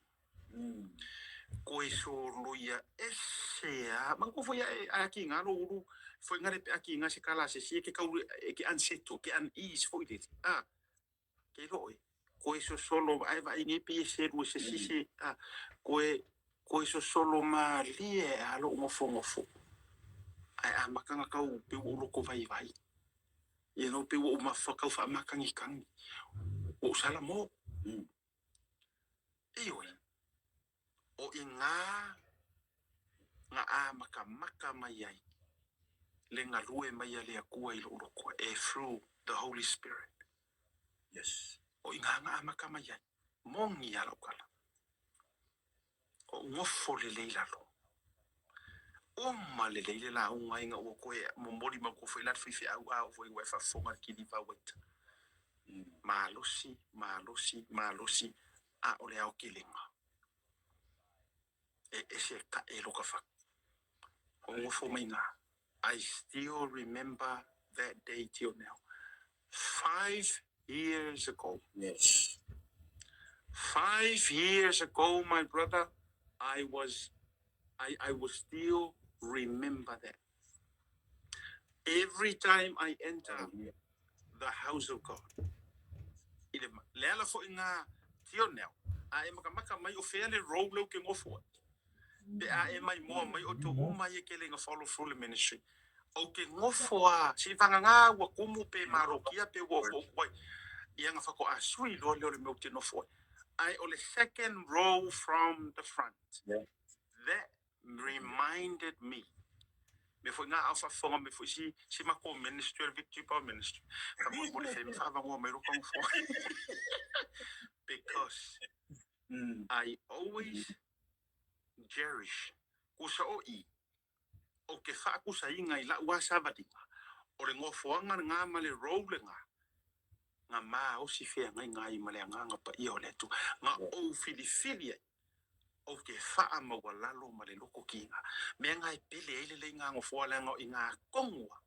ko eso lo ya man ko foi aqui ngalo uru foi ngare aqui nga se kala se ke ka ke anseto ke an is foi dit ke lo ko eso solo ai vai ni pe se ru se ko eso solo ma li alo ngofo ai makanga ka u pe u lo ko vai you know, pe o mafakau fa makangi kangi. O sala mo. Ioi. O inga nga maka mai ai. Le nga lue mai ale akua i lo ko through the Holy Spirit. Yes. O inga maka mai ai. Mongi ala kala. O ngofo le leila lo. O ma le leila la unga inga o koe momori ma ko foi la fifi au foi we fa fonga ki di va wet. Malosi a ole au kilinga se ka loka fa o ngofo mainga. I still remember that day till now 5 years ago. Yes, 5 years ago, my brother, I will still remember that. Every time I enter the house of God, lela fo inga tio now. I maka mai o fairly roll lo ke ngofo. Be mai mo mai o to mai ke le follow through the ministry. O ke ngofo si vanga nga wa kumu pe marokia pe wo ko ia nga fa ko asui lo me te no fo. I on the second row from the front. Yeah. That reminded me me foi nga alfa fonga me foi si mako ministry victory power ministry ka mo mo fe me fa ba ngo me ro kong fo because I always cherish kusa o ke fa kusa inga ila wa sabati o le ngo fo nga male role nga ma o si fe nga male nga pa i o le tu nga o filia o ke fa ma wala lo male loko kinga me nga pele ile nga ngo fo la ngo inga kongwa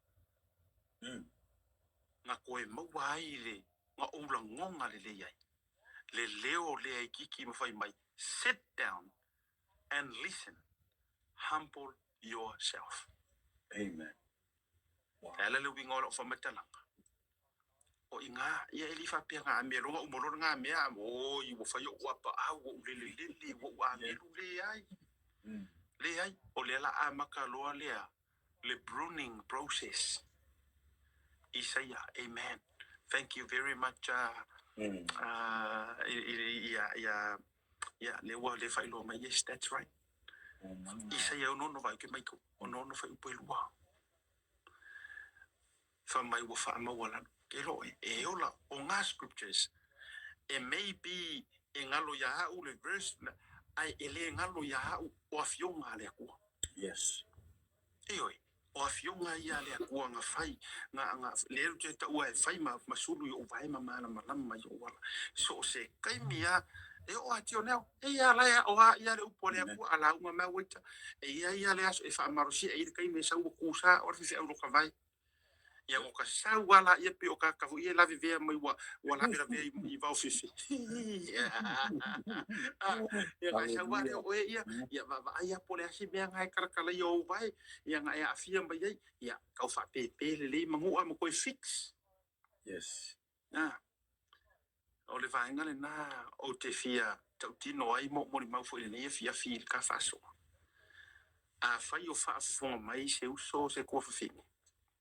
nga koe maua ile nga o la ngonga le yai le leo le kiki mo fai mai sit down and listen humble yourself. Amen. Wow. Ala le wingo lo fa matalanga. O inga ia eli fa pia nga me ronga umolo nga me o i wo fa yo wa pa a wo le wo wa me le ai. Le ai o le la a makalo le pruning process. Isaiah, amen. Thank you very much. Le wa le fa lo ma yes, that's right. Isaiah no vai ke mai ko no fa upelua. Fa mai wo fa ma wala ke lo e ola o nga scriptures e maybe e ngalo ya u le verse ai ele ngalo ya o afionga le ku. Yes. Oi o afionga ia le ku nga fai nga le te ta u fai ma sulu yo vai ma ma yo wala so se kai mia e o atio neo e ia la o ia le upole ku ala uma ma wita e ia le aso e fa marosi e kai me sa u kusa o fi euro ka vai ia o ka sa wala ia pe o ka fu ia la vive mai wala pera ve i va fifi ia ka sa wala o ia va ia pole asi me ngai kala yo vai ia ngai afia mai ia ka fa pe le mangu a mo ko fix. Yes. O le vaenga le na o te fia tau tino ai mo mau fo le fia ka faso. A fai o fa fonga mai se uso se ko fa fini.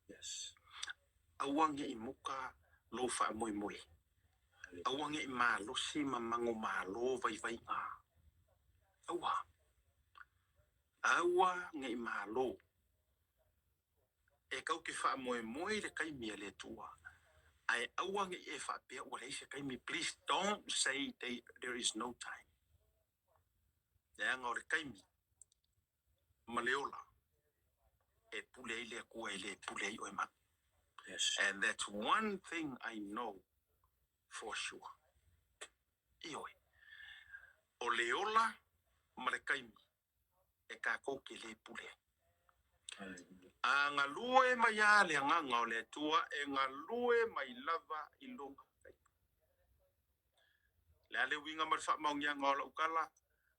Yes. Awange i muka lo fa moi. Awange i malo si mamango malo vai nga. Awa nge i malo. E kau ke fa moi le kai mia le tua. I awange e fa pe o le se kai mi please don't say there is no time. Ya ngore kai mi maleola e pule ile ku ile pule o ma. Yes. And that's one thing I know for sure. Ioi. O leola malekai mi e ka ko ke le pule. A ngalue mai ale nga o le tua e ngalue mai lava I longa. Le ale winga mar fa maungia ngola ukala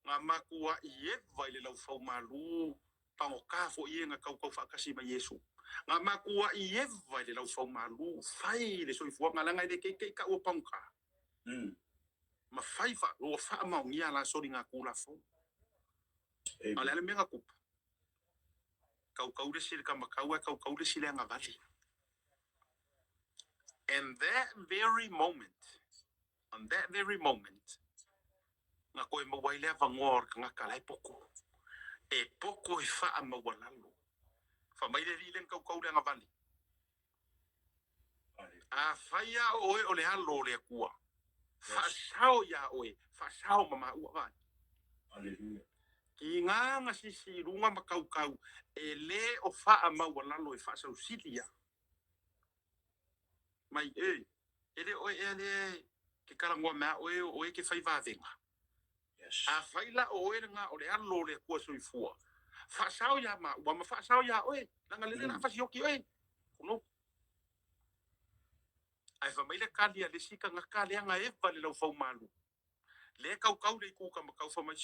nga makua I e vai le lau fau malu pango ka fo I nga kau fa kasi ma Yesu. Nga makua I e vai le lau fau malu fai le soifua ngalanga de ke ka o pangka. Ma fai fa o fa maungia la sori nga kula fo. Ale ale menga kupa. Kau de sile ka makau kau de sile nga vali. And that very moment, nga koe mawaile avangor ka nga kalai poko. E poko I faa mawalalo. Fa maile rile kau de nga vali. A faya oe o le halo le kua. Fa sao ya oe. Fa sao mama ua vai. Hallelujah. Ki nga sisi runga makau e le o faa mawalalo e faa sau silia. Mai ele oe ele ke kalangua mea oe ke fai vavenga. Yes. A faila oe nga o le alo le kua soifua. Fa sao ya ma ma fa sao ya oe langa lele na fa sioki oe. Kuno. Ai fa mai le kalia le sika nga kalia nga e vale lau fau malu. Le kau le ku ka makau fa mai.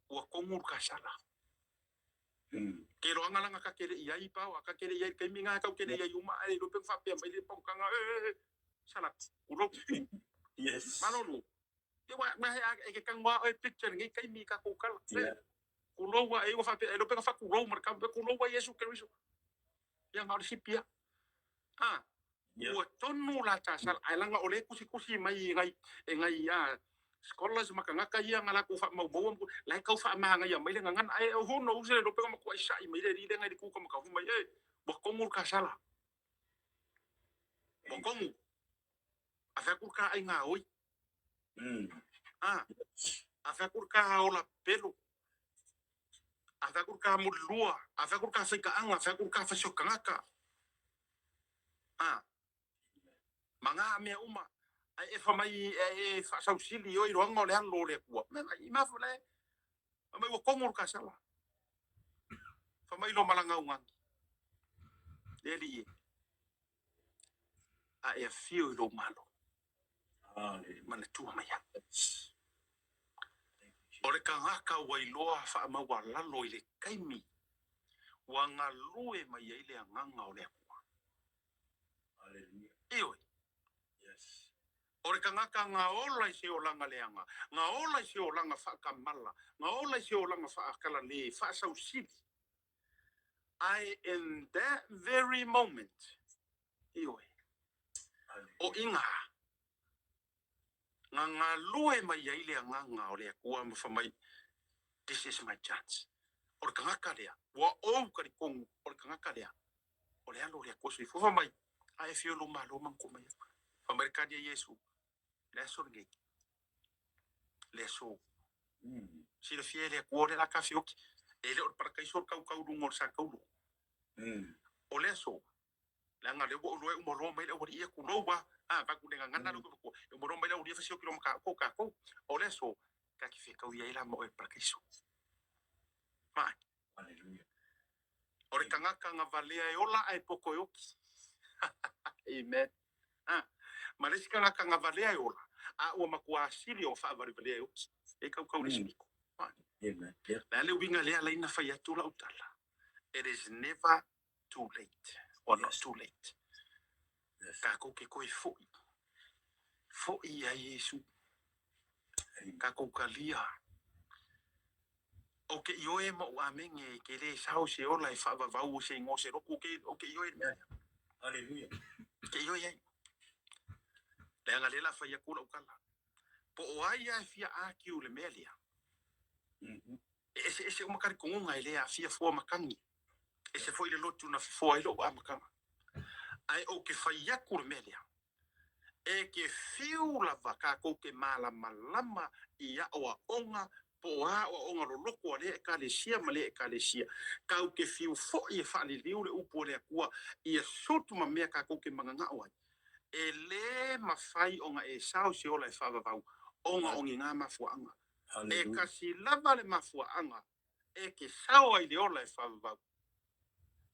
Ua kongur ka sala. Ke roanga langa ka kere iai pa wa ka kere iai kai minga kau kere iai uma ai lo pe fa pe mai le pongkanga sala. Kuno. Yes. Manolo. Ke wa e ke kangwa o picture ngi kai mi ka ku kala. Kuno wa e wa fa pe lo pe fa ku ro mar ka kuno wa Yesu Kristo. Yang harus sipia. Ua tonu la tasal ai langa ole kusi mai ngai Sekolah semakangaka ia ngala ku fa mau mau lai kau fa manga ia mai le ngan ai ho no se do pe ma ko isa i mai le ri ngai ku ka ma ka fu mai e bokongul ka sala bokongu afa ku ka ai nga oi afa ku ka ola pelo afa ku ka mulua afa ku ka fa ka anga afa ku ka fa sokangaka manga me uma ai e fa mai e fa sa usili oi ro ngole han lo le ku me mai ma fu le mai bokongul ka sala fa mai lo malanga unga Eli a e fio lo malo. Mana tua mai ya. Ore ka ngaka wailoa fa ma wala lo ile kaimi. Wanga lue mai ile nganga ole kwa. Hallelujah. Iyo. Yes. Ore ka ngaka nga ola se olanga leanga. Nga ola se olanga fa kamala. Nga ola se olanga fa akala le fa sa usili. I in that very moment. Iyo. O inga. Nga lue mai ile nganga ole kwa mfa mai. This is my chance. Or kangaka lea. Wa o kari kongu. Or kangaka lea. Ole alo lea kosi. Fufa mai. Ai fio lo malo manko mai. Famerika dia Yesu. Leso ngei. Leso. Sila fie lea kuore la kafi oki. Ele or para kaisor kau dungor sa kau lu. O leso. Langa le wo lo umoro mai le wori e kulowa. Ba ku denga ngana lo ko. Umoro mai le wori fa sio kilo maka ko. O leso. Ka ki fe kau ia ila mo e para kaisor. Mai. Hallelujah. Ore kangaka nga valea e ola ai poko yoki. Amen. Malesi kangaka nga valea e ola. Ua makua asili o wha valea yoki. E kau lesimiko. Amen. Na le winga lea laina whai atu la utala. It is never too late. Or not too late. Ka kou ke koe foi. Foi a Yesu. Ka kou ka lia. Oke ioe mo amenge ke le sao se ola e fa va se ngo se roku ke oke ioe. Hallelujah. Ke ioe. Le nga lela fa ya kula ukala. Po oai a fia a ki ule melia. Ese o makari konga ile a fia fo makangi. Ese foi le lotu na fo ilo a makanga. Ai o ke fa ya kula melia. E ke fiu la vaka ko ke mala malama ia o onga poa o onga lo loko le ekalesia male ekalesia kau ke fiu fo i fa le liu le upo le akua ia sotu ma mea ka ko ke manganga o e le mafai onga e sao se ola e fa vau onga ongi nga mafuanga e kasi lava le mafuanga e ke sao ai le ola e fa vau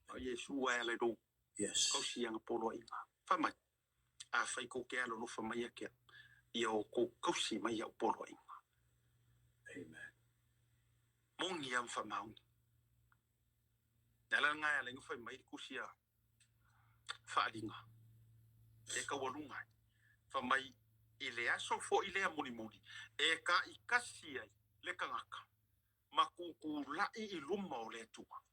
a Yesu wa le do yes ko si anga polo inga fa mai a fai ko ke alo no fa mai ke ia o ko si mai o polo inga. Amen. Mongi am fa mau. Dala nga ya lengo fa mai ku sia fa dinga. E ka walunga. Fa mai ile aso fo ile muni muni. E ka ikasi ai le kangaka. Makuku la I luma o le tua.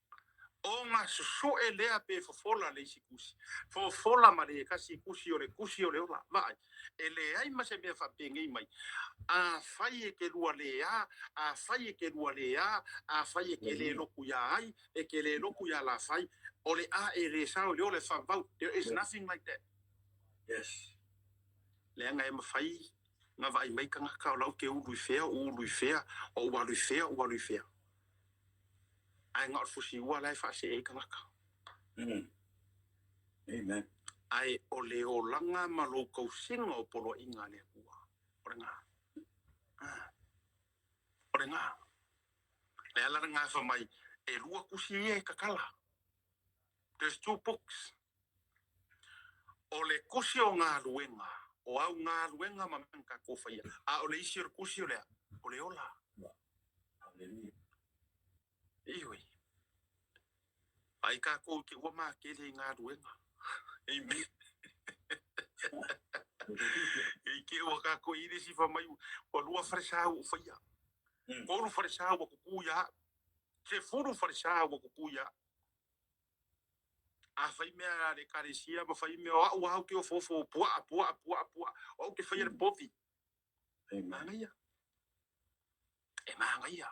Onga so e lea pe fofola le sikusi. Fofola ma le kasi kusi o le ola. Vai. E le ai ma se me fa pengi mai. A fai ke lua lea, a fai ke lua lea, a fai ke le loku ya ai, e ke le loku ya la fai. O le a e le sao le ole fa vau. There is nothing like that. Yes. Le anga e ma fai. Nga vai mai kanga ka lau ke ulu fea, o walu fea. Ai ngot fusi ua lai fa se e kangaka. Amen. Ai ole o langa ma lo kou singa o polo inga le kua. Ore ngā. Le ala ngā fa mai e lua kusi e kakala. There's 2 books. Ole kusi o ngā luenga. O au ngā luenga ma menka kofaya. A ole isi o kusi o lea. Ole ola. Hallelujah. Iwi. Ai ka kou ke ua maa kele ngā luenga. Amen. Ke ua ka kou iri si fa mai. O lua farisa u faya. Kolu farisa u kukuya. Se furu farisa u kukuya. A fai mea le karesia ma fai mea o au ke o fofo pua. O ke fai le povi. Amen. manga ia.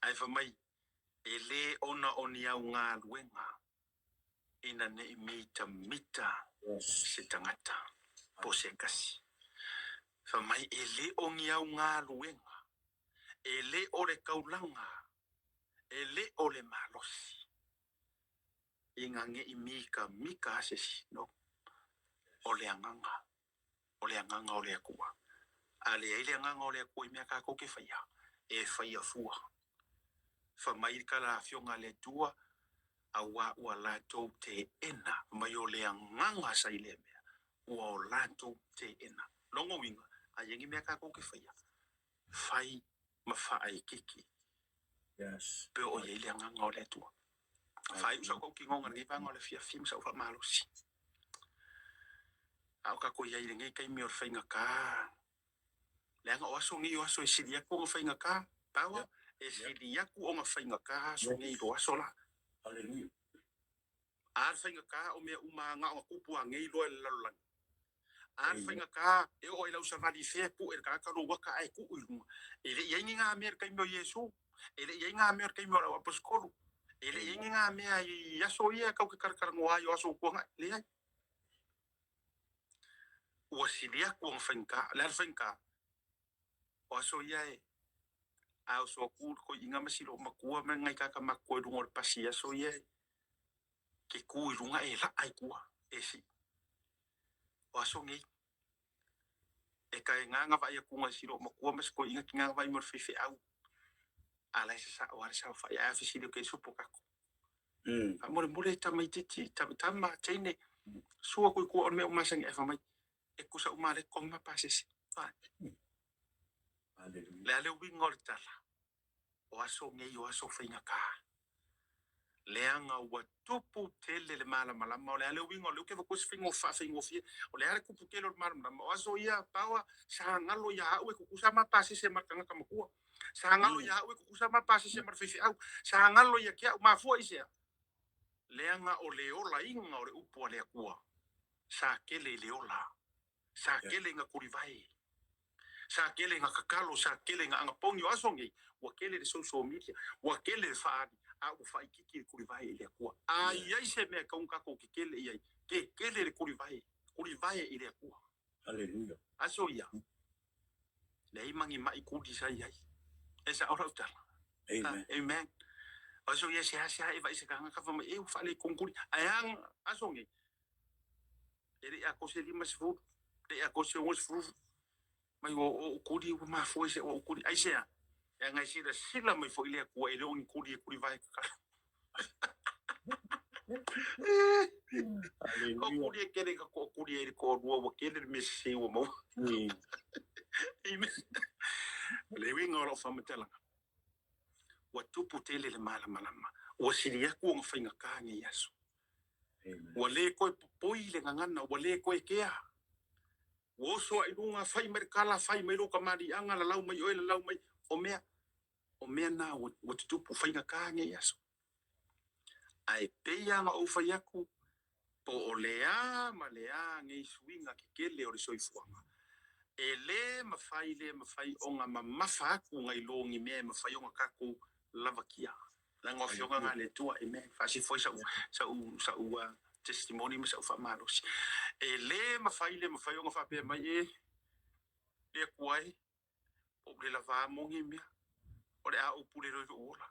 Ai fa mai e le ona oni au ngā luenga ina ne mita se tangata po se kasi. Fa mai e le oni au ngā luenga e le ore kaulanga e le ole malosi inga nge mika asesi no ole anganga ole akua ale ile anganga ole akua mea ka koke faya e faya fua fa mai kala fionga le tua awa ua lato te ena mai ole anganga sa ile mea ua lato te ena longo winga a yengi mea ka koke faya fai mafa ai kiki Yes. pe o ile anganga ole tua fai usa ko kingonga ngi panga ole fia fim sa fa malosi au ka ko ia ile ngai kai mi or fainga ka lenga o aso ngi o aso sidia ko fainga ka tawa e sidia ku o fainga ka so ngi do aso la Hallelujah. ar fainga ka o me uma nga o kupu ngai lo la la ar fainga ka e o ila usa vali fe pu e ka ro waka ai ku u ele ia nga mer kai mo yesu ele ia nga mer kai mo la paskolo ele ia nga me ai aso ia ka ka kar ngo ayo aso ko nga le ai o sidia ku fainga la fainga o aso ia e au so ku ko inga masilo makua me ngai ka makua du ngor pasia so ia ke ku runga e la ai ku e si o aso ngai e kai nga vai ku ngai silo makua mas ko inga kinga vai mor fe au ala sa o sa fa ya fi silo ke supo ka ko amore mole tamai titi tama tene suo ko ko on me masang e fa mai e ku sa umare ko ma pasesi Hallelujah. le ale wingol tala o aso ngai o aso fainga ka leanga ua tupu tele le mala malama o le ale wingo le ke ko sfingo fa fingo fi o le ale kupu kelo le mala malama o aso ia pawa sa ngalo ya au e ku sama pasi se markanga kamakua sa ngalo ya au e ku sama pasi se marfifi au sa ngalo ya kia ma fu isia leanga o le ola inga o le upu le akua sa kele le ola sa kele nga kurivai sa kele nga kakalo sa kele nga ngapongi o aso ngi wa kele le social media wa kele le faadi a u fai kiki kuri vai ile kwa ai ai se me ka un ka ko kele ai ke kele kuri vai ile kwa Hallelujah. aso ya le mangi mai ku di sai ai esa ora tala Amen. amen aso ya se hasa e vai se ka ka fa e u fale konkuri ayang aso ngi ele a ko se lima se fu de a ko se o fu mai o kuri o ma fu se o kuri ai se ya ngai sila mai fo ile kwa ile on kuri vai ka ko kuri kere ka ko kuri ko wo kere me se wo mo amen le wingo lo fa metela wa tupu tele le mala malama wa siria ku ngafinga ka ngi yaso wa le ko poi le ngana wa le ko kea wo so ai dunga fai merkala fai melo ka mari anga la lau mai o la lau mai o mea na wa tupu fai ka ngi yaso ai peia nga o fai aku po o lea ma lea ngai swinga ke kele o le soifuanga ele mafai onga mafa aku ngai longi me mafai onga kaku lavakia la ngofionga nga le tua eme fasi foi sa u testimony ma sa fa malos ele mafai onga fa pe mai e kuai o le lava mongi me o le a o pule ro ola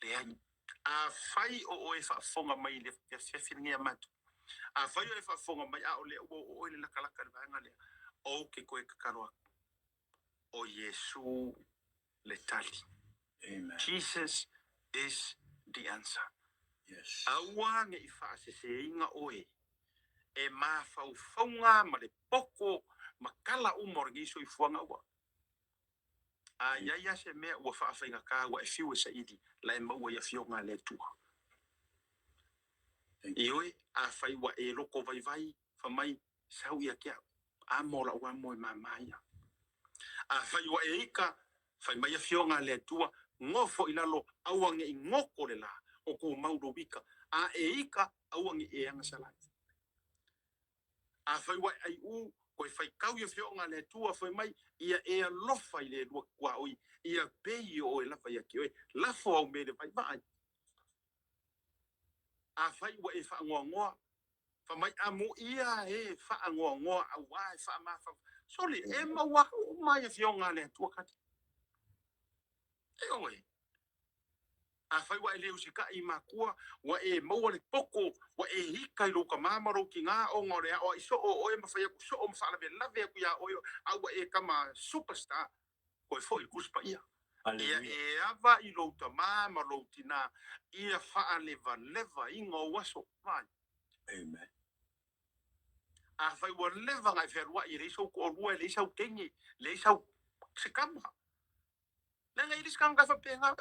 le a fai o e fa fonga mai le se fininga matu a fai o e fa fonga mai a o le o le lakalaka le vanga le o ke koe kakaroa o Yesu le tali. Amen. Jesus is the answer. Yes. Aua nge i whaase se inga oe e maa whauwhaunga ma le poko ma kala umor ngi so i fuanga ua. A iaia se mea ua whaawhainga ka ua e fiu e sa idi la e maua ia fionga le tua. I oe a whaiwa e loko vai whamai sau ia kia a mola ua moe mamaya. A whaiwa e ika whai mai a fionga le tua ngofo ilalo awange i ngoko le la o ko maudo wika a e ika awange e anga salai. A whaiwa ai koe whai kau ia whio ngā le tua whai mai, ia e alofa i le lua kua oi, ia pei o e lafa ia ki oi, lafo au me le vai vai. A whai wa e wha ngoa ngoa, wha mai amu ia e wha ngoa ngoa, a wai wha mafa. Soli, e maua o mai a whio ngā le tua kati. E oi. A whai wa e leo si ka i makua, wa e maua le poko, wa e hika i loka mamaro ki ngā o ngore, o i so o e mawhai aku, so o mawhalawe lave aku ia o au wa e kama superstar, ko e fo i kuspa ia. Ia e awa i louta mamaro tina, ia wha leva ingo waso, vai. Amen. A whai wa leva ngai wherua i reisau ko orua, leisau kengi, leisau se kama. Lenga i riskanga whapenga,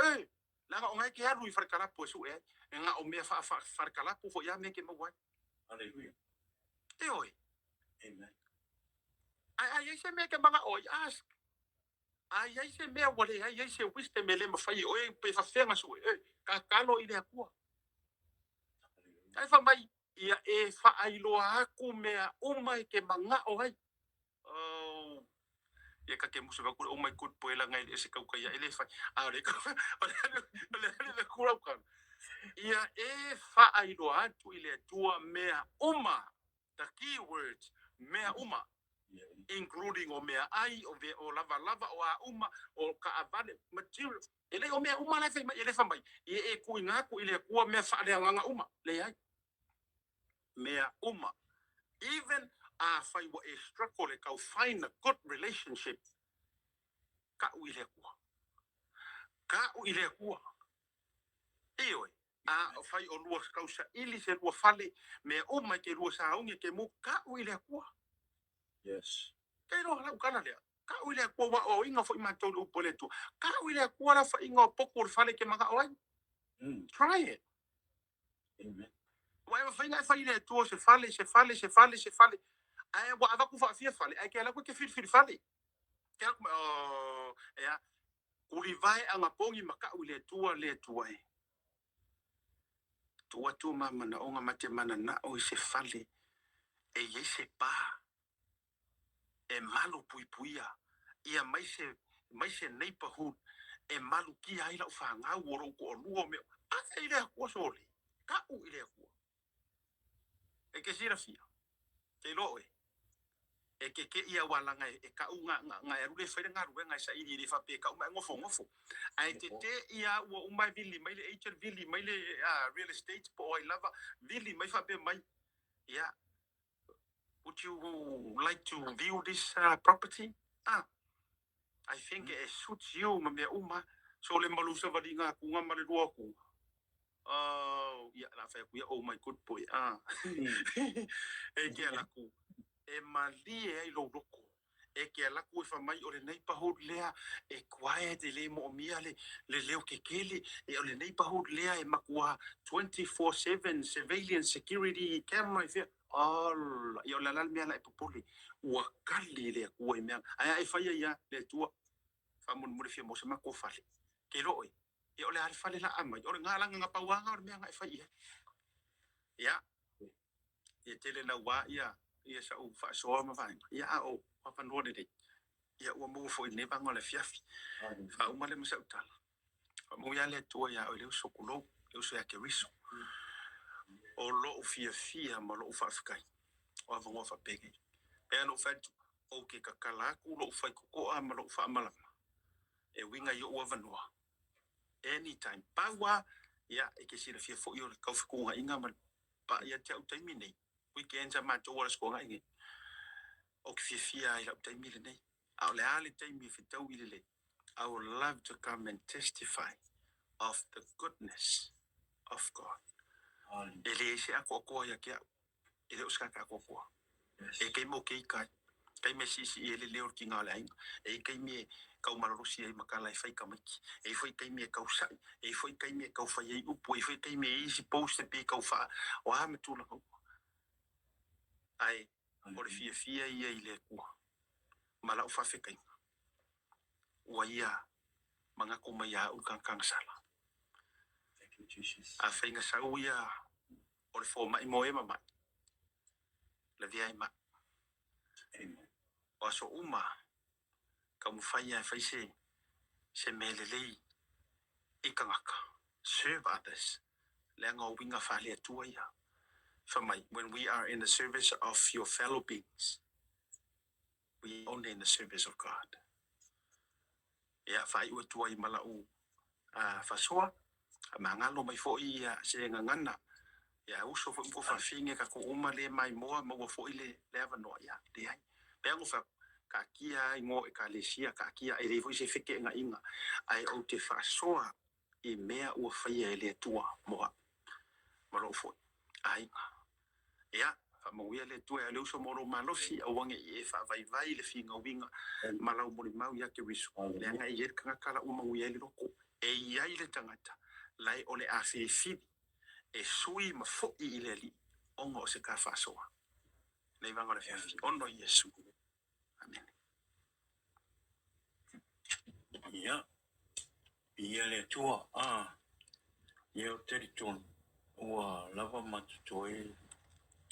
Langa o ngai ke haru i wharekalapu e su e nga o mea wharekalapu fo ia me ke mawai. Hallelujah. E oi. Amen. Ai se mea ke mga oi ask. Ai se mea wale, ai se wiste me le mawhai oi pe whawhenga su e. Ka kalo i le akua. Ai wha mai ia e whaailoa aku mea umai ke mga oi. Ia ka ke musu ka kura umai kut po ela ngai e se kau kai ele whai. Aore ka, ole kura kan. Ia e whaailoa atu i le tua mea uma. The key words, mea uma. Including o mea ai, o lava o a uma, o ka avale material. Ele o mea uma lai whai mai, ele whamai. Ia e kui ngaku i le kua mea whaalea nganga uma. Le ai. Mea uma. Even a whai wa e struggle le kau find a good relationship. Ka u i le kua. Ka u i le kua. Ioi. A whai o lua kausa ili se lua fale, mea uma ke lua sa haungi ke mu, ka u i le kua. Yes. Kei roha lau kana lea. Ka u i le kua wa o inga fo ima tau upo le tu. Ka u i le kua la wha inga o poko o fale ke maka oai. Try it. Amen. Wai wa whainga e whai le tu se fale. Ai wa avaku wha fia fale. Ai ke ala koe ke whiri fale. Ke ala koe, ea. Uri vai anga pongi maka u i le tua e. Tua tu mama na onga mate mana na o i se fale. E ye se pa. E malu puipuia. Ia mai se neighborhood. E malu ki ai lau whangau o roko o lua meo. Ate i lea kua soli. Ka u i lea kua. E ke sira fia. Ke loe. E ke ia walanga e ka u nga e rule whaire ngā rue ngai sa iri re whape ka u mai ngofo. Ai te ia ua umai vili mai le HR vili mai le real estate po ai lava vili mai whape mai. Yeah. Would you like to view this property? I think it suits you, ma mea uma. So le malusa wali ngā kunga ma le rua ku. Ia la whai kuia, oh my good boy. E kia laku. E mali e ai lo roko. E kia laku e whamai o le neighborhood lea. E quiet e le mo o mia le leo ke kele. E o le neighborhood lea e makua 24/7 surveillance security camera e fia. Alla, ia o le alal mea la e popole. Ua kali lea kua e mea. Ai e whaia ia le tua. Whamun mure fia mo se mako fale. Ke loi. Ia o le are fale la amai. O le ngā langa ngā pauanga o le mea ngai whaia. Ia. Ia tele na wā ia. Ia sa u whaasoa ma whainga. Ia o whapanua ne rei. Ia ua mua fo i nevango le fiafi. Wha umale masa utala. Wha mua ia le tua ia o leo sokulou. Leo so ia ke riso. O lo u fia ma lo u whaafikai. O avangoa whapege. Pea no whaitu. O ke kakalaku lo u whaikokoa ma lo u whaamalama. E winga i o avanua. Anytime. Paua. Ia e ke sira fia fo i o le kauwhikunga inga ma pa ia te au taimi nei. Weekends a mātou ora skoa ngai. O ke fia i lau taimi le nei. Au le ale taimi fitau i le. I would love to come and testify of the goodness of God. E le se a koa ia kia. E le uskaka a koa. E kei mo kei kai. Kei me sisi i le leo ki ngā le ainga. E kei me kau mararosi ai makala e whai kamaki. E whai kei me kau sai. E whai kei me kau whai ei upo. E whai kei me easy post e pe kau wha. O ha me tūla kau. Ai, o le fia ia i le kua. Ma lau whawhekai. Ua ia, manga kuma ia u kang sala. Thank you, Jesus. A whainga sau ia, o le fō mai mo e mamai. Le via i ma. Amen. o so uma ka mu fai ai fai se melelei ikangaka serve others lenga winga fale tuaya when we are in the service of your fellow beings we are only in the service of God ya fai u tuai malau fasoa mangalo mai fo ia se ngana ya uso fo ko fa finge ka ko uma le mai moa mo fo ile leva no ya de ai pe fa ka kia ngo e ka lesia ka kia e revo se feke nga inga ai o te fa soa e mea o fa ia le tua moa maro fo ai ya fa mo ia le tua le uso moro malosi o wange e fa vai le finga winga malau mo mau ya ke wisu le nga e ka kala uma ia le ko e ia ile tangata lai ole a fi e sui ma fo I le li ongo se ka fa soa nei vanga le fiafi ono Yesu amen ya ia le tua ia o teriton ua lava matutoi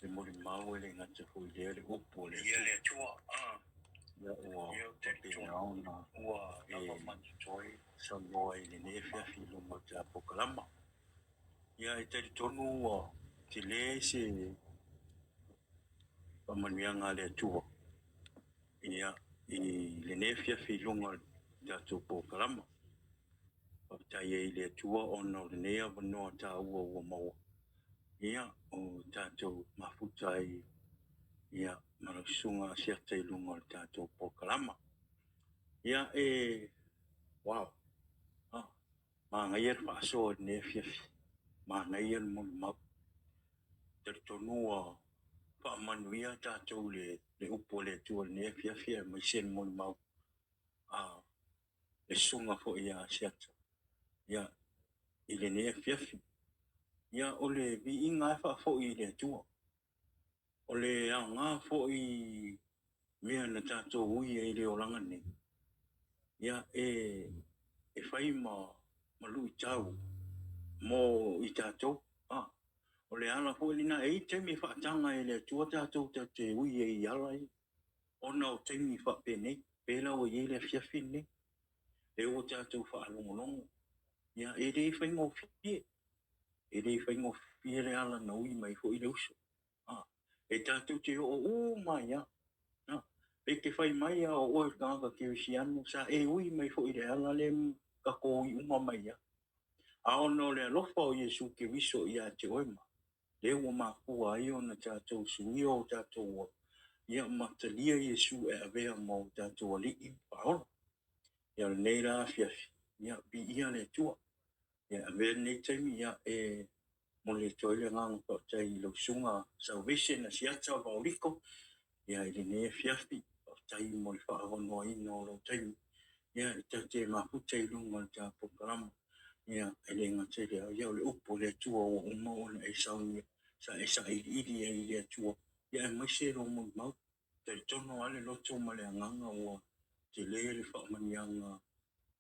le mori mau le ngata hui le upo le ia le tua ia ua ia o teriton ua lava matutoi sa moa I le nefia filo mo te apokalama ia e teriton ua te le se pamanuianga le tua ia I le nefia filo mo te apokalama tai e le tua ona o nea vanoa ta ua maua. Ia o tātou mafuta ia marasunga siata I lunga o tātou pokalama. Ia wow. Ma ngai er whaaso o ne fiafi. Ma ngai er mon mau. Teritonua whaamanuia tātou le upo le tua ne fiafi mai sen mon mau. Le sunga fo ia siata. Ia I ne fiafi. Ia ole vi inga fa fo I le tua. Ole a ngā fo I mea na tātou ui e le oranga ne. Ia e whai ma lui tau mo I tātou. Ole ana fo lina e te mi whaatanga e le tua tātou te ui e I alai. Ona o te mi whapene. Pela o I le fiafi ne. E o tātou whaalongolongo. Ia e rei whai ngō fie. E rei whai ngō fie le ala na ui mai fo I le uso. E tātou te o mai ia. E ke whai mai a o oe kānga ke usi anu. Sa e ui mai fo I le ala le ka ko I uma mai ia. A ono le alofa o Yesu ke wiso ia te oema. Le ua makua I ona tātou sui o tātou ia matalia Yesu e avea mo tātou ali I paola. Ia nei la fiafi. Ia bi ia le tua. Ia avea nei taimi ia mo le toile ngang pa tai lo sunga salvation na siata o liko. Ia I ne fiafi. Tai mo le whaavonoa ino lo taimi. Ia te maputa I lunga te apokalama. Ia le ngatele ia le upo le tua o umaona e saunga. Sa ili e le tua. Ia mai se lo mo mau. Te tono ale loto ma le anganga o te le whaamanianga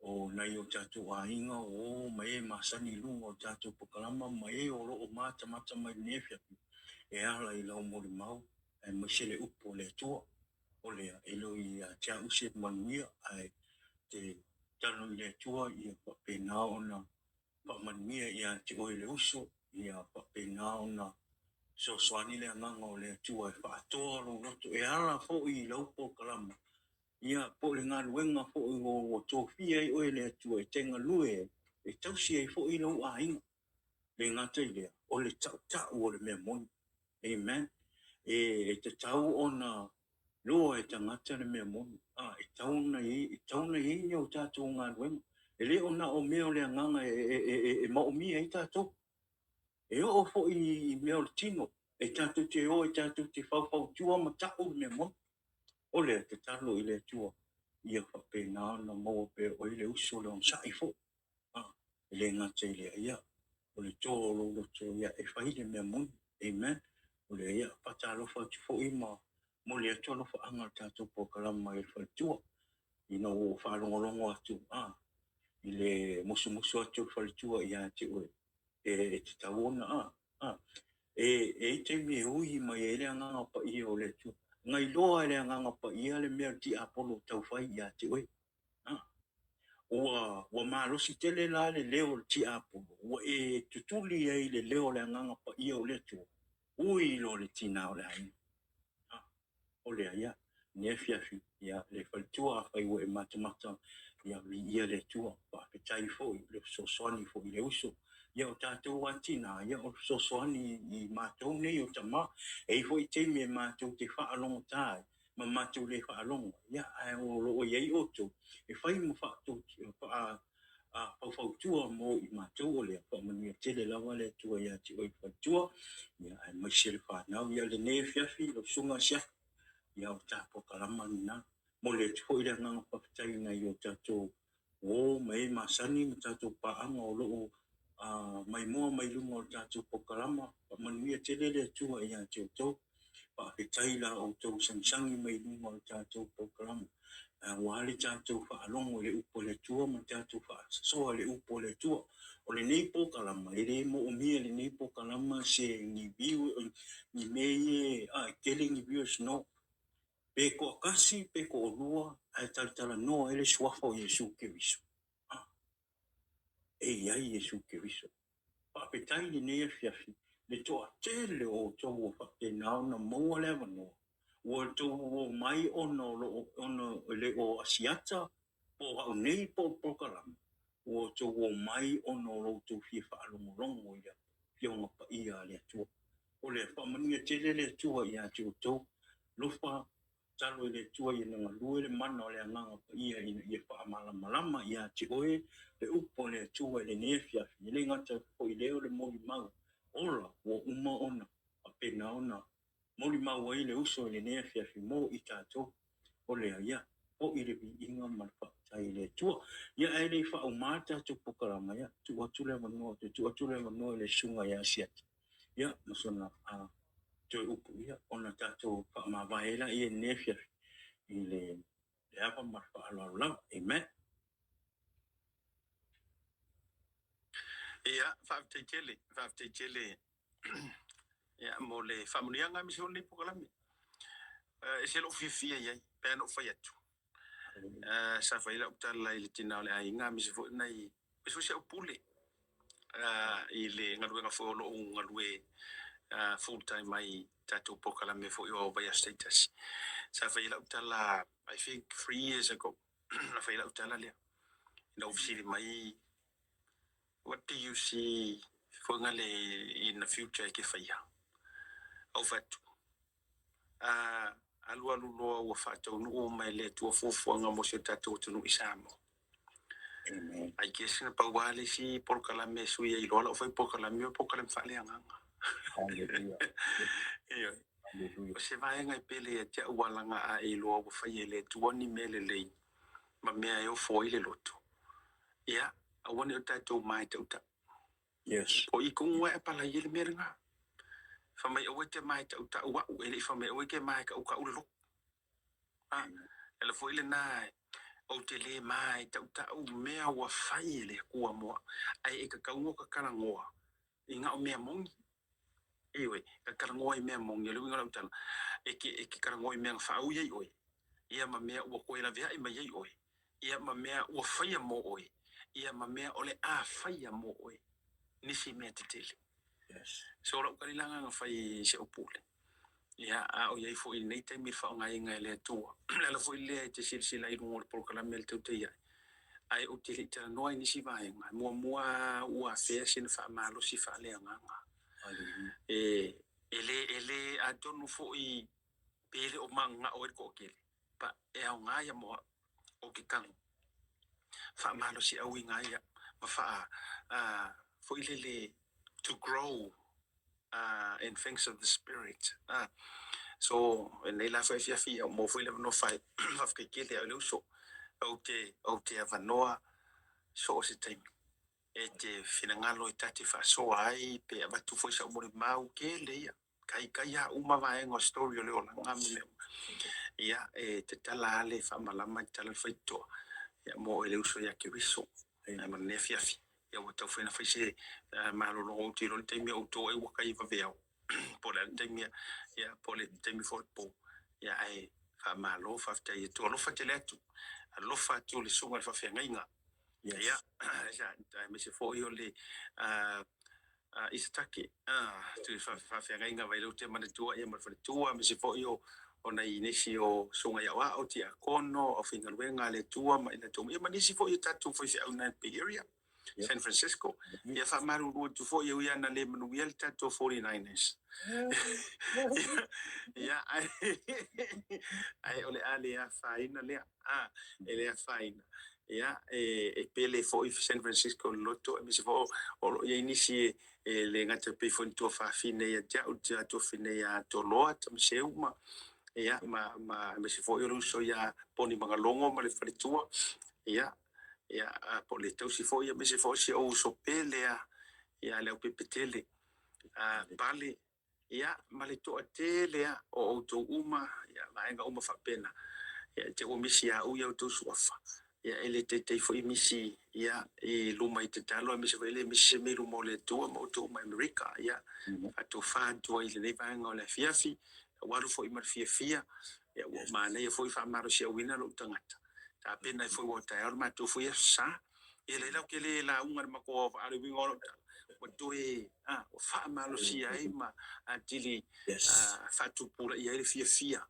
o nai o tātou ainga o mai masani lunga o tātou pokalama mai o lo o mata mai nefiapi. E ala I lau mo le mau. E mai se le upo le tua. O lea e lo I tia use manuia ai te tano I le tua I a whapena o na whamanuia I a te oe le uso I a whapena o na so swani le anganga o le tua e whaatoa lo roto e ala fo I lau po kalama I a po le ngā luenga fo I o tōwhia I oe le tua e tenga lue e tausi e fo I lau a inga le ngata I lea o le tau o le mea moni amen e te tau o na loa e tangata le mea moni. E tauna I ni o tātou ngā ruenga. E le ona o mea o le anganga e maomia I tātou. E o fo I mea o le tino. E tātou te o, e tātou te whau tua ma tāou le mea moni. O le te talo I le tua. Ia whapena na maua pe o I le uso le on sai fo. E le ngata I le ia. O le tōro lo to ia e whai le mea moni. Amen. O le ia patalofa tu fo I ma. Mo le atolo fa anga tātou pokalama I le tua. I no o whaalongolongo atu. I le musu atu tua I a te oe. E te tauona. E te me ui mai e le anganga pa I o le tua. ngai loa le nganga pa ia le mea ti apolo tau fai ia te oe. Ua malosi tele la le leo ti apolo. Ua e tutuli ai le leo le nganga pa ia o le tu. Ui lo le tina o le haina. O le aia, ne fiafi, ia le faltua fai ua e matamata, ia ia le tua, pa pe tai fo, le sosoni fo i le uso. Ia o tātou atina, ia o sosoni i mātou nei o tama, e fo i teimi e mātou te whaalongo tāi, ma mātou le whaalongo. Ia o lo o iei oto, e whai mo whaatou, pau mo i mātou o le, pa manuia tele lawa le tua ia ti oi whautua, ia ai mai sere whanau, ia le ne fiafi, lo sunga siak, ia o tāpo kalama nina, mo le tuho i le nganga whakatai ngai o tātou, o mai masani ma tātou paanga o loo, mai moa mai lunga o tātou pokalama, pa manuia tele le tua ia te o tau, pa ke taila o tau sansangi mai lunga o tātou pokalama. Wale tātou whaalongo le upo le tua, ma tātou whaasoa le upo le tua, o le nei pokalama, e le mo o mia le nei pokalama se ni biu, ni meye, kele ni biu snow, pe ko kasi pe ko lua ai tala no ele swafa o Yesu Kristo e ai Yesu Kristo pa pe tai ni ne fiafi le to tele o to o fa te na na mo le no o to o mai ono le o asiata po ha nei po kalam o to o mai ono lo to fi fa lo longo ya fionga pa ia le to o le fa mani tele le to ia to lo fa talo le tua i nga lue le mana o le anganga pa ia i wha malama ia te oe le upo le tua i le nefia i le ngata po i leo le mori mau ora o uma ona a pena ona mori mau ai le uso i le nefia mo i tato o le ia o i le inga malpa tai le tua ia ai le wha o mata tu pukarama ia tu atu le manoa tu atu le manoa le sunga ia siat ia masona to upu ia ona tato pa mavaela i nefia i le apa marfa ala amen ia fa tele ia mo le familia nga misio le pokalami e se lo fifia ia pe no fa yatu sa fa ila utala ile tina le ai nga misio nai misio se upule i le ngalu nga fo lo ngalu full time mai tatu pokalami fo yo via status sa fa ila utala I think 3 years ago na fa ila utala le no ofisi mai what do you see for ngale in the future ke fa ya au fatu alu loa ua whātau nuu mai le tua fuafuanga mo se tātou tunu isamo. Ai kia sina pauwale si porkalame sui ai loa lau fai porkalame o porkalame whale anganga. O se vaenga i pele e tia ualanga a e loa ua fai e le tua ni mele lei ma mea e o foi le loto. Ia, awane o tātou mai tauta. Yes. Po i kungua e pala i le merenga. Famai oe te mai ta uta ua u ele famai oe ke mai ka uka ulo. Ele foi le nai o te le mai ta uta u mea ua fai ele kua moa. Ai e ka kaungo ka karangoa. I ngā o mea mongi. Ewe, ka karangoa i mea mongi. Ele winga la utala. E ke karangoa i mea whau iei oe. Ia ma mea ua koe la vea i ma iei oe. Ia ma mea ua fai mo oe. Ia ma mea ole a fai mo oe. Nisi mea te tele. Yes. So la ukalilanga nga fai se opule. Ia a o iei fo i nei te mir whao ngai ngai le tua. Lala fo i lea te sirsila i rungo le porkala mel tau te iai. Ai o te li tala noa i nisi vai ngai. Mua ua fea sina wha malo si wha lea nganga. Ele a donu fo i pele o manga o erko kele. Pa e au ngai a moa o ke kangu. Wha malo si au i ngai a. Ma wha fo i lele to grow in things of the spirit. So nei la fa fia mo foi le no fai fa ke ke le so o te avanoa so se time e te finangalo i tati fa so ai pe ava tu foi sa mo mau ke le ia kai ya uma va en story le ona ngam ia e te tala le fa malama tala faito ya mo ele uso ya ke wiso ai ma ne fia ya o te foi na foi se malo lo ti lo te mi auto e wa kai va veo por el temia ya por el temi for po ia ai fa malo fa tai to lo fa tele tu lo fa tu le sunga fa fe ngainga ia sa me se fo yo le isatake tu fa fe ngainga vai lo te mana tua ia ma fa tua me se fo yo ona inisi o sunga ya wa o tia kono o finga wenga le tua ma ina tu ia ma nisi fo yo tatu fo se au na area San Francisco ia fa maru tu fo yo ia na le manu ia tatu 49ers ia ai ole ale a faina le ele a faina ia pele fo San Francisco loto me se fo o ia inisi le ngata pe fo tu fa fine ia ja o ja tu fine ia to loa tam se uma ia ma me se fo yo so ia poni manga longo ma le fritua ia po le tau si fo ia me se fo si o so pele ia le pepetele pale ia ma le to atele o to uma ia vaenga uma fa pena ia te o misi a u ia to suafa ia ele te fo misi ia luma i te talo me se vele misi me lu mo le to mo to ma America ia ato fa to ile le vaenga o le fiafi waru fo i mar fia ia o mana ia fo i fa maro si wina lo tangata ta pena fo o ta ar ma to fo ia sa ele la ke le la unga ma ko ari wingo o to o fa malo si ai ma atili fa tu pura ia le fia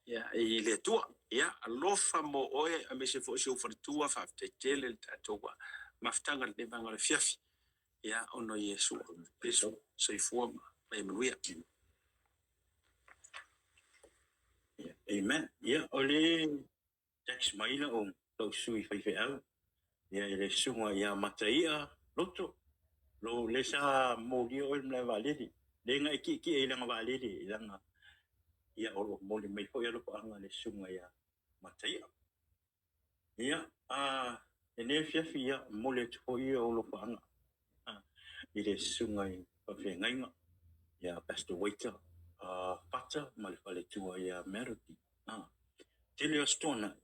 ia le tua ia alofa mo oe a me se fo se o tua fa te tele to maftanga le banga le fiafi ia ono Yesu peso sei forma mai manuia Amen. Ya, oleh teks maila om tau sui fai au. Ya, ele sunga ya mataia loto. Lo lesa mo dia ol mla validi. Le ngai ki e langa validi langa. Ya olo mo le mai fo ya lo anga le sunga ya mataia. Ya, ene fia mo le tfo ya olo anga. Ile sunga fa fe ngai ya Pastor Waiter. Pata malifale tua ya Merity. Tele o stona,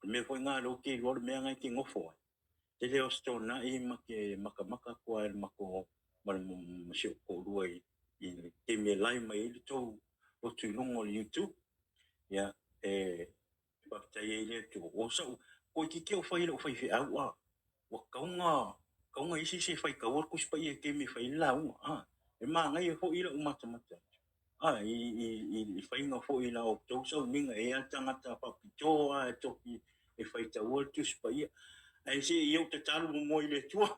me foi ngā lo ke lor mea ngai ki ngofo. Tele o stona I maka kua mako masio ko ruai I te me lai mai I tō o tu longo YouTube. Ya, whaktai e le tō o sau. Ko ki ke o whai lo whai au a. Wa kaunga isi se whai kaua kuspa I ke me whai lau. E mā ngai e ho ila umatamata. I whainga fo I la o tau sau minga e atangata papitoa e toki e whaita ua tus pa ia. Ai se I au te taru mo I le tua.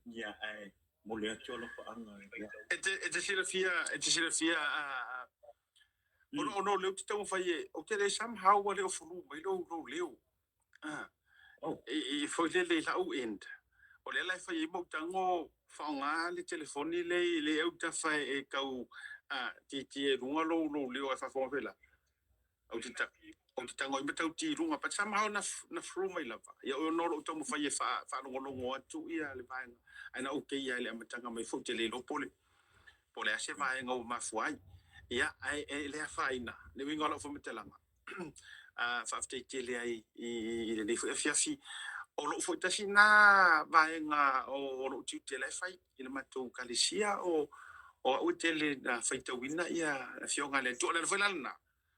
Ia ai, mo le atua lo pa anga. e te sila fia ono leo te tau whai e o te le somehow wa leo furu mai lo leo I foi le lau end o le lai whai e mo tango whaonga le telefoni le au ta whai e kau ti e runga lo leo a whawhonga whela au te tango I matau ti runga but somehow na furu mai lava ia o noro tau mo whai e whaongo atu ia le vaenga aina okay ia le amatanga mai fo te le lo pole ase vaenga o mafuai ia ai le faina le winga lo fo metelanga whaafte te le ai I le nefu e fiafi o lo fo tasi na vaenga o lo tiu te le fai I le matou kalisia o te le na faita wina ia fionga le to le fo lana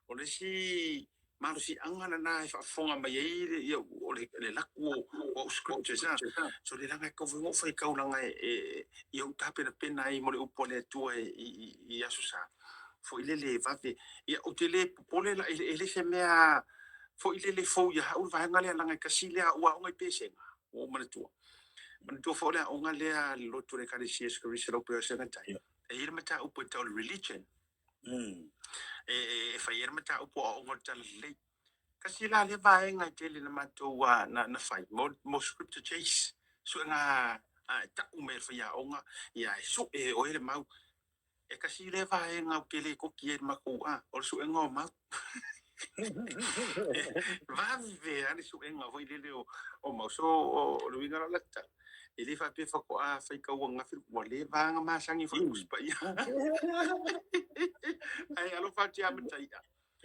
o le si malo si angana na e whaafonga mai ia o le laku o scriptures so le langa ko fo fai kaulanga I au tapena pena I mo le upo le tua I asusa fo ile le vave ia o te le pole la ele se mea fo ile le fo ia au vaenga le langa kasile ua o ngai pesenga o manatua fo le o ngale lo to le kalisia scripture lo pe senga tai e ile mata upo tau religion e fai mata upo o ngota le kasila le vaenga te le na matua na fai mo scripture chase so nga ta umer fai a onga ia so o ele mau e kasi le vaenga o kele ko ki e makua o su engo ma vave ani su enga voi le o mau so o le winga la ta ele fa pe fa ko fai ka wanga fi wa le vanga ma sangi fo uspa ia ai alo fa ti amtai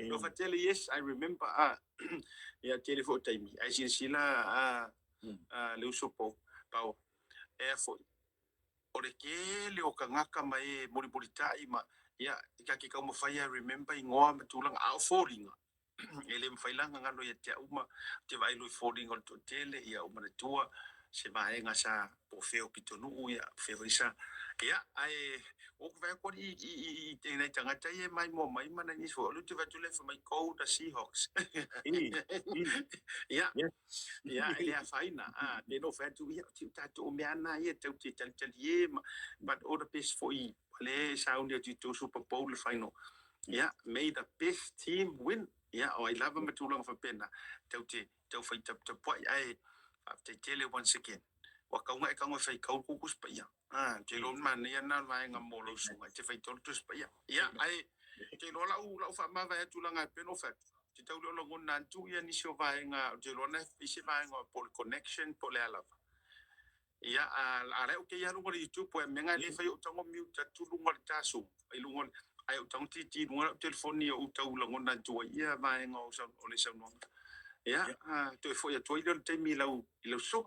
no fa tele yes I remember ia telefone time ai sila le usopo pau e fo o le ke le o kangaka mai moripolitai ma ia ka ke ka mo fai remember ingoa matulang a falling ele mfailanga ngalo ya te uma te vai lui falling on to tele ia uma tua se vai nga sa po feo pitonu ia feo isa ia ai o vai ko i te nei tanga tai mai mo mai mana ni fo lu te va tu le fa mai ko da Seahawks ia ia ele a faina they no fa tu ia ti ta tu me ana ia te ti tal tal ye but all the best for i le sound ya tu Super Bowl final yeah may the best team win yeah I love him too long for pena tau fai tap pai ai te tele once again wa ka ngai ka ngai fai ka ku kus pa ya te lo man ya na vai nga mo lo su te fai tol tus pa ya yeah ai te lo la fa ma vai tu la nga peno fa te tau lo ngon nan tu ya ni so vai nga te lo na isi vai nga por connection por le ala ya ala o ke ya lo ngori YouTube po me nga le fai o tango mute tu lu ngori ta su ai lu ngori ai o tang ti ngora telefoni o tau la ngona tua ia vai ngo sa o le sa no ya to fo ya to ile te mi lau so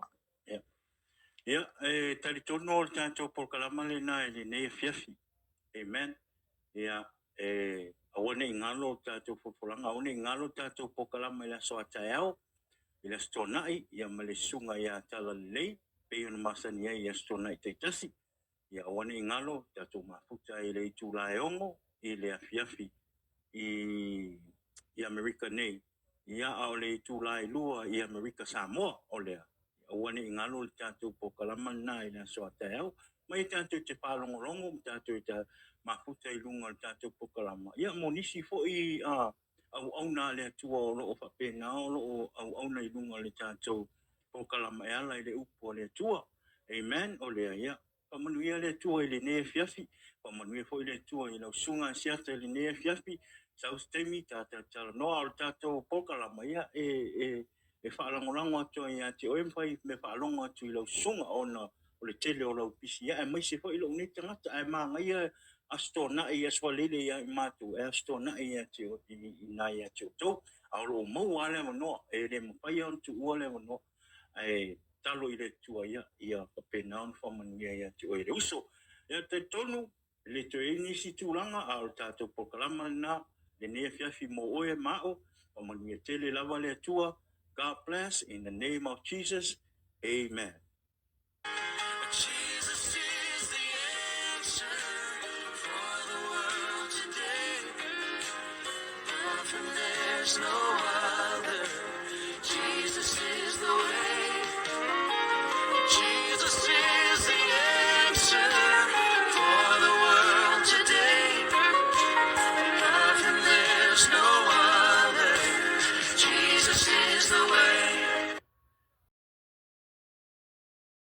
ya tali tono tanto por kalama le na le ne fiafi amen ya awone ngalo tanto por polanga awone ngalo tanto por kalama la so atao ila stonai ya male sunga ya tala le pe una masania ya stonai te tasi ya awone ngalo tanto mafuta ile tula ongo ile afiafi i Amerika nei ia ole tulai lua i Amerika Samoa ole wane ngalo tanto po kalama nai na so atao mai tanto te palongolongo tanto te mafuta i lunga tanto po kalama ia monisi fo i au na le tua o fa pena o au na i lunga le tanto po kalama ala le upo le tua amen ole ia pamanuia le tua ile ne fiafi pamanuia fo ile tua i lo sunga siata ile ne fiafi sau stemi tata no al tato pokalama ia e whaalangolango atu ia te oe mwhai me whaalongo atu i lau sunga ona o le tele o lau pisi ia e maise fo i lau ne tangata e maa ngai asto na i aswalele ia i matu e asto na i ate o i nai ate o tau aolo o mau ale manoa e le mwhai on tu uale manoa e talo i le tua ia kapena on whamania ia te oe le uso ia te tonu le to e nisi tūranga a o tato pokalama na le ne fiafi mo oe mao o mania tele lava le atua. God bless in the name of Jesus. Amen. Jesus is the answer for the world today. Nothing, there's no other. Jesus is the way. Jesus is the answer for the world today. Nothing, there's no other. Jesus is the way.